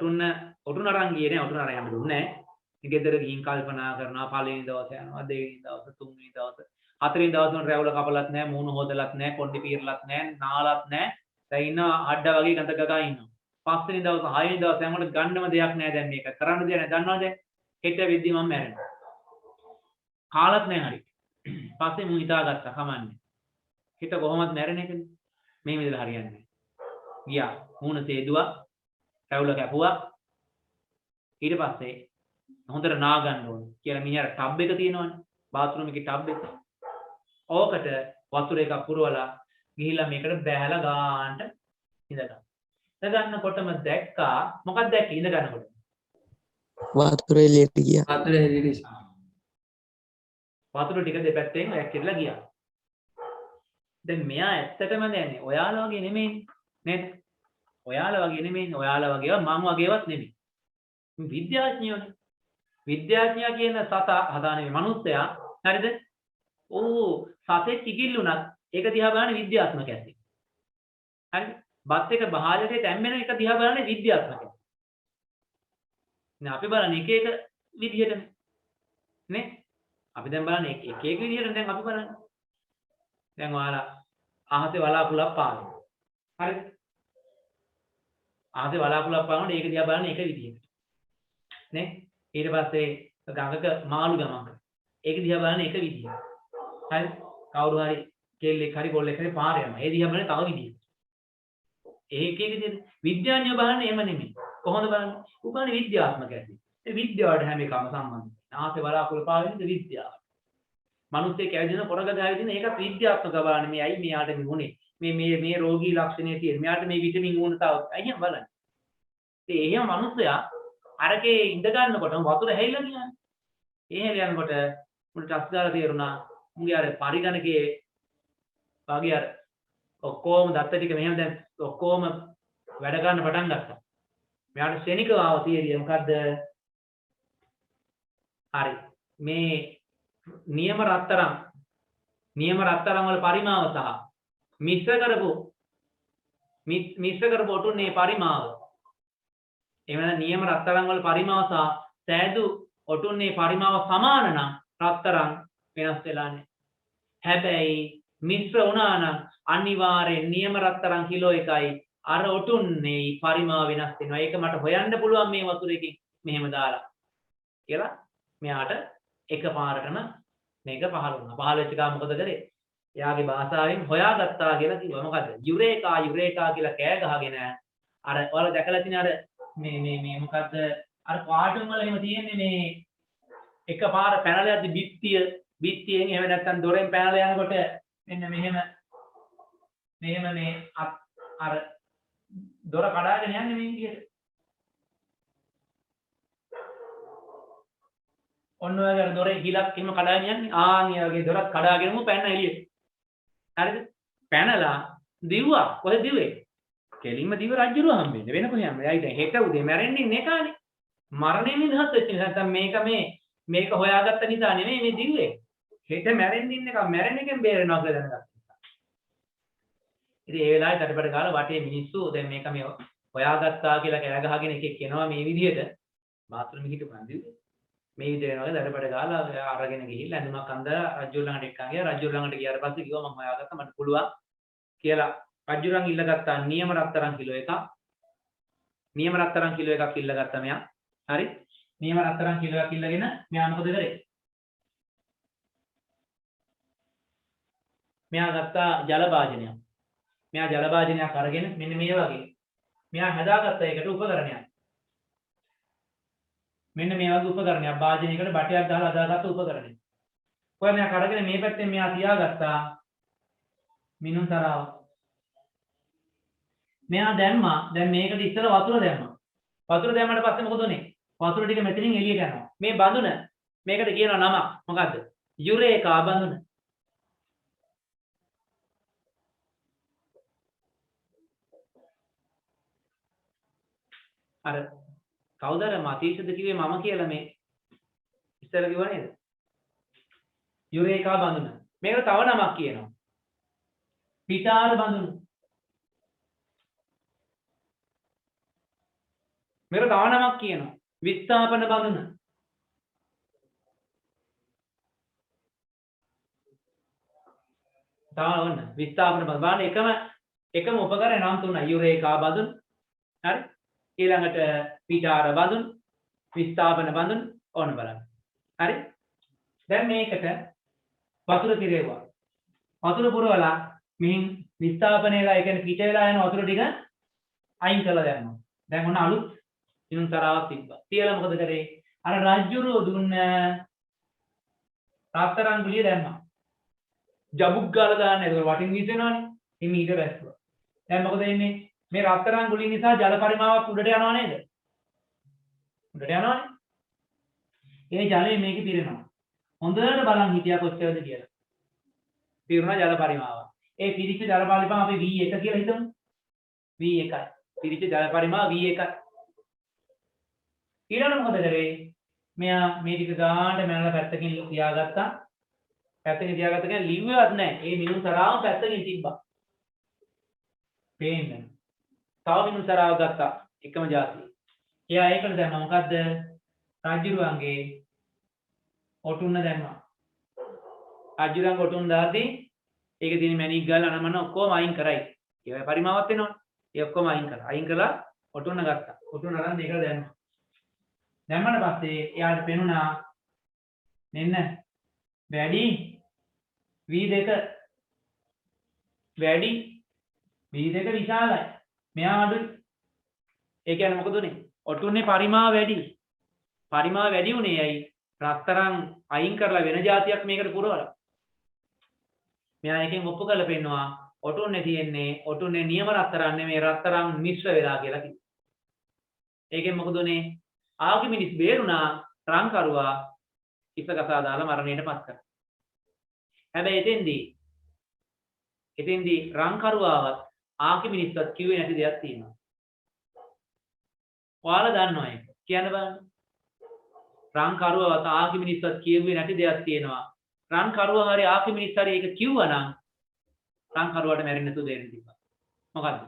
A: ඔටුන්න අරන් ගියේ නේ ඔටුන්න අරන් යන්න දුන්නේ නැහැ. ගෙදර ගිහින් කල්පනා කරනවා පළවෙනි දවසේ යනවා දෙවෙනි දවසේ තුන්වෙනි දවසේ හතරවෙනි දවසේ උන් රැවුල කපලත් නැහැ මූණ හොදලත් නැහැ කොණ්ඩේ පීරලත් නැහැ නාලත් නැහැ දැන් ඉන්න අඩ වගේ ගඳ ගගා ඉන්නවා පස්වෙනි දවසේ හයවෙනි දවසේ යනකොට ගන්නම දෙයක් නැහැ දැන් මේක කරන්න දෙයක් නැහැ දන්නවද හෙට වෙද්දි මම මැරෙනවා කාලත් නැහැ හරි පස්සේ මම හිතාගත්තා කමන්නේ හෙට කොහොමද මැරෙන එකනේ මේ විදිහට හරියන්නේ නැහැ ගියා මූණ සේදුවා රැවුල කැපුවා ඊට පස්සේ හොඳට නා ගන්න ඕනේ කියලා මිනිහට ටබ් එක තියෙනවනේ බාත්රූම් එකේ ටබ් එක. ඕකට වතුර එකක් පුරවලා ගිහිල්ලා මේකට බෑලා ගන්නට ඉඳගන්න. ඉඳ ගන්නකොටම දැක්කා මොකක්ද දැක්කේ ඉඳ ගන්නකොට?
C: වතුර එළියට ගියා.
A: වතුර ටික දෙපැත්තෙන් වැක්කිරලා ගියා. දැන් මෙයා ඇත්තටම දැන්නේ ඔයාලා වගේ නෙමෙයි නේද? ඔයාලා වගේ නෙමෙයි ඔයාලා වගේව මම වගේවත් නෙමෙයි. විද්‍යාඥයෝනේ. විද්‍යාඥයා කියන සතා හදානේ මිනිස්සයා හරිද? ඕ සතෙක් කිකිල්ලුණත් ඒක දිහා බලන්නේ විද්‍යාත්මක ඇති. හරිද? බත් එක බහාලට තැම්බෙන එක දිහා බලන්නේ විද්‍යාත්මක ඇති. නේ අපි බලන්නේ එක එක විදිහටනේ. නේ? අපි දැන් බලන්නේ එක එක විදිහට දැන් අපි බලන්නේ. දැන් ඔයාලා අහසේ වලාකුළක් පානවා. හරිද? ආසේ බලාකුලක් පානකොට ඒක දිහා බලන්නේ එක විදිහකට. නේ? ඊට පස්සේ ගඟක මාළු ගමක්. ඒක දිහා බලන්නේ එක විදිහකට. හරි? කවුරු හරි කෙල්ලෙක් හරි කොල්ලෙක් හරි පාර යනවා. ඒ දිහා බලන්නේ තව විදිහකට. ඒක විදිහට විද්‍යාඥයෝ බලන්නේ එහෙම නෙමෙයි. කොහොමද බලන්නේ? උගන්නේ විද්‍යාත්මක ඇති. ඒ විද්‍යාවට හැම එකම සම්බන්ධයි. ආසේ බලාකුල පාවෙන්නේ විද්‍යාව. මිනිස්සේ කැවිදින පොරග ගාවිදින ඒකත් විද්‍යාත්මක බලන්නේ මේ ඇයි මෙයාට මෙුනේ. මේ රෝගී ලක්ෂණය තියෙන. මෙයාට මේ විටමින් ඕනතාව. අයියා බලන්න. ඉතින් එහෙම මිනිස්සයා අරකේ ඉඳ ගන්නකොට වතුර හැයිලා කියන්නේ. එහෙම යනකොට මුට ටස් දාලා තේරුණා. මුගේ අර පරිගණකයේ වගේ අර ඔක්කොම දත්ත ටික මෙහෙම දැන් ඔක්කොම වැඩ ගන්න පටන් ගත්තා. මෙයාට ශෙනිකව ආව තියරිය මොකද්ද? හරි. මේ නියම රත්තරන් වල පරිමාව සහ මිශ්‍ර කරපු ඔටුන්නේ පරිමාව. එවන නියම රත්තරන් වල පරිමාව සහ සෑදු ඔටුන්නේ පරිමාව සමාන නම් රත්තරන් වෙනස් වෙලා නැහැ. හැබැයි මිශ්‍ර වුණා නම් අනිවාර්යෙන් නියම රත්තරන් කිලෝ එකයි අර ඔටුන්නේ පරිමාව වෙනස් වෙනවා. ඒක මට හොයන්න පුළුවන් මේ වතුරකින් මෙහෙම දාලා. කියලා මෙයාට එකපාරටම මේක පහළ වුණා. පහළ වෙච්ච ගමන් මොකද කරේ? එයාගේ භාෂාවෙන් හොයාගත්තා කියලා කිව්වා. මොකද්ද? යුරේකා කියලා කෑ ගහගෙන අර ඔයාලා දැකලා තියෙන අර මේ මොකද්ද? අර කාටුන් වල එහෙම තියෙන්නේ මේ එකපාර පැනලා යද්දි බිත්තියෙන් එහෙම නැත්නම් දොරෙන් පැනලා යනකොට මෙන්න මෙහෙම මේ අර දොර කඩාගෙන යන්නේ මේ විදිහට. ඔන්න ඔය අර දොරේ ගිලක් එහෙම කඩාගෙන යන්නේ. ආන් ඒ වගේ දොරක් කඩාගෙනම පැන්න එළියට. හරිද? පැනලා දිව්වා. කොහෙද දිව්වේ? කෙලින්ම දිව රජුරුව හම්බෙන්නේ. වෙන කොහෙන්ද? එයා ඉතින් හෙට උදේ මැරෙන්නේ ඉන්නේ කානේ. මරණයෙන් නිදහස් වෙච්ච නිසා නැත්නම් මේක හොයාගත්ත නිසා නෙමෙයි මේ දිව්වේ. හෙට මැරෙන්නේ ඉන්න එක මැරෙන එකෙන් බේරෙනවා කියලා දැනගත්තා. ඉතින් ඒ වෙලාවේ කටපඩ ගාලා වටේ මිනිස්සු දැන් මේක මේ හොයාගත්තා කියලා කෑ ගහගෙන එකෙක් එනවා මේ විදිහට. බාත්රූම් එකට පන්දිව්වේ. මේ විදිහට වගේ දඩබඩ ගාලා අරගෙන ගිහිල්ලා ඇඳුමක් අඳලා රජු ළඟට එක්කන් ගියා. රජු ළඟට ගියාට පස්සේ කිව්වා මම හොයාගත්තා මට පුළුවන් කියලා. රජුරන් ඉල්ලගත්තා නියම රත්තරන් කිලෝ එකක්. නියම රත්තරන් කිලෝ එකක් ඉල්ලගත්තා මෙයා. හරි? නියම රත්තරන් කිලෝ එකක් ඉල්ලගෙන මෙයා මොකද කරේ? මෙයා ගත්තා ජල භාජනයක්. මෙයා ජල භාජනයක් අරගෙන මෙන්න මේ වගේ. මෙයා හදාගත්ත එකට උපකරණයක්. මෙන්න මේ වගේ උපකරණයක් භාජනයකට බටයක් දාලා හදාගත්ත උපකරණයක්. කොහොම මෙයා කරගෙන මේ පැත්තෙන් මෙයා තියාගත්තා මිනුම් තරාව. මෙයා දැම්මා. දැන් මේකට ඉස්සර වතුර දැම්මා. වතුර දැම්මට පස්සේ මොකද උනේ? වතුර ටික මෙතනින් එළියට යනවා. මේ බඳුන මේකට කියනවා නම මොකද්ද? යුරේකා බඳුන. අර කවුද අර මතීෂද කිව්වේ මම කියලා මේ ඉස්සෙල්ලා කිව්වා නේද? යුරේකා බඳුන. මේකට තව නමක් කියනවා. පිටාර බඳුන. මේකට තව නමක් කියනවා. විස්ථාපන බඳුන. දාවන්න විස්ථාපන බඳුන. බලන්න එකම උපකරණ නම් තුනයි. යුරේකා බඳුන. හරි? ඊළඟට පිටාර බඳුන් විස්ථාපන බඳුන් ඕන බලන්න. හරි? දැන් මේකට වතුර පිරෙවුවා. වතුර පුරවලා මින් විස්ථාපනයලා ඒ කියන්නේ පිට වෙලා යන වතුර ටික අයින් කරලා දැම්මා. දැන් ඔන්න අලුත් ඉනුම් තරාවක් තිබ්බා. තියලා මොකද කරේ? අර රජ්ජුරුව දුන්න රත්තරන් ගුලිය දැම්මා. ජබුක් ගාලා දාන්න. ඒක වටින් විසෙනවනේ. ඉතින් ඊට වැස්සුවා. දැන් මොකද වෙන්නේ? මේ රත්තරන් ගුලිය නිසා ජල පරිමාවක් උඩට යනවා නේද? උඩට යනවානේ. ඒ ජලය මේකේ පිරෙනවා. හොඳට බලන් හිටියා කොච්චරද කියලා. පිරුණා ජල පරිමාව. ඒ පිරිච්ච ජල පරිමාව අපි V1 කියලා හිතමු. V1යි. පිරිච්ච ජල පරිමාව V1යි. ඊළඟ මොකද කරේ? මෙයා මේ ටික ගානට මැනලා පැත්තකින් තියාගත්තා. පැත්තකින් තියාගත්ත කියන්නේ ලිව්වවත් නැහැ. ඒ මිනුම් තරාව පැත්තකින් තිබ්බා. පේන්නේ. තව මිනුම් තරාව ගත්තා. එකම જાතිය. එයා ඒකට දැම්මා මොකද්ද? රජුරුවන්ගේ ඔටුන්න දැම්මා. රජුරුවන්ගේ ඔටුන්න දාද්දී ඒක දින මැණික් ගාලා අනමන ඔක්කොම අයින් කරයි. ඒවයි පරිමාවක් වෙනවනේ. ඒ ඔක්කොම අයින් කරා. අයින් කළා ඔටුන්න ගත්තා. ඔටුන්න අරන් මේක දැම්මා. දැම්මට පස්සේ එයාට පෙනුණා මෙන්න වැඩි V2 වැඩි V2 විශාලයි. මෙයා අඩුයි. ඒ කියන්නේ මොකද උනේ? ඔටුන්නේ පරිමාව වැඩි. පරිමාව වැඩි උනේ ඇයි? රත්තරන් අයින් කරලා වෙන જાතියක් මේකට පුරවලා. මෙයා එකෙන් ඔප්පු කරලා පෙන්නවා ඔටුන්නේ තියෙන්නේ ඔටුන්නේ නියම රත්තරන් නෙමෙයි රත්තරන් මිශ්‍ර වෙලා කියලා කිව්වා. ඒකෙන් මොකද උනේ? ආකිමිනිස් බේරුණා රංකරුවා ඉස්සකසා දාලා මරණයට පත් කරා. හැබැයි එතෙන්දී රංකරුවාවත් ආකිමිනිස්වත් කිව්වේ නැති දෙයක් තියෙනවා. ඔයාලා දන්නවා ඒක. කියන්න බලන්න. රංකරුවාවත් ආකිමිනිස්වත් කිව්වේ නැති දෙයක් තියෙනවා. රංකරුවා හරි ආකිමිනිස් හරි ඒක කිව්වනම් රංකරුවාට මැරෙන්න නැතුව දෙන්න තිබ්බා. මොකද්ද?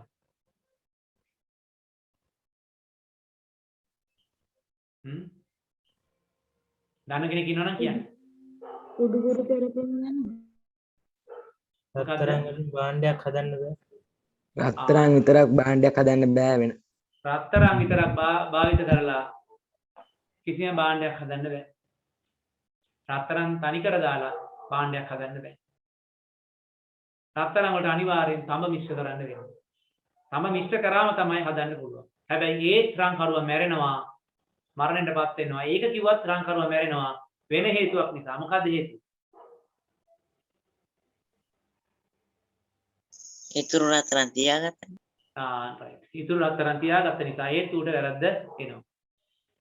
A: දන්න කෙනෙක් ඉන්නවා නම් කියන්න.
B: උඩුකුරු පෙරපෙන්න යනවා.
E: රත්තරන් වලින් භාණ්ඩයක් හදන්න බෑ.
C: රත්තරන් විතරක් භාණ්ඩයක් හදන්න බෑ වෙන.
A: රත්තරන් විතරක් භාවිත කරලා කිසිම භාණ්ඩයක් හදන්න බෑ. රත්තරන් තනි කර දාලා භාණ්ඩයක් හදන්න බෑ. රත්තරන් වලට අනිවාර්යෙන් තඹ මිශ්‍ර කරන්න වෙනවා. තඹ මිශ්‍ර කරාම තමයි හදන්න පුළුවන්. හැබැයි ඒ රංකරුවා මැරෙනවා මරණයටපත් වෙනවා. ඒක කිව්වත් රංකරුවා මැරෙනවා වෙන හේතුවක් නිසා. මොකද්ද හේතුව?
G: ඉතුරු රත්තරන් තියාගත්තා.
A: right. ඉතුරු රත්තරන් තියාගත්ත නිසා ඒත් උඩ වැරද්ද එනවා.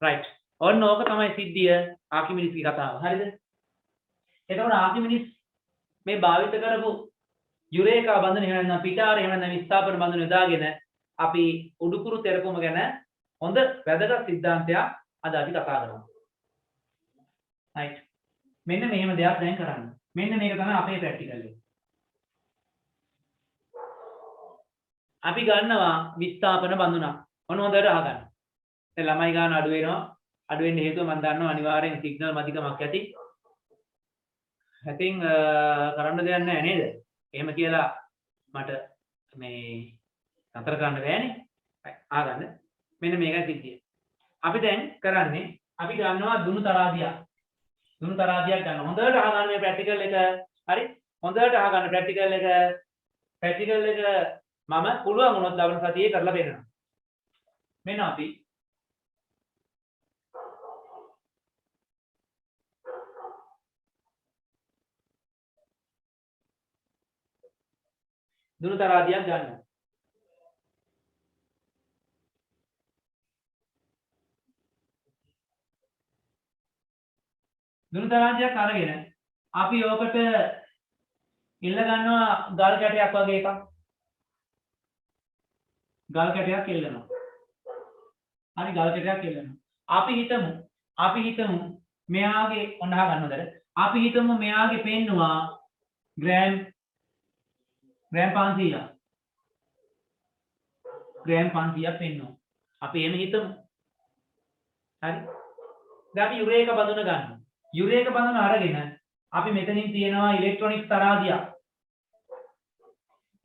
A: right. ඔන්න ඕක තමයි සිද්ධිය ආකිමිනිස්ගේ කතාව. හරිද? එතකොට ආකිමිනිස් මේ භාවිත කරපු යුරේකා බඳුන එහෙම නැත්නම් පිටාර එහෙම නැත්නම් විස්ථාපන බඳුන යොදාගෙන අපි උඩුකුරු තෙරපුම ගැන හොඳ වැදගත් සිද්ධාන්තයක් අද අපි කතා කරමු. right. මෙන්න මෙහෙම දෙයක් දැන් කරන්න. මෙන්න මේක තමයි අපේ ප්‍රැක්ටිකල් එක. අපි ගන්නවා විස්ථාපන බඳුනක්. ඔන්න හොඳට අහගන්න. දැන් ළමයි ගන්න අඩු වෙනවා. අඩු වෙන්න හේතුව මම දන්නවා අනිවාර්යෙන් සිග්නල් මධිකමක් ඇති. ඉතින් කරන්න දෙයක් නැහැ නේද? එහෙම කියලා මට මේ නතර කරන්න බෑනේ. අහගන්න. මෙන්න මේකයි සිද්ධිය. අපි දැන් කරන්නේ අපි ගන්නවා දුනු තරාදියක්. දුනු තරාදියක් ගන්න. හොඳට අහගන්න මේ ප්‍රැක්ටිකල් එක. හරි? හොඳට අහගන්න ප්‍රැක්ටිකල් එක. ප්‍රැක්ටිකල් එක මම පුළුවන් වුණොත් ලබන සතියේ කරලා පෙන්නනවා. මෙන්න අපි දුනු තරාදියක් ගන්නවා. දුනු තරාදියක් අරගෙන අපි ඕකට ඉල්ල ගන්නවා ගල් කැටයක් වගේ එකක්. ගල් කැටයක් එල්ලනවා. හරි ගල් කැටයක් එල්ලනවා. අපි හිතමු මෙයාගේ ඔන්න අහ ගන්නවද? අපි හිතමු මෙයාගේ පෙන්නවා ග්‍රෑම් 500ක්. ග්‍රෑම් 500ක් පෙන්නවා. අපි එහෙම හිතමු. හරි. දැන් අපි යුරේක බඳුන ගන්නවා. යුරේක බඳුන අරගෙන අපි මෙතනින් තියෙනවා ඉලෙක්ට්‍රොනික තරාදියක්.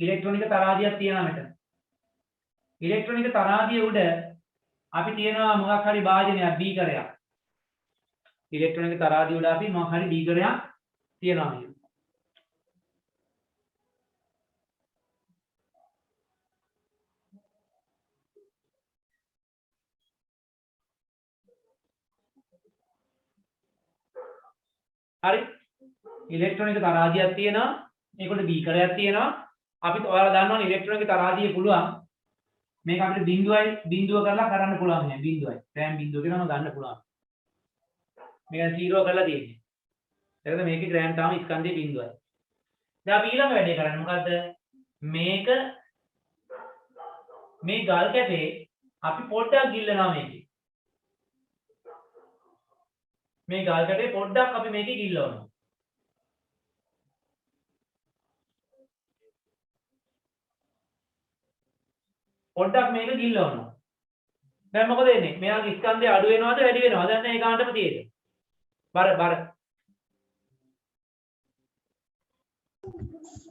A: ඉලෙක්ට්‍රොනික තරාදියක් තියෙනවා මෙතන. ඉලෙක්ට්‍රොනික තරාදිය උඩ අපි තියෙනවා මොකක් හරි භාජනයක් බීකරයක්. ඉලෙක්ට්‍රොනික තරාදිය උඩ අපි මොකක් හරි බීකරයක් තියනවා මේ. හරි ඉලෙක්ට්‍රොනික තරාදියක් තියෙනවා මේකට බීකරයක් තියෙනවා අපි ඔයාලා දන්නවනේ ඉලෙක්ට්‍රොනික තරාදිය පුළුවන් මේක අපිට බිඳුව කරලා කරන්න පුළුවන් නේ බිඳුවයි ග්‍රෑම් බිඳුව කියනම ගන්න පුළුවන් මේක 0 කරලා තියෙන්නේ එතකොට මේකේ ග්‍රෑම් තාම ස්කන්ධයේ බිඳුවයි දැන් අපි ඊළඟ වැඩේ කරන්නේ මොකද්ද මේක මේ ගල් කැටේ අපි පොඩ්ඩක් ගිල්ලනවා මේකේ මේ ගල් කැටේ පොඩ්ඩක් අපි මේකේ ගිල්ලවනවා පොඩ්ඩක් මේක ගිල්ලවනවා දැන් මොකද වෙන්නේ මෙයාගේ ස්කන්ධය අඩු වෙනවද වැඩි වෙනවද දැන් ඒ ගානටම තියෙද බර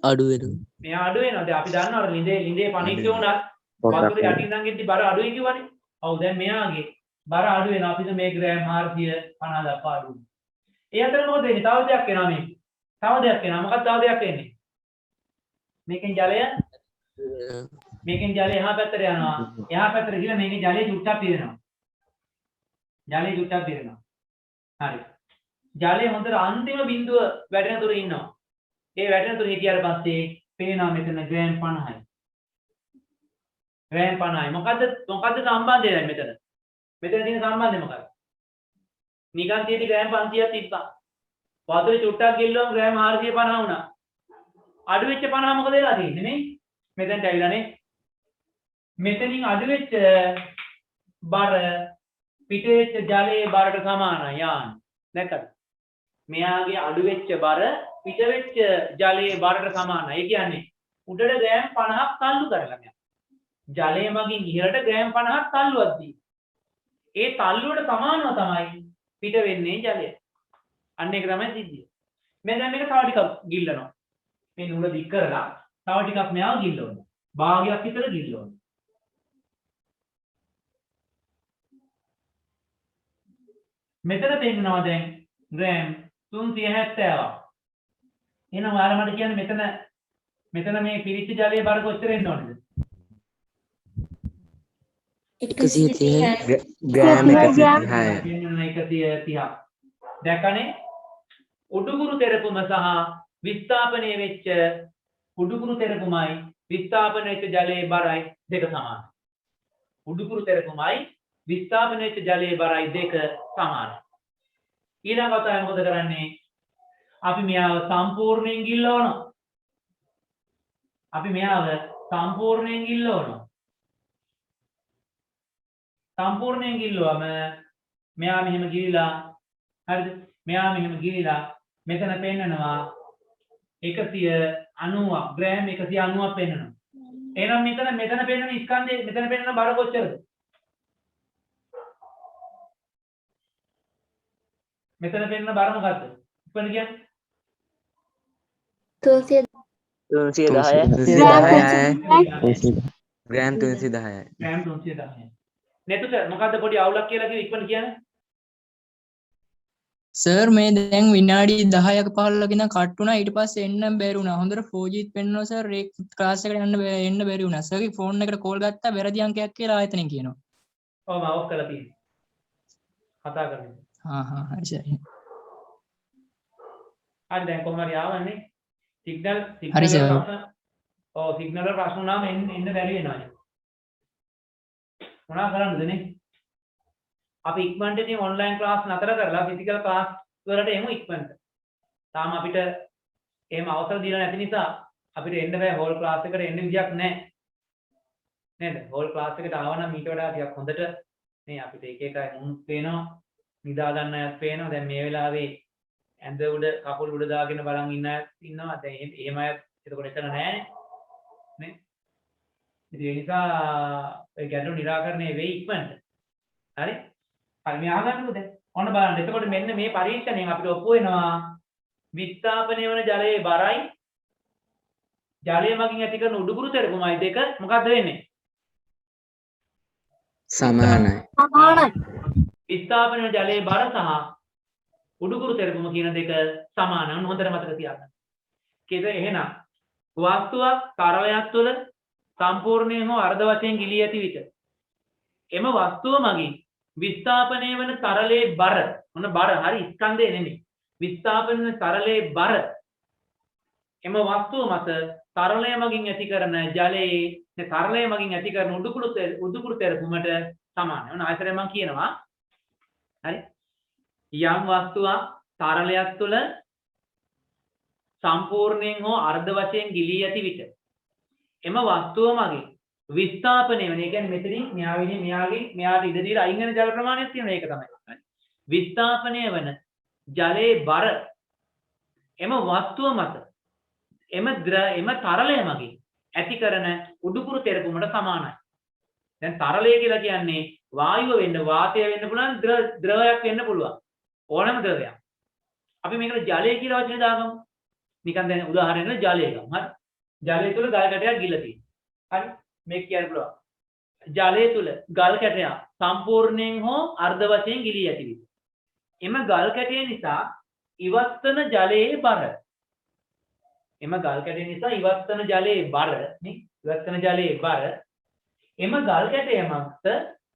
G: අඩු වෙනවා
A: මෙයා අඩු වෙනවා දැන් අපි දන්නවා ලිඳේ පණින්න උනත් වතුරේ යටින් නම් ඉඳි බර අඩුයි කිව්වනේ. ඔව් දැන් මෙයාගේ බර අඩු වෙනවා. අපිට මේ ග්‍රෑම් 450 දක්වා අඩු වෙනවා. ඒ අතර මොකද වෙන්නේ? තව දෙයක් වෙනවා මේ. තව දෙයක් වෙනවා. මොකක්ද තව දෙයක් වෙන්නේ? මේකෙන් ජලය එහා පැත්තට යනවා. එහා පැත්තට ගිහලා මේකේ ජලය චුට්ටක් පිරෙනවා. හරි. ජලය හොඳට අන්තිම බිඳුව වැටෙන තුරු ඉන්නවා. ඒ වැටෙන තුරු හිටියට පස්සේ පේනවා මෙතන ග්‍රෑම් 50යි. ග්‍රෑම් 50යි. මොකද්ද සම්බන්ධය දැන් මෙතන? මෙතන තියෙන සම්බන්ධය මොකක්ද? නිකන් තියෙදි ග්‍රෑම් 500ක් තිබ්බා. වතුරේ චුට්ටක් ගිල්ලුවම ග්‍රෑම් 450 වුණා. අඩු වෙච්ච 50 මොකද වෙලා තියෙන්නේ නේ? මෙතෙන්ට ඇවිල්ලානේ. මෙතනින් අඩු වෙච්ච බර පිට වෙච්ච ජලයේ බරට සමානයි යාන්. දැක්කද? මෙයාගේ අඩු වෙච්ච බර පිට වෙච්ච ජලයේ බරට සමානයි. ඒ කියන්නේ උඩට ග්‍රෑම් 50ක් තල්ලු කරලා යනවා. ජලය මගින් ඉහළට ග්‍රෑම් 50ක් තල්ලුවක් දී. ඒ තල්ලුවට සමානව තමයි පිට වෙන්නේ ජලය. අන්න ඒක තමයි සිද්ධිය. මම දැන් මේක තව ටිකක් ගිල්ලනවා. මේ නුල දික් කරලා තව ටිකක් මෙයාව ගිල්ලනවා. භාගයක් විතර ගිල්ලනවා. මෙතන පෙන්නනවා දැන් ග්‍රෑම් 370ක්. එහෙනම් ඔයාලා මට කියන්නේ මෙතන මේ පිරිච්ච ජලයේ බර කොච්චර එන්න ඕනද?
C: 130 ග්‍රෑම් 130.
A: දැක්කනේ? උඩුකුරු තෙරපුම සහ විස්ථාපනය වෙච්ච උඩුකුරු තෙරපුමයි විස්ථාපන වෙච්ච ජලයේ බරයි දෙක සමානයි. උඩුකුරු තෙරපුමයි විස්ථාපන වෙච්ච ජලයේ බරයි දෙක සමානයි. ඊළඟට අපි මොකද කරන්නේ? අපි මෙයාව සම්පූර්ණයෙන් ගිල්ලවනවා. සම්පූර්ණයෙන් ගිල්ලුවම මෙයා මෙහෙම ගිලිලා හරිද? මෙයා මෙහෙම ගිලිලා මෙතන පෙන්නනවා 190ක් ග්‍රෑම් 190ක් පෙන්නනවා. එහෙනම් මෙතන පෙන්නන ස්කන්ධයේ මෙතන පෙන්නන බර කොච්චරද? මෙතන පෙන්නන බර මොකද්ද? ඉක්මන කියන්නේ
C: 310 ග්‍රෑම් 310.
A: නෙතුට මොකද්ද පොඩි අවුලක් කියලා කිව්ව ඉක්මන කියන්නේ?
E: සර් මේ දැන් විනාඩි 10ක 15ක ඉඳන් කට් වුණා. ඊට පස්සේ එන්න බැරි වුණා. හොඳට 4G පෙන්නනවා සර්. ඒ ක්ලාස් එකට එන්න බැරි වුණා. සර්ගේ ෆෝන් එකට කෝල් ගත්තා වැරදි අංකයක් කියලා ආයතනෙන් කියනවා.
A: ඔව් මම ඔෆ් කරලා තියෙනවා. කතා කරන්නේ.
E: හරි සර්.
A: හරි දැන් කොහොම හරි ආවන්නේ. සිග්නල්
E: හරි සර්.
A: සිග්නල් වල ප්‍රශ්න නම් එන්න බැරි වෙනවා. මොනවා කරන්නද නේ? අපි ඉක්මනට ඉතින් ඔන්ලයින් ක්ලාස් නතර කරලා ෆිසිකල් ක්ලාස් වලට එමු ඉක්මනට. තාම අපිට එහෙම අවසර දීලා නැති නිසා අපිට එන්න බෑ හෝල් ක්ලාස් එකට එන්න විදියක් නැහැ. නේද? හෝල් ක්ලාස් එකට ආවනම් ඊට වඩා ටිකක් හොඳට මේ අපිට එක එක මුන් පේනවා, නිදා ගන්න අයත් පේනවා. දැන් මේ වෙලාවේ ඇඳ උඩ කකුල් උඩ දාගෙන බලන් ඉන්න අයත් ඉන්නවා. දැන් එහෙම අයත් එතකොට එතන නැහැනේ. නේ? ඉතින් ඒ නිසා ඒ ගැටලු निराකරණය වෙයි ඉක්මනට. හරි? හරි මේ අහගන්නකෝ දැන්. ඔන්න බලන්න. එතකොට මෙන්න මේ පරීක්ෂණයෙන් අපිට ඔප්පු වෙනවා විස්ථාපනය වන ජලයේ බරයි ජලය මගින් ඇති කරන උඩුකුරු තෙරපුමයි දෙක මොකද්ද වෙන්නේ?
C: සමානයි.
A: විස්ථාපන වන ජලයේ බර සහ උඩුකුරු තෙරපුම කියන දෙක සමානයි. ඔන්න හොඳට මතක තියාගන්න. කේද එහෙනම් වස්තුවක් තරලයක් තුළ සම්පූර්ණයෙන් හෝ අර්ධ වශයෙන් ගිලී ඇති විට එම වස්තුව මගින් විස්ථාපනය වන තරලයේ බර මොන බර හරි ස්කන්ධය නෙමෙයි විස්ථාපන වන තරලයේ බර එම වස්තුව මත තරලය මගින් ඇති කරන ජලයේ තරලය මගින් ඇති කරන උඩුකුරු තෙරපුමට සමානයි. ඔන්න ආයතනය මම කියනවා. හරි යම් වස්තුවක් තරලයක් තුළ සම්පූර්ණයෙන් හෝ අර්ධ වශයෙන් ගිලී ඇති විට එම වස්තුව මගින් විස්ථාපනය වෙන. ඒ කියන්නේ මෙතනින් මෙයාට ඉඩ දීලා අයින් වෙන ජල ප්‍රමාණයක් තියෙනවා. ඒක තමයි. විස්ථාපනය වෙන ජලයේ බර එම වස්තුව මත එම තරලය මගින් ඇති කරන උඩුකුරු තෙරපුමට සමානයි. දැන් තරලය කියලා කියන්නේ වායුව වෙන්න, වාතය වෙන්න පුළුවන්, ද්‍රවයක් වෙන්න පුළුවන්. ඕනම ද්‍රවයක්. අපි මේකට ජලය කියලා වචනේ දාගමු. නිකන් දැන් උදාහරණයක් ජලය ගමු. හරි. ජලය තුල ගල් කැටයක් ගිල්ල තියෙනවා. හරි. මේක කියන්න පුළුවන්. ජලය තුල ගල් කැටයක් සම්පූර්ණයෙන් හෝ අර්ධ වශයෙන් ගිලී ඇති විට එම ගල් කැටය නිසා ඉවත් වන ජලයේ බර එම ගල් කැටය නිසා ඉවත් වන ජලයේ බර නේ ඉවත් වන ජලයේ බර එම ගල් කැටය මත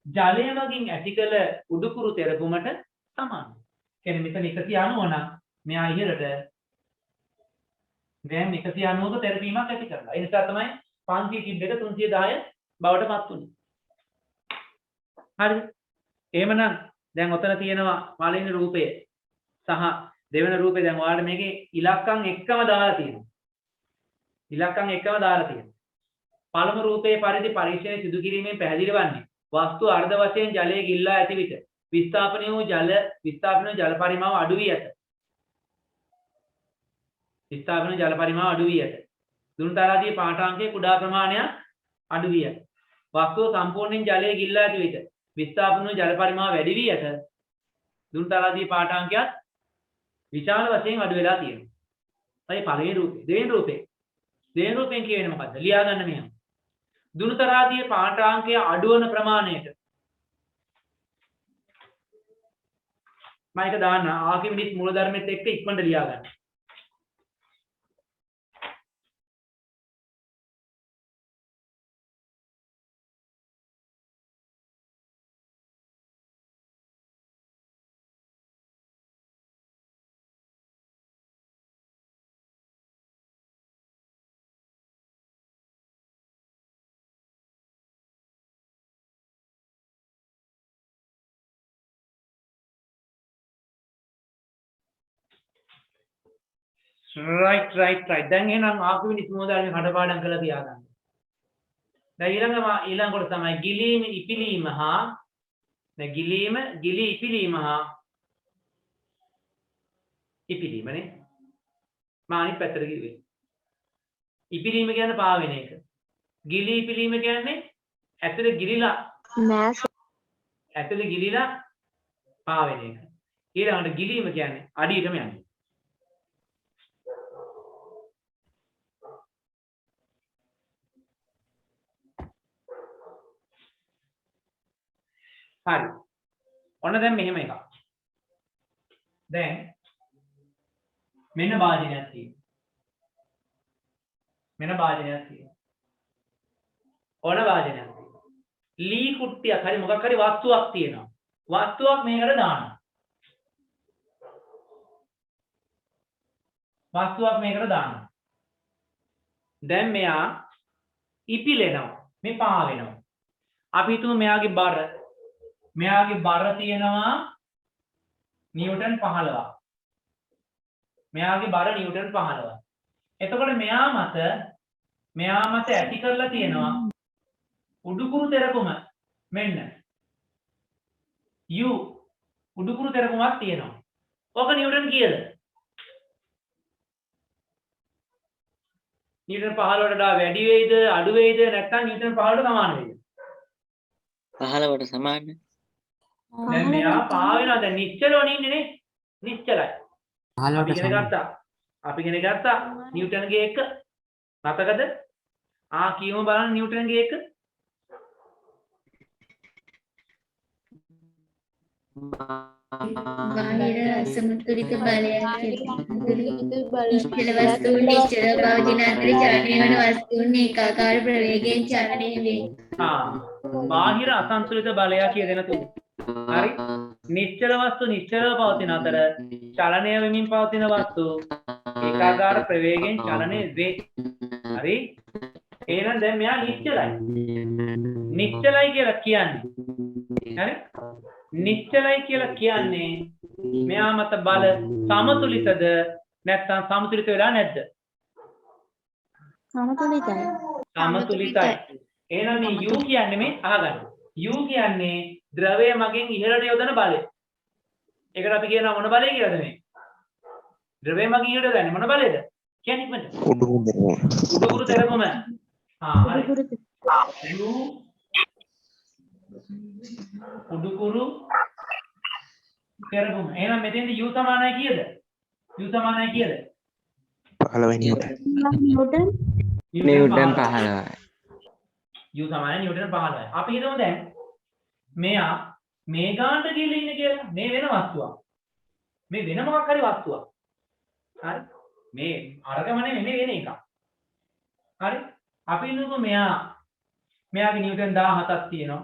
A: ජලය මගින් ඇති කළ උඩුකුරු තෙරපුමට සමානයි. කියන්නේ මෙතන 190 නම් මෙහා ඉහළට දැන් 190ක තෙරපීමක් ඇති කරලා. ඒ නිසා තමයි 500 තිබ්බ එක 310 බවට පත් වුනේ. හරිද? එහෙමනම් දැන් ඔතන තියෙනවා පළවෙනි රූපය සහ දෙවෙනි රූපේ දැන් ඔයාලට මේකේ ඉලක්කම් එක්කම දාලා තියෙනවා. ඉලක්කම් එක්කම දාලා තියෙනවා. පළමු රූපයේ පරිදි පරීක්ෂණය සිදු කිරීමෙන් පැහැදිලි වන්නේ වස්තු අර්ධ වශයෙන් ජලයේ ගිල්ලා ඇති විට විස්ථාපනය වූ ජල පරිමාව අඩු වී ඇත. විස්ථාපන ජල පරිමාව අඩු වී ඇත. දුණු තරාදියේ පාඨාංකයේ කුඩා ප්‍රමාණයක් අඩු වී ඇත. වස්තුව සම්පූර්ණයෙන් ජලයේ ගිල්ලා ඇති විට විස්ථාපන ජල පරිමාව වැඩි වී ඇත. දුණු තරාදියේ පාඨාංකයත් විශාල වශයෙන් අඩු වෙලා තියෙනවා. ඒ පළවෙනි රූපේ. දෙවෙනි රූපේ. දෙවෙනි රූපෙන් කියවෙන්නේ මොකද්ද? ලියා ගන්න මෙහෙම. දුණු තරාදියේ පාඨාංකය අඩු වන ප්‍රමාණයට මම එක දාන්න ආකිමිඩිස් මූලධර්මෙත් එක්ක ඉක්මනට ලියා ගන්න. right. දැන් එහෙනම් ආකිමිඩිස් මූලධර්මෙ කඩපාඩම් කරලා තියාගන්න. දැන් ඊළඟ කොට තමයි ගිලීම ඉපිලීම හා දැන් ගිලී ඉපිලීම හා ඉපිලීමනේ මම අනිත් පැත්තට කිව්වේ. ඉපිලීම කියන්නේ පාවෙන එක. ගිලී ඉපිලීම කියන්නේ ඇතුලේ ගිලිලා ඇතුලේ ගිලිලා පාවෙන එක. ඊළඟට ගිලීම කියන්නේ අඩියටම යන්නේ. හරි. ඔන්න දැන් මෙහෙම එකක්. දැන් මෙන්න වාදනයක් තියෙනවා. මෙන්න වාදනයක් තියෙනවා. ඕන වාදනයක් තියෙනවා. ලී කුට්ටියක් හරි මොකක් හරි වස්තුවක් තියෙනවා. වස්තුවක් මේකට දානවා. වස්තුවක් මේකට දානවා. දැන් මෙයා ඉපිලෙනවා. මේ පාවෙනවා. අපි හිතමු මෙයාගේ බර තියෙනවා නිව්ටන් 15ක්. මෙයාගේ බර නිව්ටන් 15ක්. එතකොට මෙයා මත ඇති කරලා තියෙනවා උඩුකුරු තෙරපුම මෙන්න U උඩුකුරු තෙරපුමක් තියෙනවා. ඔක නිව්ටන් කීයද? නිව්ටන් 15ට වඩා වැඩි වෙයිද අඩු වෙයිද නැත්නම් නිව්ටන් 15ට සමාන වෙයිද?
G: 15ට සමානයි.
A: දැන් මෙයා පාවෙනවා දැන් නිශ්චලව ඉන්නේ නේ නිශ්චලයි. අපි ඉගෙන ගත්තා නිව්ටන්ගේ එක මතකද? කියමු බලන්න නිව්ටන්ගේ එක.
H: බාහිර අසමතුලිත බලයක් නිශ්චල වස්තුන් නිශ්චල පවතින අතර චලනය වන වස්තුන් ඒකාකාර ප්‍රවේගයෙන් චලනය වේ.
A: බාහිර අසන්තුලිත බලයක් කියන තුන. හරි. නිශ්චල වස්තු නිශ්චලව පවතින අතර චලනය වෙමින් පවතින වස්තු ඒකාකාර ප්‍රවේගයෙන් චලනය වේ. හරි. එහෙනම් දැන් මෙයා නිශ්චලයි. නිශ්චලයි කියලා කියන්නේ හරි. නිශ්චලයි කියලා කියන්නේ මෙයා මත බල සමතුලිතද නැත්නම් සමතුලිත වෙලා නැද්ද? සමතුලිතයි. එහෙනම් මේ U කියන්නේ මේ අහගන්න. U කියන්නේ ද්‍රවය මගෙන් ඉහළට යොදන බලය. ඒකට අපි කියනවා මොන බලය කියලාද මේ? ද්‍රවය මගෙන් ඉහළට යොදන්නේ මොන බලයද? කියන්නේ ඉක්මනට. උඩුකුරු තෙරපුම. හරි. U උඩුකුරු තෙරපුම. එහෙනම් මෙතෙන්දී U සමානයි කීයද? U සමානයි කීයද?
C: 15 නිව්ටන්.
A: නිව්ටන් 15යි. u සමාන නිව්ටන් 15යි. අපි හිතමු දැන් මෙයා මේ ගානට ගිහිල්ලා ඉන්නේ කියලා. මේ වෙන වස්තුවක්. මේ වෙන මොකක් හරි වස්තුවක්. හරි? මේ අරගම නෙමෙයි මේ වෙන එකක්. හරි? අපි හිතමු මෙයාගේ නිව්ටන් 17ක් තියෙනවා.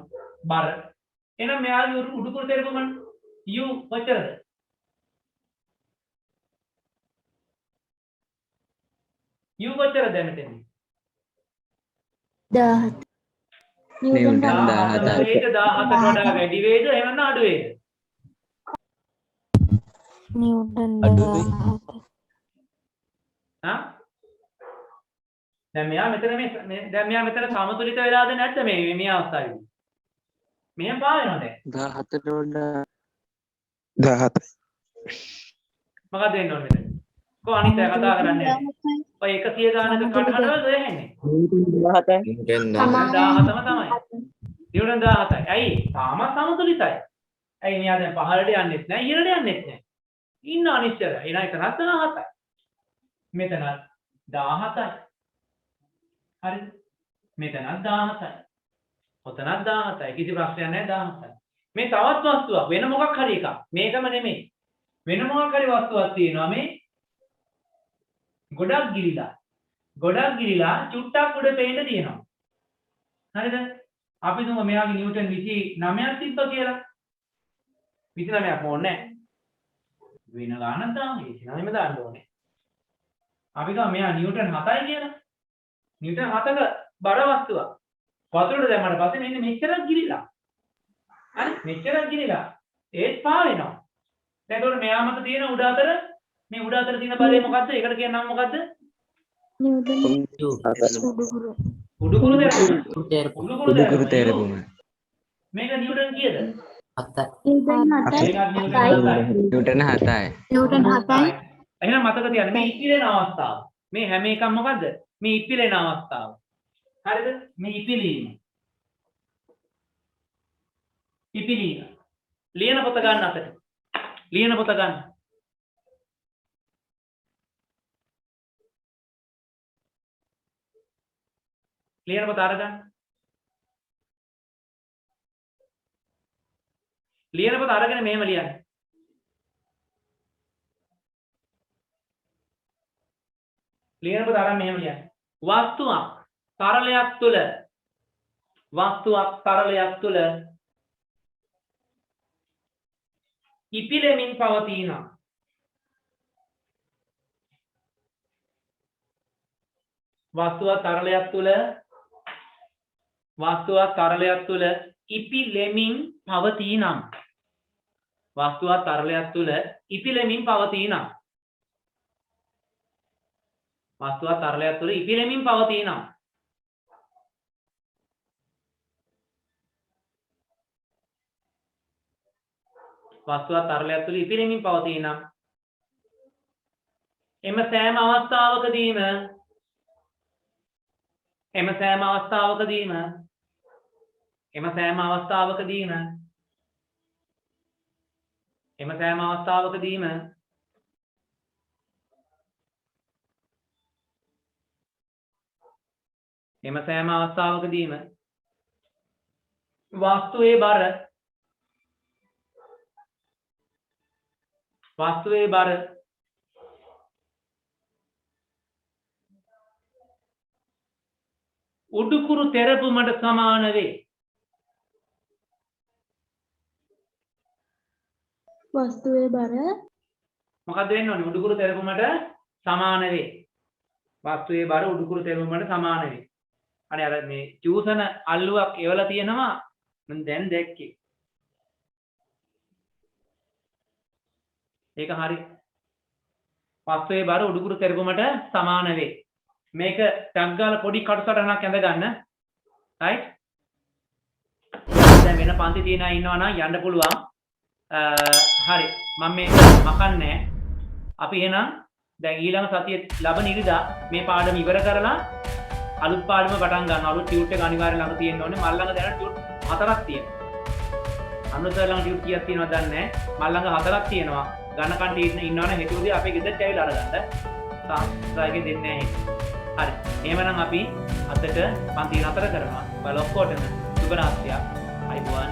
A: බර. එහෙනම් මෙයාගේ උඩුකුරු තෙරපුම u කොච්චරද? u කොච්චරද මෙතන?
B: 17 නිව්ටන්
C: 17.
A: වේග 17ට වඩා වැඩි වේද එහෙම නැත්නම් අඩු වේද?
F: නිව්ටන්
C: අඩුයි.
F: 17
A: හා? දැන් මෙයා මෙතන සමතුලිත වෙලාද නැද්ද මේ අවස්ථාවේදී? මෙහෙම පාවෙනවා දැන්.
C: 17ට වඩා 17.
A: මොකද වෙන්න ඕනේ මෙතන? කො අනිත් අය කතා කරන්නේ නැහැ. ඔය 100 ගානක කඩවලද එන්නේ?
C: 17යි.
A: 17ම තමයි. නිව්ටන් 17යි. ඇයි? තාම සමතුලිතයි. ඇයි මෙයා දැන් පහළට යන්නෙත් නැහැ, ඉහළට යන්නෙත් නැහැ. ඉන්න අනිශ්චිතයි. එනවා එතනත් 17යි. මෙතනත් 17යි. හරිද? මෙතනත් 17යි. ඔතනත් 17යි. කිසි ප්‍රශ්නයක් නැහැ 17යි. මේ තවත් වස්තුවක් වෙන මොකක් හරි එකක්. මේකම නෙමෙයි. වෙන මොකක් හරි වස්තුවක් තියෙනවා මේ ගොඩක් ගිලිලා චුට්ටක් උඩ පේන්න තියෙනවා. හරිද? අපි තුම මෙයාගේ නිව්ටන් 29ක් තිබ්බ කියලා. 29ක් ඕනේ නැහැ. වෙන ගානක් දාමු. 29ම දාන්න ඕනේ. අපි ගම මෙයා නිව්ටන් 7යි කියලා. නිව්ටන් 7ක බර වස්තුවක්. වතුරට දැම්මට පස්සේ මෙන්න මෙච්චරක් ගිලිලා. හරි? මෙච්චරක් ගිලිලා. ඒත් පා වෙනවා. දැන් ඒතකොට මෙයා මත තියෙන උඩ අතර මේ උඩ අතර තියෙන බලය මොකද්ද? ඒකට කියන නම මොකද්ද?
B: නිව්ටන්
A: උඩුකුරු
C: උඩුකුරු තෙරපුම.
A: මේක නිව්ටන් කීයද?
B: නිව්ටන් 7යි.
C: නිව්ටන් 7යි.
B: නිව්ටන් 7යි.
A: එහෙනම් මතක තියාගන්න මේ ඉපිලෙන අවස්ථාව. මේ හැම එකක්ම මොකද්ද? මේ ඉපිලෙන අවස්ථාව. හරිද? මේ ඉපිලීම. ලියන පොත ගන්න අපිට. ලියන පොත ගන්න. ලියන පොත අරගන්න. ලියන පොත අරගෙන මෙහෙම ලියන්න. ලියන පොත අරන් මෙහෙම ලියන්න. වස්තුවක් තරලයක් තුල ඉපිලෙමින් පවතිනවා. වස්තුවක් තරලයක් තුල ඉපිලෙමින් පවතිනම්. වස්තුවක් තරලයක් තුල ඉපිලෙමින් පවතිනම්. වස්තුවක් තරලයක් තුල ඉපිලෙමින් පවතිනම්. වස්තුවක් තරලයක් තුල ඉපිලෙමින් පවතිනම්. එම සෑම අවස්ථාවකදීම වස්තුවේ බර උඩුකුරු තෙරපුමට සමාන වේ.
B: වස්තුවේ බර
A: මොකද්ද වෙන්න ඕනේ? උඩුකුරු තෙරපුමට සමාන වේ. වස්තුවේ බර උඩුකුරු තෙරපුමට සමාන වේ. අනේ අර මේ චූසන අල්ලුවක් එවලා තියෙනවා මම දැන් දැක්කේ. ඒක හරි. වස්තුවේ බර උඩුකුරු තෙරපුමට සමාන වේ. මේක ටක් ගාලා පොඩි කටුසටහනක් ඇඳ ගන්න. right? දැන් වෙන පන්ති තියන අය ඉන්නවා නම් යන්න පුළුවන්. හරි. මම මේක මකන්නේ. අපි එහෙනම් දැන් ඊළඟ සතියේ ලබන ඉරිදා මේ පාඩම ඉවර කරලා අලුත් පාඩම පටන් ගන්න. අලුත් ටියුට් එක අනිවාර්යෙන් ළඟ තියෙන්න ඕනේ. මල් ළඟ දැන් ටියුට් 4ක් තියෙනවා. අනුතර ළඟ ටියුට් කීයක් තියෙනවද දන්නේ නැහැ. මල් ළඟ 4ක් තියෙනවා. ගණකන්ට ඉන්නවනේ හෙටුවදී අපේ ගෙදරට ඇවිල්ලා අරගන්න. සාස්ත්‍රායගේ දෙන්නේ නැහැ. හරි. එහෙමනම් අපි අතට පන්ති නතර කරනවා. බලොක්කොටම සුබ රාත්‍රියක්. අයිබෝවන්.